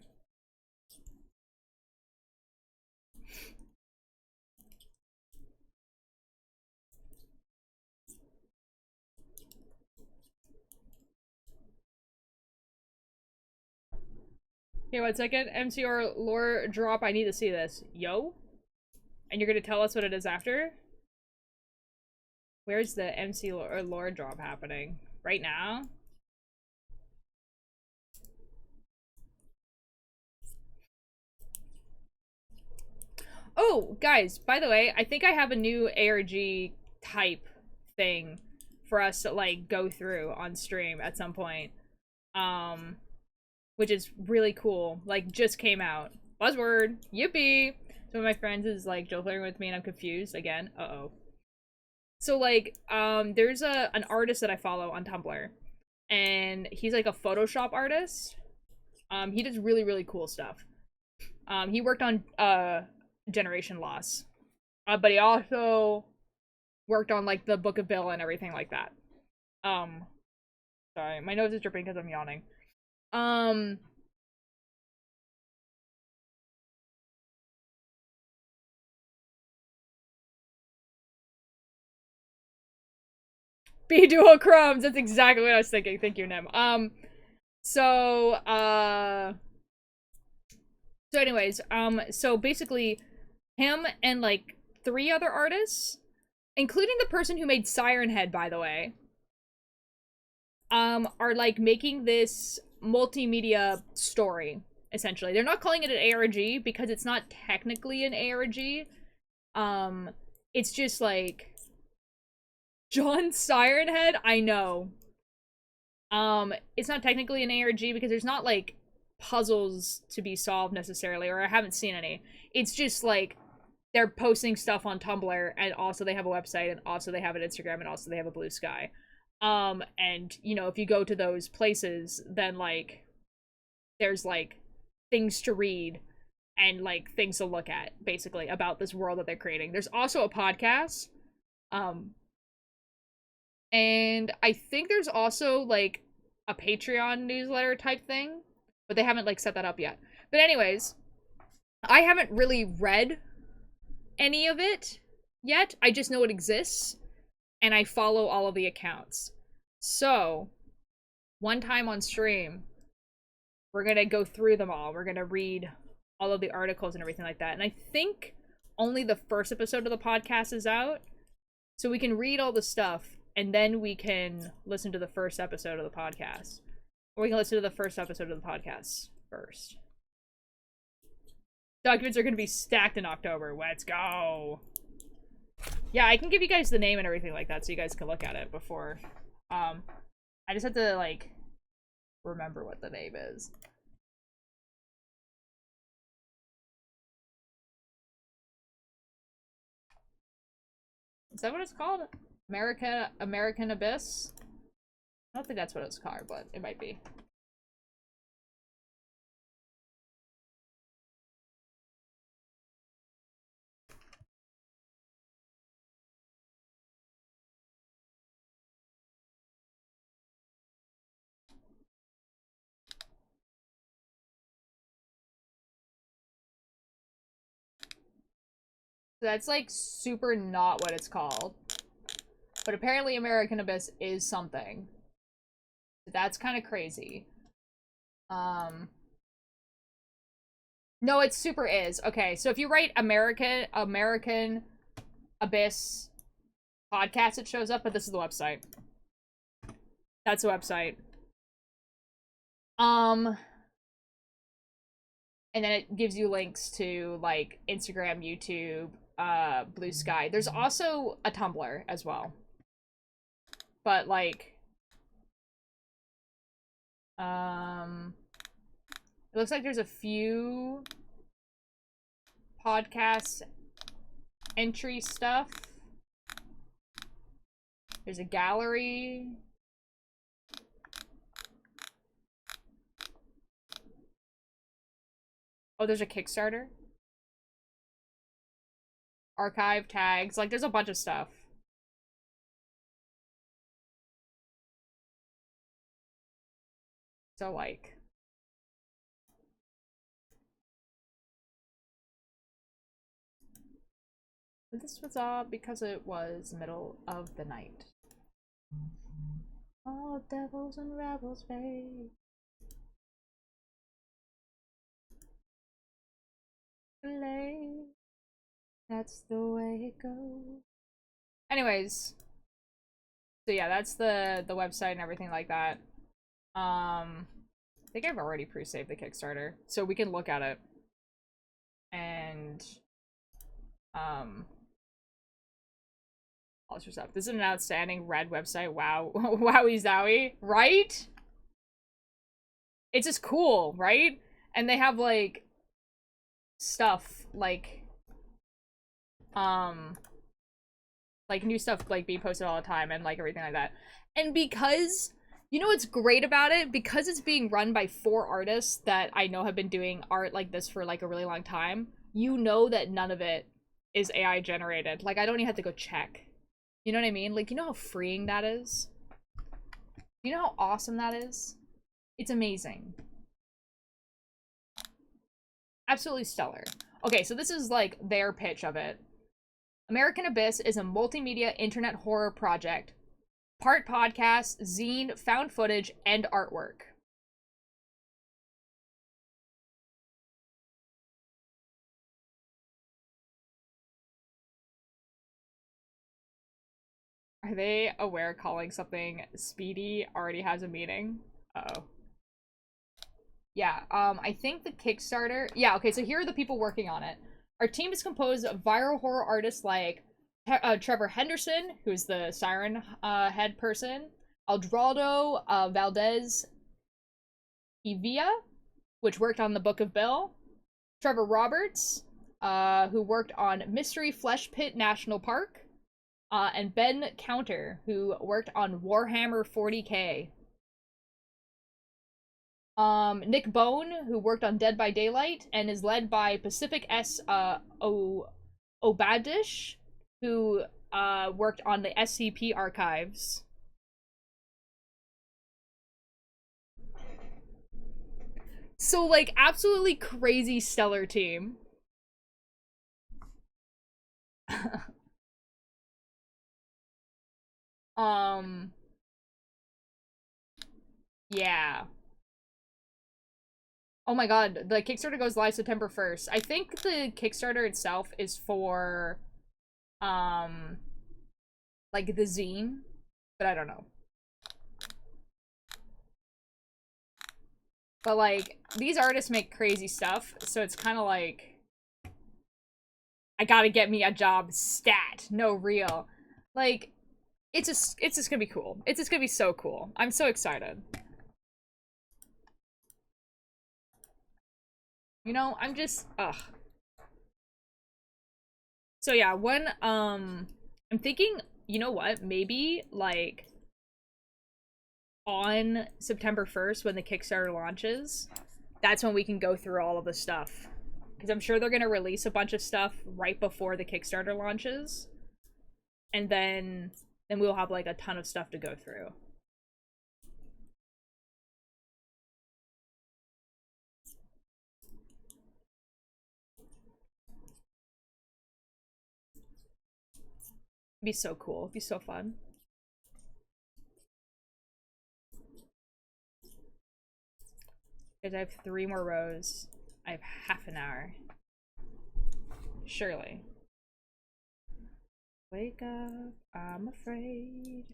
Okay, 1 second. MCR lore drop. I need to see this. Yo? And you're gonna tell us what it is after? Where's the MC or lore drop happening? Right now? Oh, guys, by the way, I think I have a new ARG type thing for us to, like, go through on stream at some point. Which is really cool. Like, just came out. Buzzword! Yippee! Some of my friends is, like, joking with me and I'm confused again. Uh-oh. So, like, there's an artist that I follow on Tumblr. And he's, like, a Photoshop artist. He does really, really cool stuff. He worked on, Generation Loss. But he also worked on, like, the Book of Bill and everything like that. Sorry, my nose is dripping because I'm yawning. B dual crumbs. That's exactly what I was thinking. Thank you, Nim. So anyways, so basically him and like 3 other artists, including the person who made Siren Head, by the way, are like making this multimedia story, essentially. They're not calling it an ARG because it's not technically an ARG. It's just like John Siren Head? I know. It's not technically an ARG because there's not like puzzles to be solved necessarily, or I haven't seen any. It's just like they're posting stuff on Tumblr, and also they have a website, and also they have an Instagram, and also they have a Blue Sky. And you know, if you go to those places, then like there's like things to read and like things to look at basically about this world that they're creating. There's also a podcast. And I think there's also like a Patreon newsletter type thing, but they haven't like set that up yet. But anyways, I haven't really read any of it yet. I just know it exists and I follow all of the accounts. So, one time on stream, we're gonna go through them all. We're gonna read all of the articles and everything like that. And I think only the first episode of the podcast is out. So we can read all the stuff and then we can listen to the first episode of the podcast. Or we can listen to the first episode of the podcast first. Documents are going to be stacked in October. Let's go! Yeah, I can give you guys the name and everything like that so you guys can look at it before. I just have to, like, remember what the name is. Is that what it's called? American Abyss? I don't think that's what it's called, but it might be. That's like super not what it's called. But apparently American Abyss is something. That's kind of crazy. No, it super is. Okay, so if you write American Abyss podcast, it shows up, but this is the website. That's the website. And then it gives you links to like Instagram, YouTube, Blue Sky. There's also a Tumblr as well. But like it looks like there's a few podcast entry stuff. There's a gallery. Oh, there's a Kickstarter. Archive tags. Like, there's a bunch of stuff. So, like... This was all because it was middle of the night. All devils and rebels fade. Play. That's the way it goes. Anyways. So yeah, that's the website and everything like that. I think I've already pre-saved the Kickstarter. So we can look at it. And all this stuff. This is an outstanding red website. Wow. Wowie zowie. Right? It's just cool, right? And they have like stuff like new stuff like being posted all the time and like everything like that. And because you know what's great about it? Because it's being run by 4 artists that I know have been doing art like this for like a really long time, you know that none of it is AI generated. Like I don't even have to go check. You know what I mean? Like, you know how freeing that is? You know how awesome that is? It's amazing. Absolutely stellar. Okay, so this is like their pitch of it. American Abyss is a multimedia internet horror project. Part podcast, zine, found footage, and artwork. Are they aware calling something speedy already has a meaning? Uh-oh. Yeah, I think the Kickstarter... Yeah, okay, so here are the people working on it. Our team is composed of viral horror artists like Trevor Henderson, who's the Siren head person, Aldrado Valdez Evia, which worked on the Book of Bill, Trevor Roberts, who worked on Mystery Flesh Pit National Park, and Ben Counter, who worked on Warhammer 40k. Nick Bone, who worked on Dead by Daylight, and is led by Pacific S. Obadish, who worked on the SCP archives. So, like, absolutely crazy stellar team. Yeah. Oh my god, the Kickstarter goes live September 1st. I think the Kickstarter itself is for, like the zine, but I don't know. But like, these artists make crazy stuff, so it's kind of like, I gotta get me a job stat, no real. Like, it's just gonna be cool. It's just gonna be so cool. I'm so excited. You know, I'm just, ugh. So yeah, when, I'm thinking, you know what, maybe, like, on September 1st, when the Kickstarter launches, that's when we can go through all of the stuff. Because I'm sure they're gonna release a bunch of stuff right before the Kickstarter launches. And then we'll have, like, a ton of stuff to go through. It'd be so cool. It'd be so fun. Because I have 3 more rows. I have half an hour. Surely. Wake up, I'm afraid.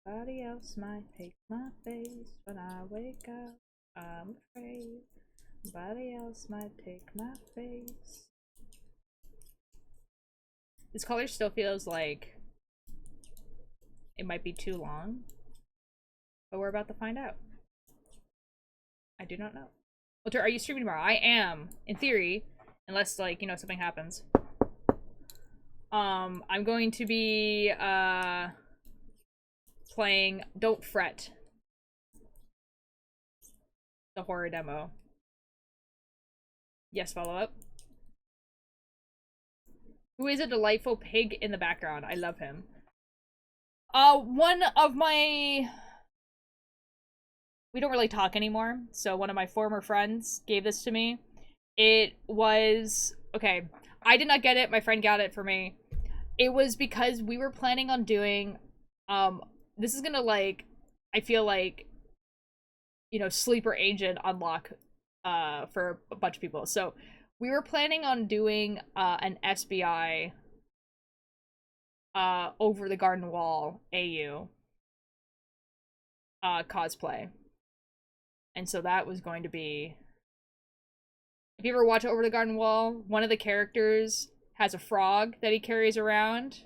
Somebody else might take my face. When I wake up, I'm afraid. Somebody else might take my face. This color still feels like it might be too long, but we're about to find out. I do not know. Walter, are you streaming tomorrow? I am, in theory, unless, like, you know, something happens. I'm going to be, playing Don't Fret, the horror demo. Yes, follow up. Who is a delightful pig in the background? I love him. One of my... We don't really talk anymore, so one of my former friends gave this to me. It was... Okay, I did not get it. My friend got it for me. It was because we were planning on doing... This is gonna, like... I feel like... You know, sleeper agent unlock for a bunch of people. So, we were planning on doing an SBI Over the Garden Wall AU cosplay. And so that was going to be... If you ever watch Over the Garden Wall, one of the characters has a frog that he carries around.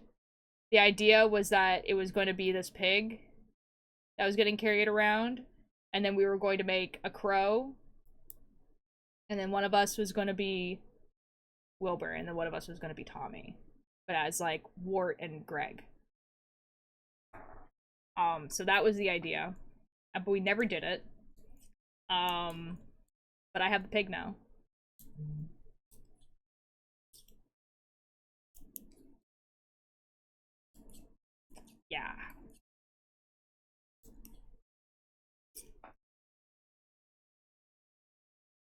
The idea was that it was going to be this pig that was getting carried around. And then we were going to make a crow. And then one of us was going to be Wilbur. And then one of us was going to be Tommy. But as, like, Wart and Greg. So that was the idea. But we never did it. But I have the pig now. Yeah.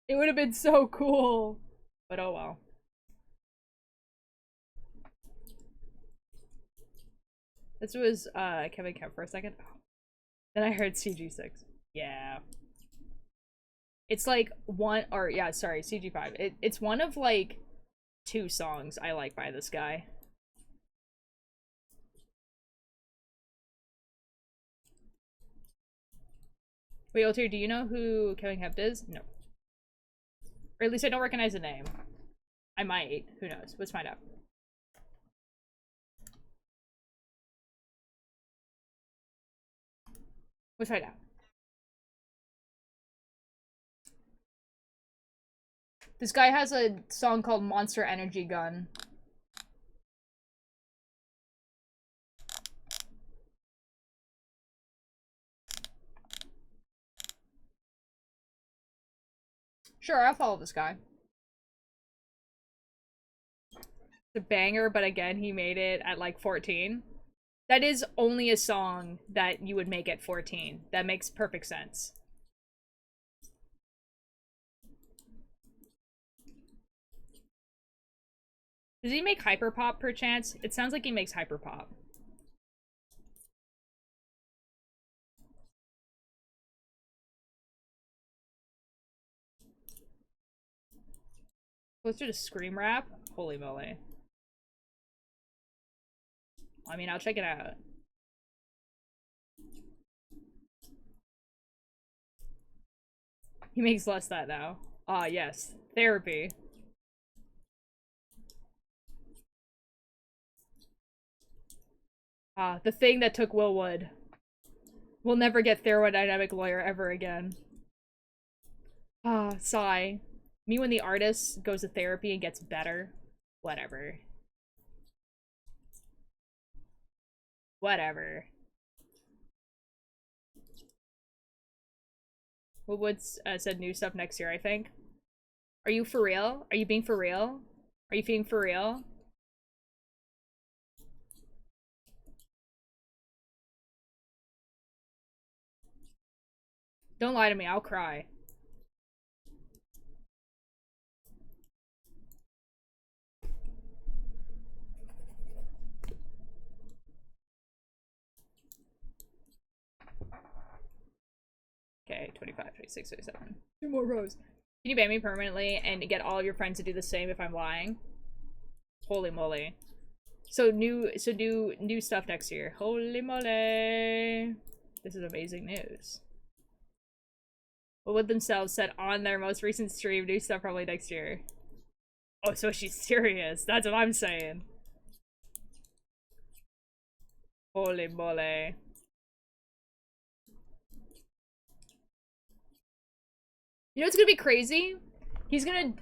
It would have been so cool. But oh well. This was Kevin Kemp for a second. Then I heard CG6. Yeah. It's like one, or yeah, sorry, CG5. It's one of like 2 songs I like by this guy. Wait, Altair, do you know who Kevin Kemp is? No. Or at least I don't recognize the name. I might. Who knows? Let's find out. Let's find out. This guy has a song called Monster Energy Gun. Sure, I'll follow this guy. It's a banger, but again, he made it at like 14. That is only a song that you would make at 14. That makes perfect sense. Does he make hyperpop perchance? It sounds like he makes hyperpop. Closer to scream rap? Holy moly. I mean, I'll check it out. He makes less that now. Ah, yes. Therapy. Ah, the thing that took Will Wood. We'll never get thermodynamic lawyer ever again. Ah, sigh. Me when the artist goes to therapy and gets better. Whatever. Whatever. Will Wood said new stuff next year, I think. Are you for real? Are you being for real? Are you being for real? Don't lie to me, I'll cry. Okay, 25, 26, 27. 2 more rows. Can you ban me permanently and get all of your friends to do the same if I'm lying? Holy moly. So new stuff next year. Holy moly. This is amazing news. What would themselves said on their most recent stream, new stuff probably next year. Oh, so she's serious. That's what I'm saying. Holy moly. You know what's gonna be crazy? He's gonna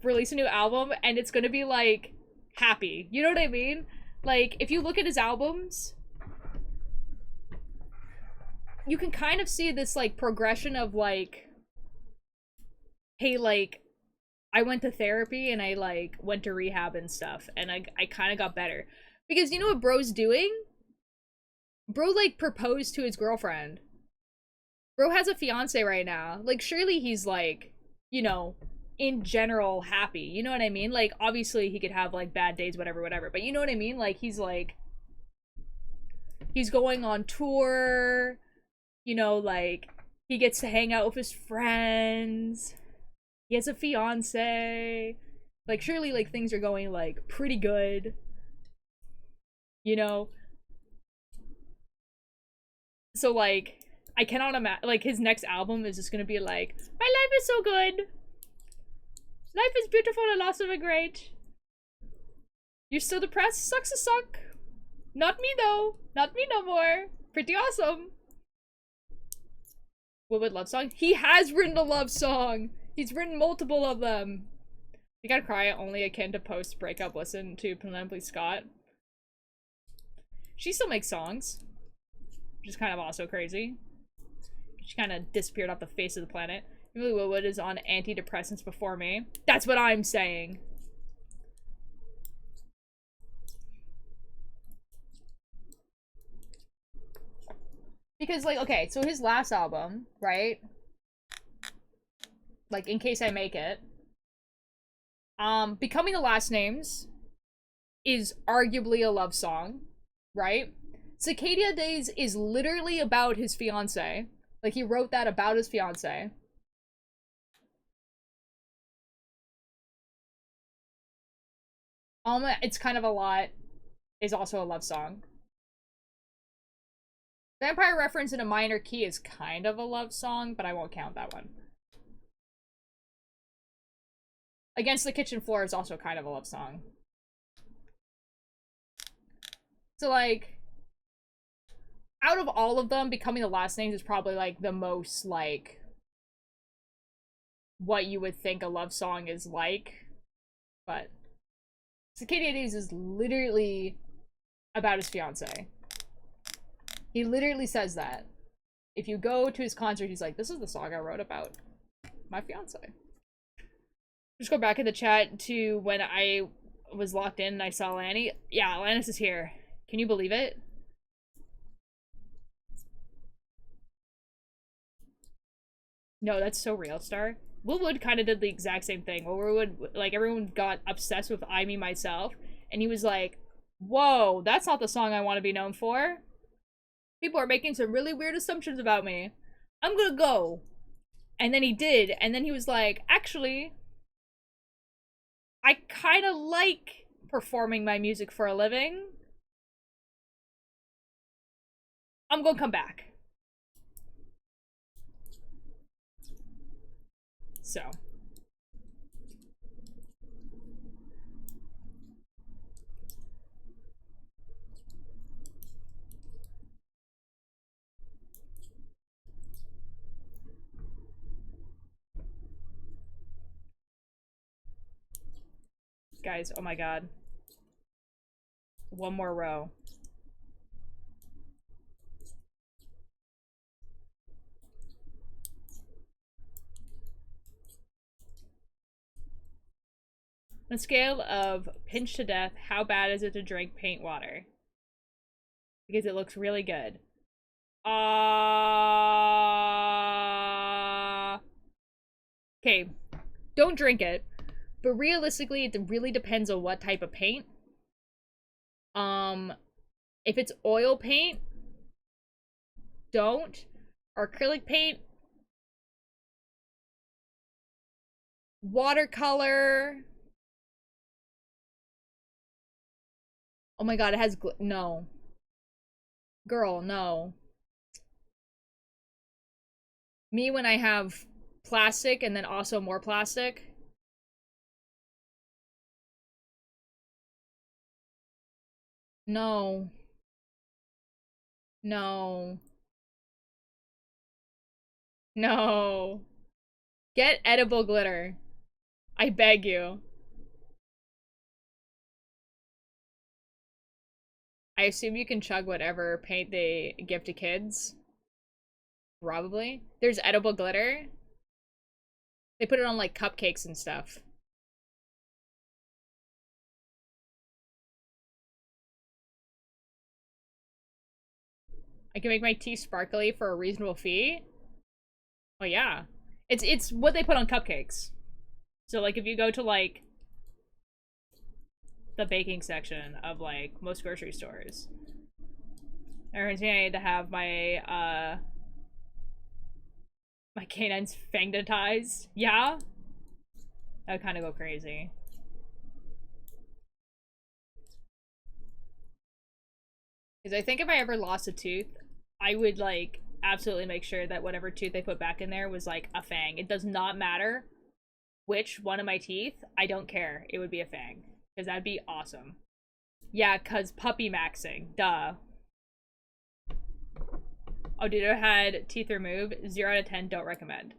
release a new album and it's gonna be like happy. You know what I mean? Like if you look at his albums, you can kind of see this like progression of like, hey, like I went to therapy and I like went to rehab and stuff and I kind of got better. Because you know what bro's doing? Bro like proposed to his girlfriend. Bro has a fiance right now. Like surely he's like, you know, in general happy. You know what I mean? Like obviously he could have like bad days, whatever, whatever. But you know what I mean? Like he's going on tour, you know, like he gets to hang out with his friends. He has a fiance. Like surely like things are going like pretty good. You know? So like I cannot imagine like his next album is just gonna be like, my life is so good. Life is beautiful and lots of it great. You're still depressed? Sucks to suck. Not me though. Not me no more. Pretty awesome. Woodwood love song? He has written a love song. He's written multiple of them. You gotta cry, only akin to post breakup listen to Penelope Scott. She still makes songs. Which is kind of also crazy. She kind of disappeared off the face of the planet. Emily Woodwood is on antidepressants before me. That's what I'm saying. Because, like, okay, so his last album, right? Like, In Case I Make It. Becoming the Last Names is arguably a love song, right? Cicadia Days is literally about his fiance. Like, he wrote that about his fiance. It's Kind of a Lot is also a love song. Vampire Reference in a Minor Key is kind of a love song, but I won't count that one. Against the Kitchen Floor is also kind of a love song. So, like, out of all of them, Becoming the Last Names is probably, like, the most, like, what you would think a love song is like. But Cicadia Days is literally about his fiance. He literally says that. If you go to his concert, he's like, this is the song I wrote about my fiance. Just go back in the chat to when I was locked in and I saw Lanny. Yeah, Lannis is here. Can you believe it? No, that's so real, Star. Woodwood kind of did the exact same thing. Woodwood, like, everyone got obsessed with I, Me, Myself. And he was like, whoa, that's not the song I want to be known for. People are making some really weird assumptions about me. I'm gonna go. And then he did. And then he was like, actually, I kind of like performing my music for a living. I'm gonna come back. So. Guys, oh my god. One more row. On a scale of pinch to death, how bad is it to drink paint water? Because it looks really good. Okay. Don't drink it. But realistically, it really depends on what type of paint. If it's oil paint, don't. Or acrylic paint. Watercolor. Oh my god, it has no. Girl, no. Me when I have plastic and then also more plastic. No. No. No. Get edible glitter. I beg you. I assume you can chug whatever paint they give to kids. Probably. There's edible glitter. They put it on like cupcakes and stuff. I can make my tea sparkly for a reasonable fee. Oh yeah. It's what they put on cupcakes. So like if you go to like the baking section of like most grocery stores, everyone's saying I need to have my my canines fangitized. Yeah? That would kind of go crazy. Because I think if I ever lost a tooth, I would like absolutely make sure that whatever tooth they put back in there was like a fang. It does not matter which one of my teeth. I don't care. It would be a fang. Because that'd be awesome. Yeah, because puppy maxing. Duh. Oh, dude, I had teeth removed. 0 out of 10, don't recommend.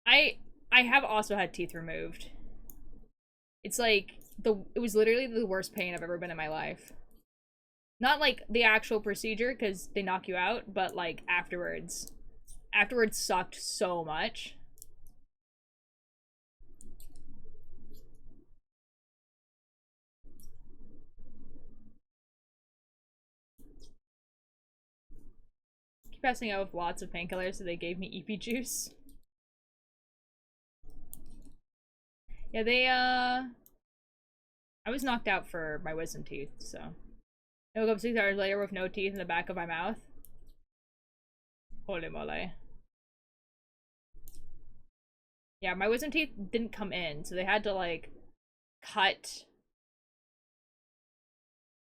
I have also had teeth removed. It's like, it was literally the worst pain I've ever been in my life. Not like the actual procedure, because they knock you out, but like afterwards. Afterwards sucked so much. Keep passing out with lots of painkillers, so they gave me EP juice. Yeah, I was knocked out for my wisdom teeth, so. I woke up 6 hours later with no teeth in the back of my mouth. Holy moly. Yeah, my wisdom teeth didn't come in, so they had to like cut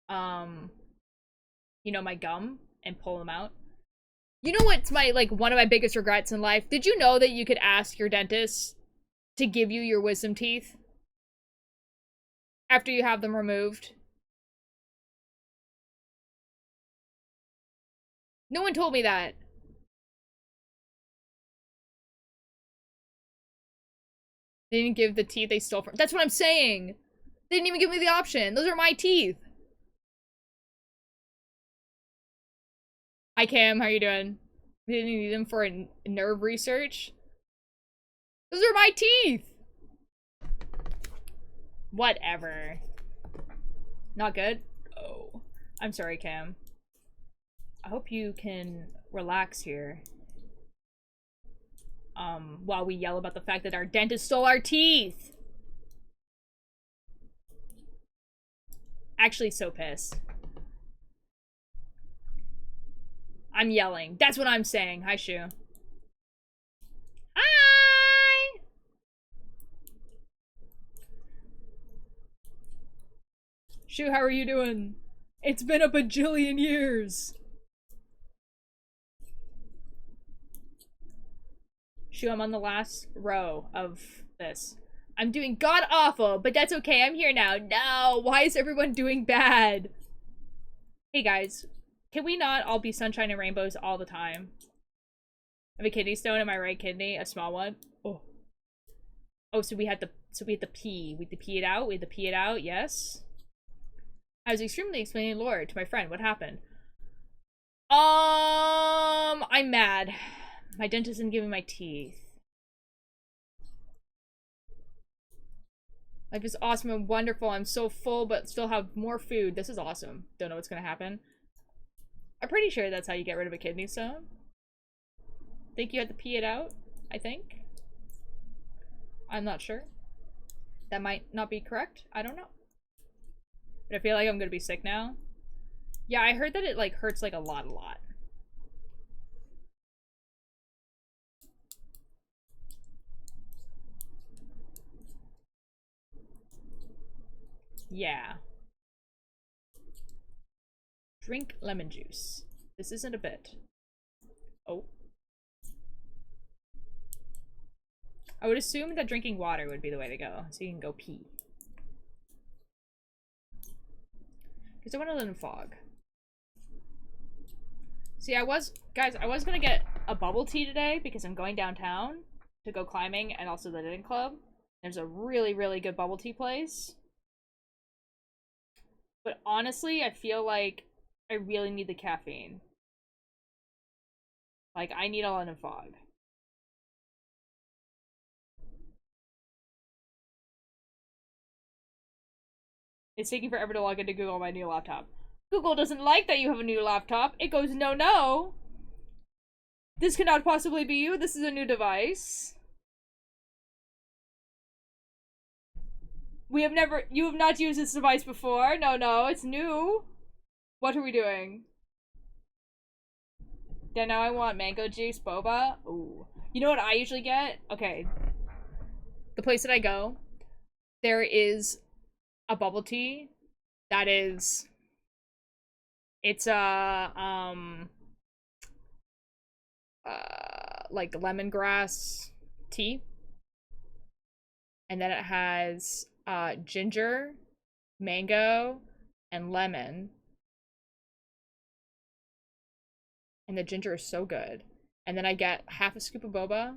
you know, my gum and pull them out. You know what's my like one of my biggest regrets in life? Did you know that you could ask your dentist to give you your wisdom teeth after you have them removed? No one told me that. They didn't give the teeth they stole from. That's what I'm saying. They didn't even give me the option. Those are my teeth. Hi Cam, how you doing? They didn't need them for a nerve research. Those are my teeth. Whatever. Not good? Oh. I'm sorry, Cam. I hope you can relax here. While we yell about the fact that our dentist stole our teeth. Actually, so pissed. I'm yelling. That's what I'm saying. Hi, Shu. Hi! Shu, how are you doing? It's been a bajillion years. Shu, I'm on the last row of this. I'm doing god awful, but that's okay. I'm here now. No, why is everyone doing bad? Hey guys, can we not all be sunshine and rainbows all the time? I have a kidney stone in my right kidney, a small one. Oh. Oh, so we had to pee. We had to pee it out. We had to pee it out. Yes. I was extremely explaining lore to my friend. What happened? I'm mad. My dentist didn't give me my teeth. Life is awesome and wonderful. I'm so full, but still have more food. This is awesome. Don't know what's gonna happen. I'm pretty sure that's how you get rid of a kidney stone. Think you had to pee it out? I think. I'm not sure. That might not be correct. I don't know. But I feel like I'm gonna be sick now. Yeah, I heard that it like hurts like a lot. Yeah. Drink lemon juice. This isn't a bit. Oh. I would assume that drinking water would be the way to go, so you can go pee. Because I want to live in fog. See, guys, I was gonna get a bubble tea today because I'm going downtown to go climbing and also the knitting club. There's a really, really good bubble tea place. But honestly, I feel like I really need the caffeine. Like, I need a London Fog. It's taking forever to log into Google on my new laptop. Google doesn't like that you have a new laptop. It goes, no, no. This cannot possibly be you. This is a new device. You have not used this device before. No, no, it's new. What are we doing? Yeah, now I want mango juice, boba. Ooh. You know what I usually get? Okay. The place that I go, there is a bubble tea that is... It's like lemongrass tea. And then it has ginger, mango, and lemon. And the ginger is so good. And then I get half a scoop of boba.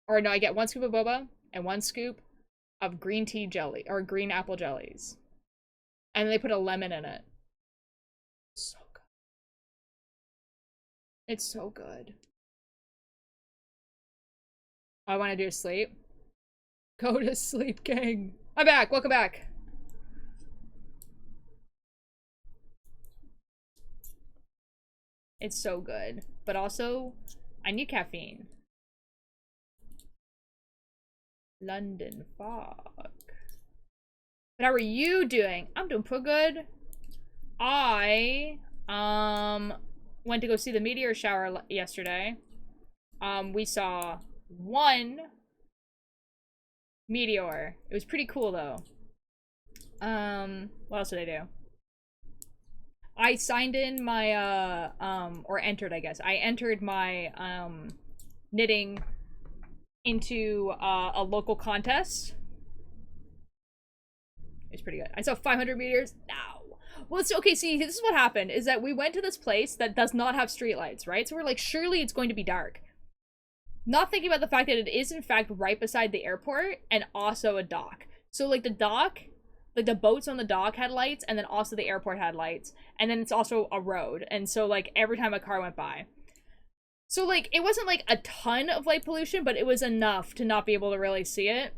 Or no, I get 1 scoop of boba and 1 scoop of green tea jelly, or green apple jellies. And they put a lemon in it. So good. It's so good. All I want to do is sleep. Go to sleep, gang. I'm back. Welcome back. It's so good. But also, I need caffeine. London Fog. But how are you doing? I'm doing pretty good. I went to go see the meteor shower yesterday. We saw 1 meteor. It was pretty cool though. What else did I do? I signed in my or entered, I guess. I entered my knitting into a local contest. It's pretty good. I saw 500 meters. No. Well, it's okay. See, this is what happened is that we went to this place that does not have streetlights, right? So we're like, surely it's going to be dark. Not thinking about the fact that it is in fact right beside the airport and also a dock. So like the dock, like the boats on the dock had lights, and then also the airport had lights, and then it's also a road. And so like every time a car went by. So like it wasn't like a ton of light pollution, but it was enough to not be able to really see it.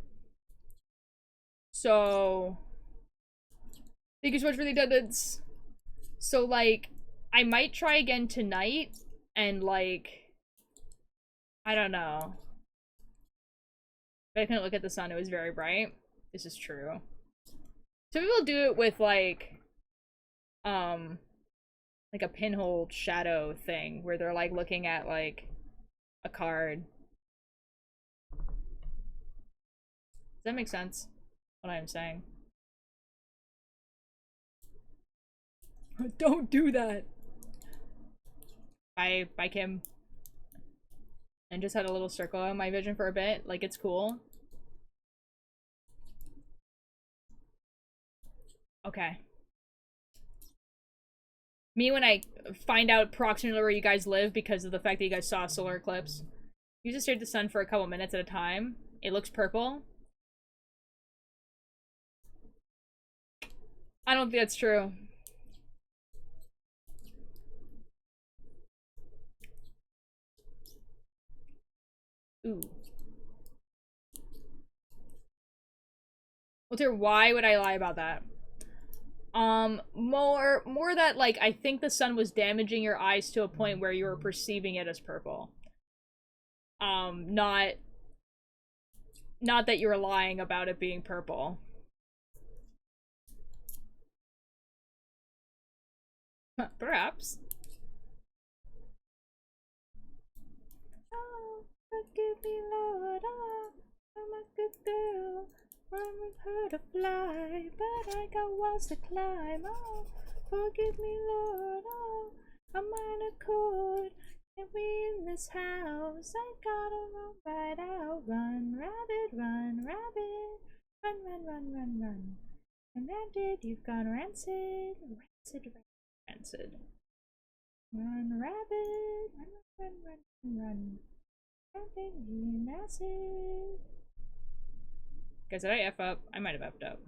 So thank you so much for the attendance. So like I might try again tonight and like I don't know. But I couldn't look at the sun, it was very bright. This is true. Some people do it with like a pinhole shadow thing where they're like looking at like a card. Does that make sense? What I'm saying? Don't do that. Bye, Kim. And just had a little circle on my vision for a bit. Like, it's cool. Okay. Me when I find out approximately where you guys live because of the fact that you guys saw a solar eclipse. You just stare at the sun for a couple minutes at a time. It looks purple. I don't think that's true. Ooh. Well, dear, why would I lie about that? More that, like, I think the sun was damaging your eyes to a point where you were perceiving it as purple. Not that you were lying about it being purple. Perhaps. Oh, forgive me, Lord, oh, I'm a good girl. I'm with her to fly, but I got walls to climb. Oh, forgive me, Lord, oh, I'm on a cord. Get me in this house, I gotta run right out. Run, rabbit, run, rabbit. Run, run, run, run, run. And rancid, you've gone rancid. Rancid, rancid. Run, rabbit! Run, run, run, run, run. Rabbit, you massive. Guys, did I F up? I might have F'd up.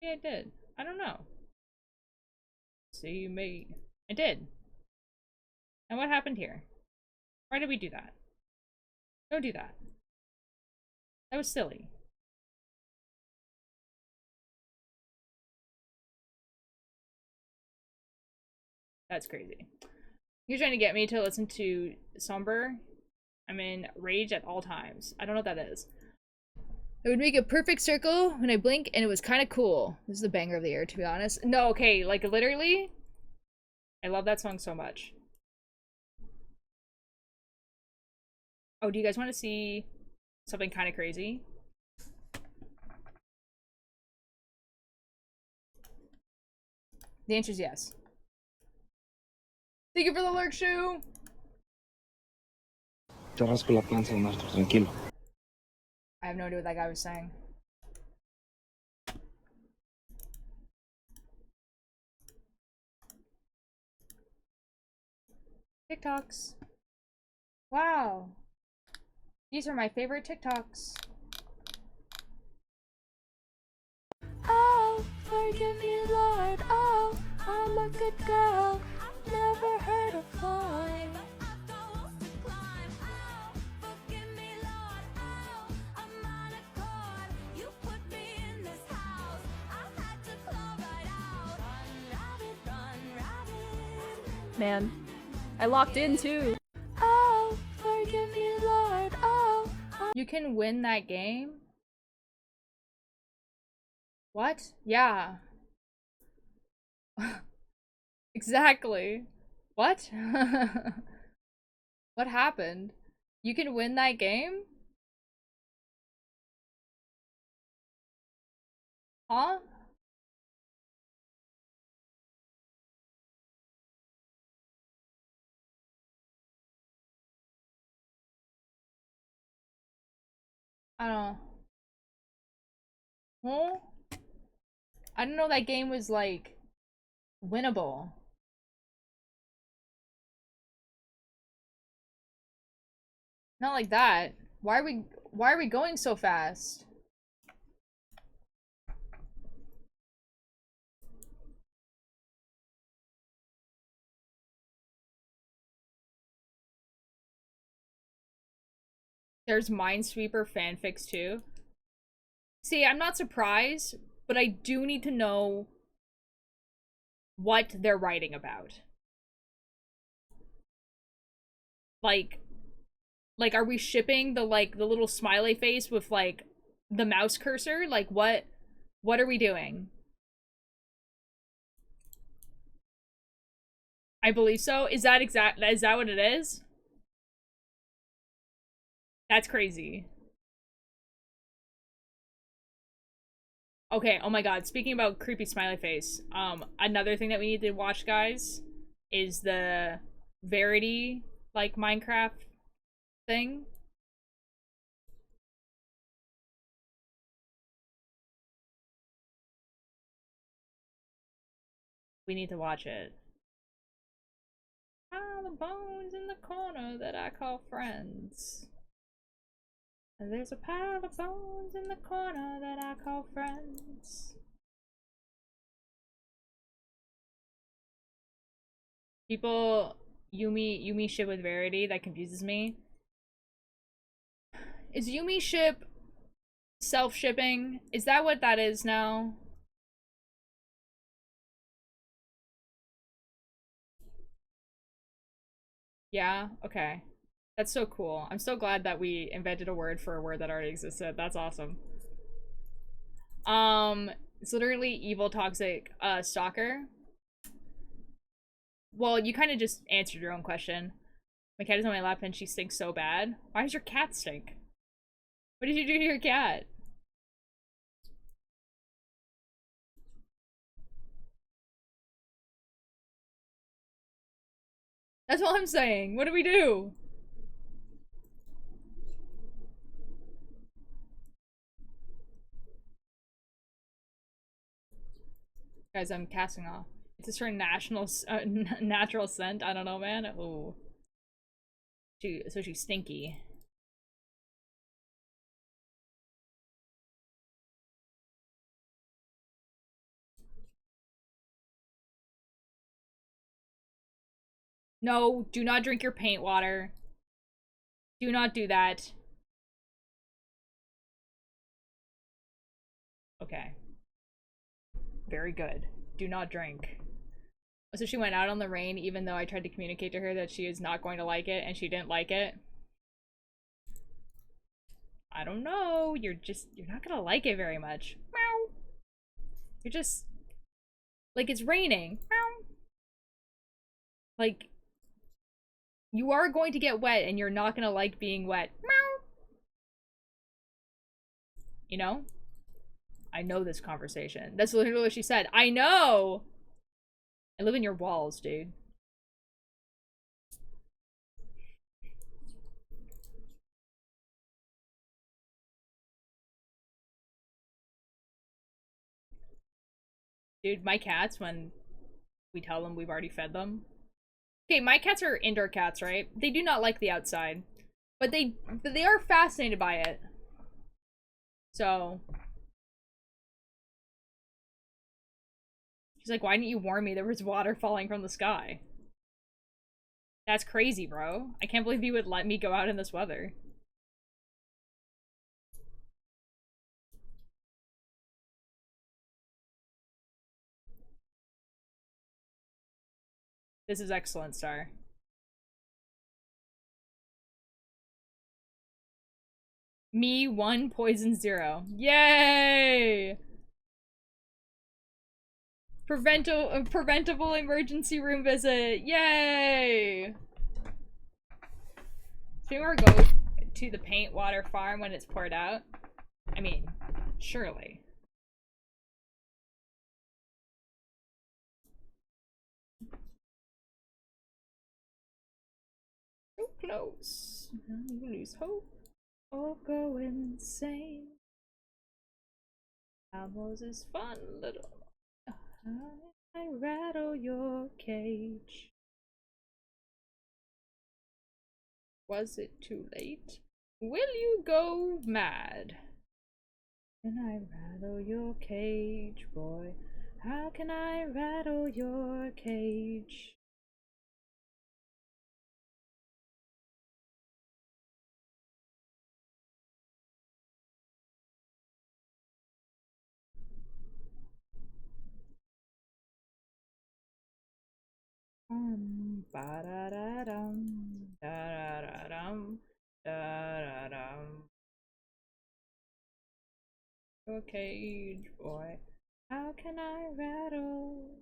Yeah, I did. I don't know. See me. I did. And what happened here? Why did we do that? Don't do that. That was silly. That's crazy. You're trying to get me to listen to Somber. I'm in rage at all times. I don't know what that is. I would make a perfect circle when I blink, and it was kind of cool. This is the banger of the year, to be honest. No, okay, like literally, I love that song so much. Oh, do you guys want to see something kind of crazy? The answer is yes. Thank you for the lurk, shoe. Te rasco la panza, Marta, tranquilo. I have no idea what that guy was saying. TikToks. Wow. These are my favorite TikToks. Oh, forgive me, Lord. Oh, I'm a good girl. Never heard of flying. Man, I locked in too. Oh, forgive me, Lord. Oh, you can win that game? What? Yeah. Exactly. What? What happened? You can win that game? Huh? I don't know. Huh? I didn't know that game was like winnable. Not like that. Why are we going so fast? There's Minesweeper fanfics too. See, I'm not surprised, but I do need to know what they're writing about. Like are we shipping the the little smiley face with like the mouse cursor? Like what are we doing? I believe so. Is that what it is? That's crazy. Okay, oh my god, speaking about creepy smiley face, another thing that we need to watch, guys, is the Verity, like, Minecraft thing. We need to watch it. Pile of bones in the corner that I call friends. And there's a pile of bones in the corner that I call friends. People Yumi ship with Verity, that confuses me. Is Yumi ship self-shipping? Is that what that is now? Yeah, okay. That's so cool. I'm so glad that we invented a word for a word that already existed. That's awesome. It's literally evil toxic stalker. Well, you kind of just answered your own question. My cat is on my lap and she stinks so bad. Why does your cat stink? What did you do to your cat? That's all I'm saying. What do we do? Guys, I'm casting off. It's a certain natural scent. I don't know, man. Oh, so she's stinky. No, do not drink your paint water. Do not do that. Okay. Very good. Do not drink. So she went out on the rain even though I tried to communicate to her that she is not going to like it and she didn't like it. I don't know. You're not gonna like it very much. Meow. You're just like, it's raining. Meow. Like, you are going to get wet and you're not gonna like being wet. Meow. You know? I know this conversation. That's literally what she said. I know! I live in your walls, dude. Dude, my cats, when we tell them we've already fed them. Okay, my cats are indoor cats, right? They do not like the outside. But they are fascinated by it. So she's like, why didn't you warn me there was water falling from the sky? That's crazy, bro. I can't believe you would let me go out in this weather. This is excellent, Star. Me 1, poison 0. Yay! Preventable emergency room visit. Yay! So we're go to the paint water farm when it's poured out. I mean, surely. So close. You lose hope or go insane. Elmo's is fun little. I rattle your cage. Was it too late? Will you go mad? Can I rattle your cage, boy? How can I rattle your cage? Ba-da-da-dum, da-da-da-dum, da-da-dum. Your cage, boy. How can I rattle?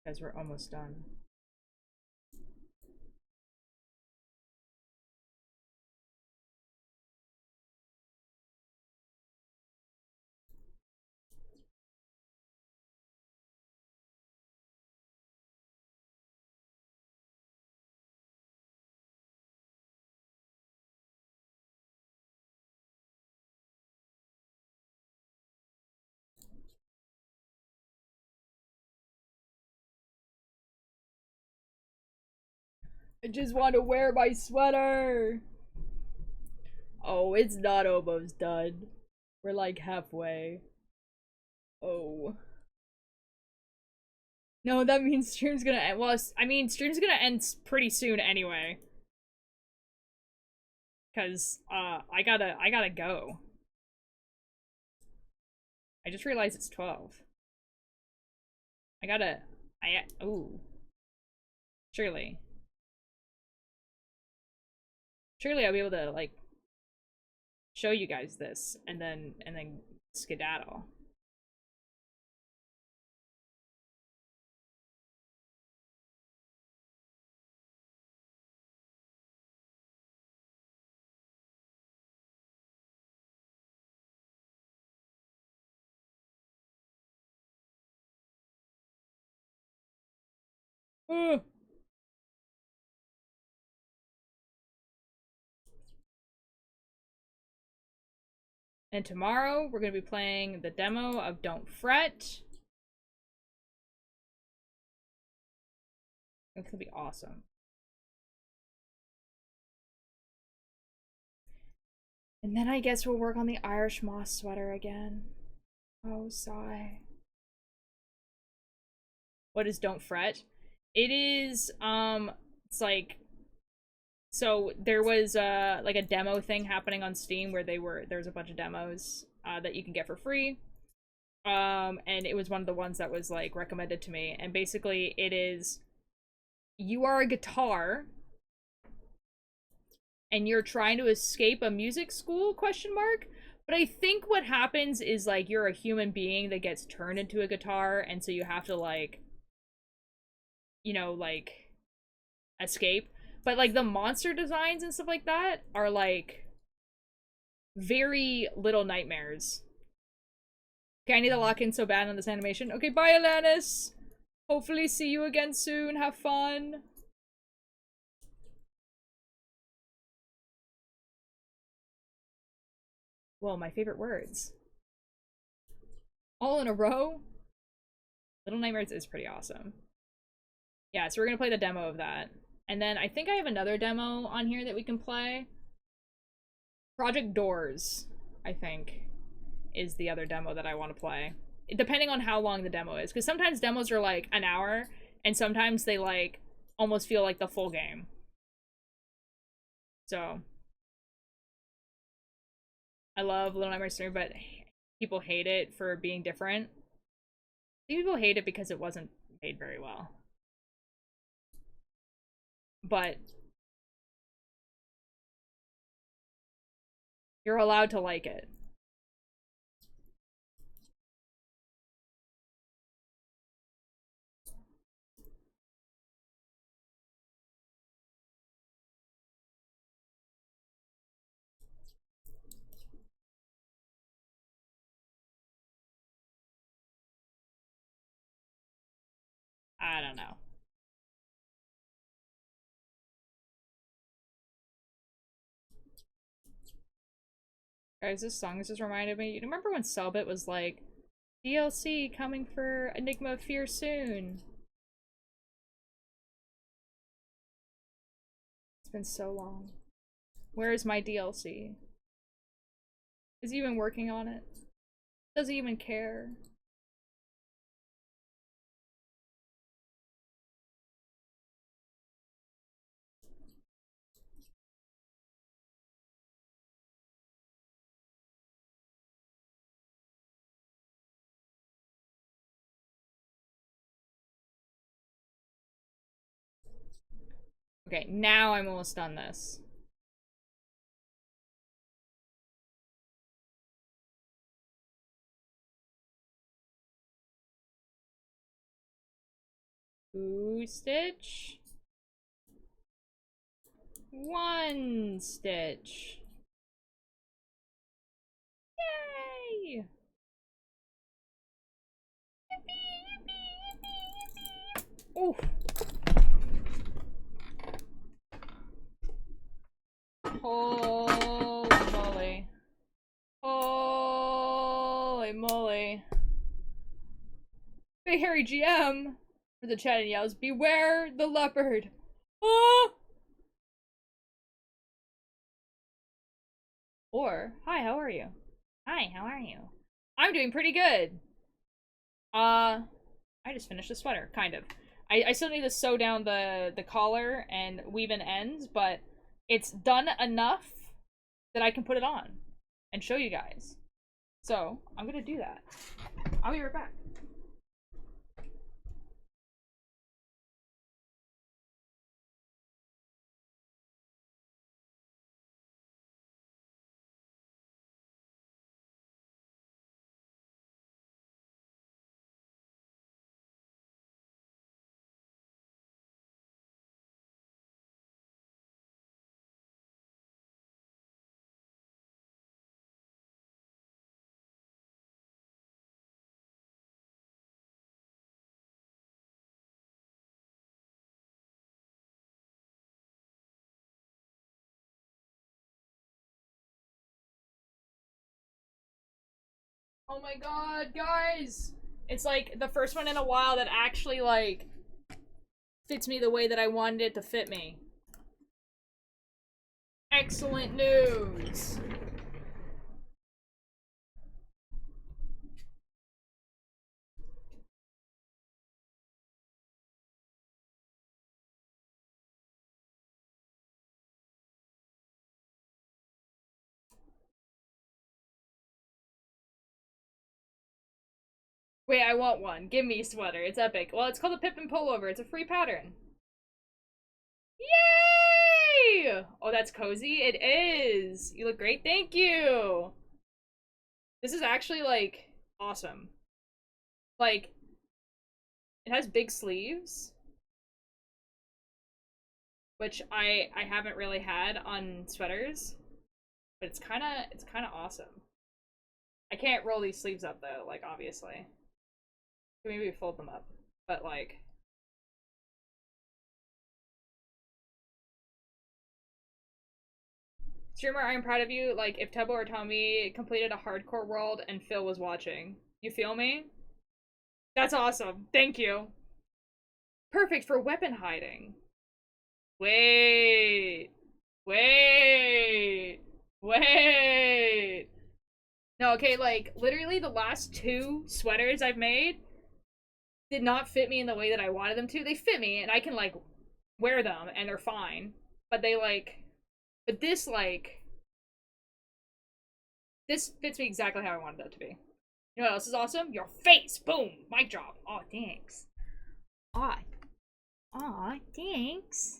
Guys, we're almost done. I just want to wear my sweater. Oh, it's not almost done. We're like halfway. Oh. No, that means stream's gonna end. Well, I mean, stream's gonna end pretty soon anyway. Cause, I gotta go. I just realized it's 12. Ooh. Surely. Surely I'll be able to, like, show you guys this, and then skedaddle. Ugh. And tomorrow, we're going to be playing the demo of Don't Fret. It's going to be awesome. And then I guess we'll work on the Irish Moss sweater again. Oh, sigh. What is Don't Fret? It is, it's like, so there was like a demo thing happening on Steam where there's a bunch of demos that you can get for free. And it was one of the ones that was like recommended to me. And basically it is, you are a guitar and you're trying to escape a music school, question mark. But I think what happens is like you're a human being that gets turned into a guitar, and so you have to like, you know, like escape. But like the monster designs and stuff like that are like very Little Nightmares. Okay, I need to lock in so bad on this animation. Okay, bye Alanis! Hopefully see you again soon, have fun! Whoa, my favorite words. All in a row? Little Nightmares is pretty awesome. Yeah, so we're gonna play the demo of that. And then I think I have another demo on here that we can play. Project Doors, I think, is the other demo that I want to play. Depending on how long the demo is. Because sometimes demos are like an hour, and sometimes they like almost feel like the full game. So I love Little Nightmares 3, but people hate it for being different. I think people hate it because it wasn't made very well. But you're allowed to like it. I don't know. Guys, this song just reminded me. You remember when Selbit was like, DLC coming for Enigma of Fear soon? It's been so long. Where is my DLC? Is he even working on it? Does he even care? Okay, now I'm almost done this. Two stitch. One stitch. Yay! Oof. Holy moly. Holy moly. Big Harry GM for the chat and yells, beware the leopard. Oh! Or, hi, how are you? Hi, how are you? I'm doing pretty good. I just finished the sweater, kind of. I still need to sew down the collar and weave in ends, but it's done enough that I can put it on and show you guys. So, I'm gonna do that. I'll be right back. Oh my god, guys! It's like the first one in a while that actually, like, fits me the way that I wanted it to fit me. Excellent news! Wait, I want one. Give me sweater. It's epic. Well, it's called a Pippin Pullover. It's a free pattern. Yay! Oh, that's cozy? It is! You look great. Thank you! This is actually, like, awesome. Like, it has big sleeves, which I haven't really had on sweaters, but it's kind of awesome. I can't roll these sleeves up though, like, obviously. Maybe fold them up, but like, streamer, I'm proud of you. Like, if Tubbo or Tommy completed a hardcore world and Phil was watching, you feel me? That's awesome. Thank you. Perfect for weapon hiding. Wait. Wait. Wait. No, okay, like, literally the last 2 sweaters I've made did not fit me in the way that I wanted them to. They fit me, and I can, like, wear them, and they're fine. But they, like... But this, like... This fits me exactly how I wanted it to be. You know what else is awesome? Your face! Boom! Mic drop. Aw, thanks. Aw. Aw, thanks.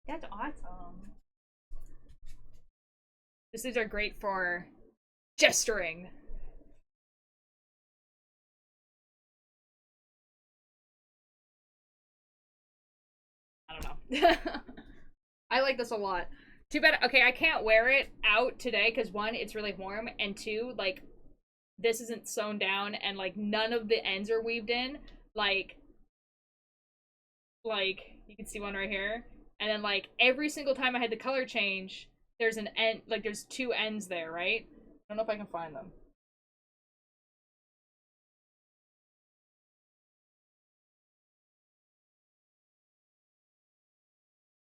That's awesome. These are great for gesturing. I don't know. I like this a lot. Too bad, okay, I can't wear it out today because 1, it's really warm, and 2, like, this isn't sewn down, and, like, none of the ends are weaved in. Like, you can see one right here. And then, like, every single time I had the color change, there's an end, like, there's 2 ends there, right? I don't know if I can find them.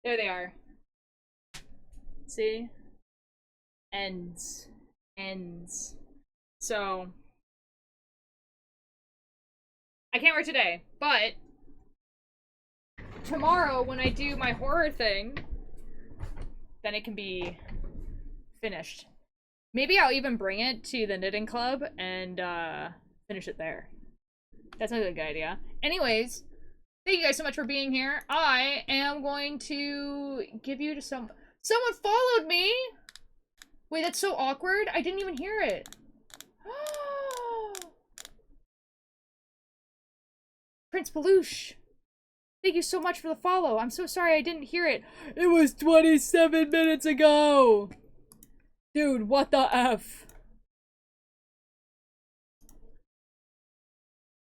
There they are. See? Ends. Ends. So, I can't wear it today, but tomorrow when I do my horror thing, then it can be finished. Maybe I'll even bring it to the knitting club and finish it there. That's a good idea. Anyways, thank you guys so much for being here. I am going to give you to someone followed me! Wait, that's so awkward. I didn't even hear it. Prince Belush. Thank you so much for the follow. I'm so sorry I didn't hear it. It was 27 minutes ago. Dude, what the F?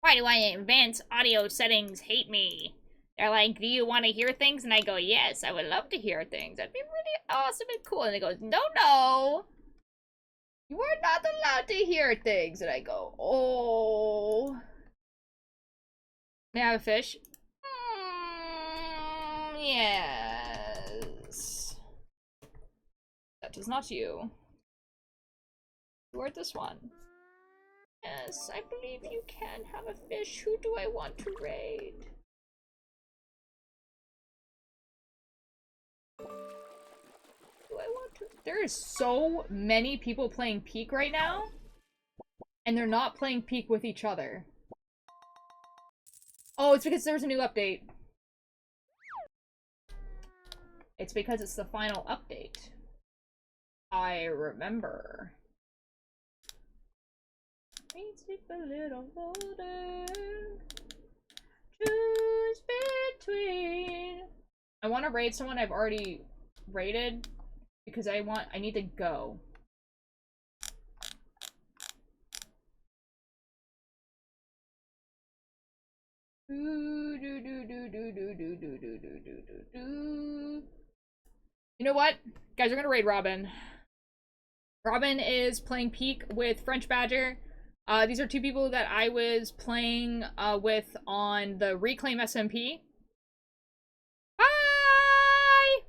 Why do advanced audio settings hate me? They're like, do you want to hear things? And I go, yes, I would love to hear things. That'd be really awesome and cool. And they go, no, no. You are not allowed to hear things. And I go, oh. May I have a fish? Yes. That is not you. You are this one. Yes, I believe you can have a fish. Who do I want to raid? Do I want to? There is so many people playing Peak right now, and they're not playing Peak with each other. Oh, it's because there's a new update. It's because it's the final update. I remember. Please sip a little water. Choose between. I want to raid someone I've already raided because I need to go. You know what? Guys, we're gonna raid Robin. Robin is playing Peak with French Badger. These are two people that I was playing with on the Reclaim SMP. Hi!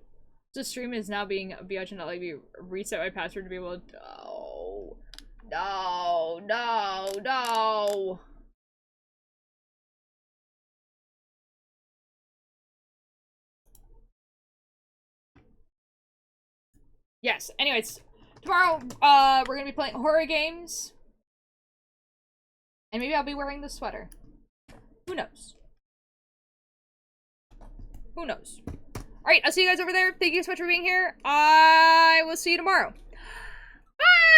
The stream is now being BH and not let me reset my password to be able to. No. Yes, anyways, tomorrow, we're gonna be playing horror games. And maybe I'll be wearing this sweater. Who knows? Who knows? Alright, I'll see you guys over there. Thank you so much for being here. I will see you tomorrow. Bye!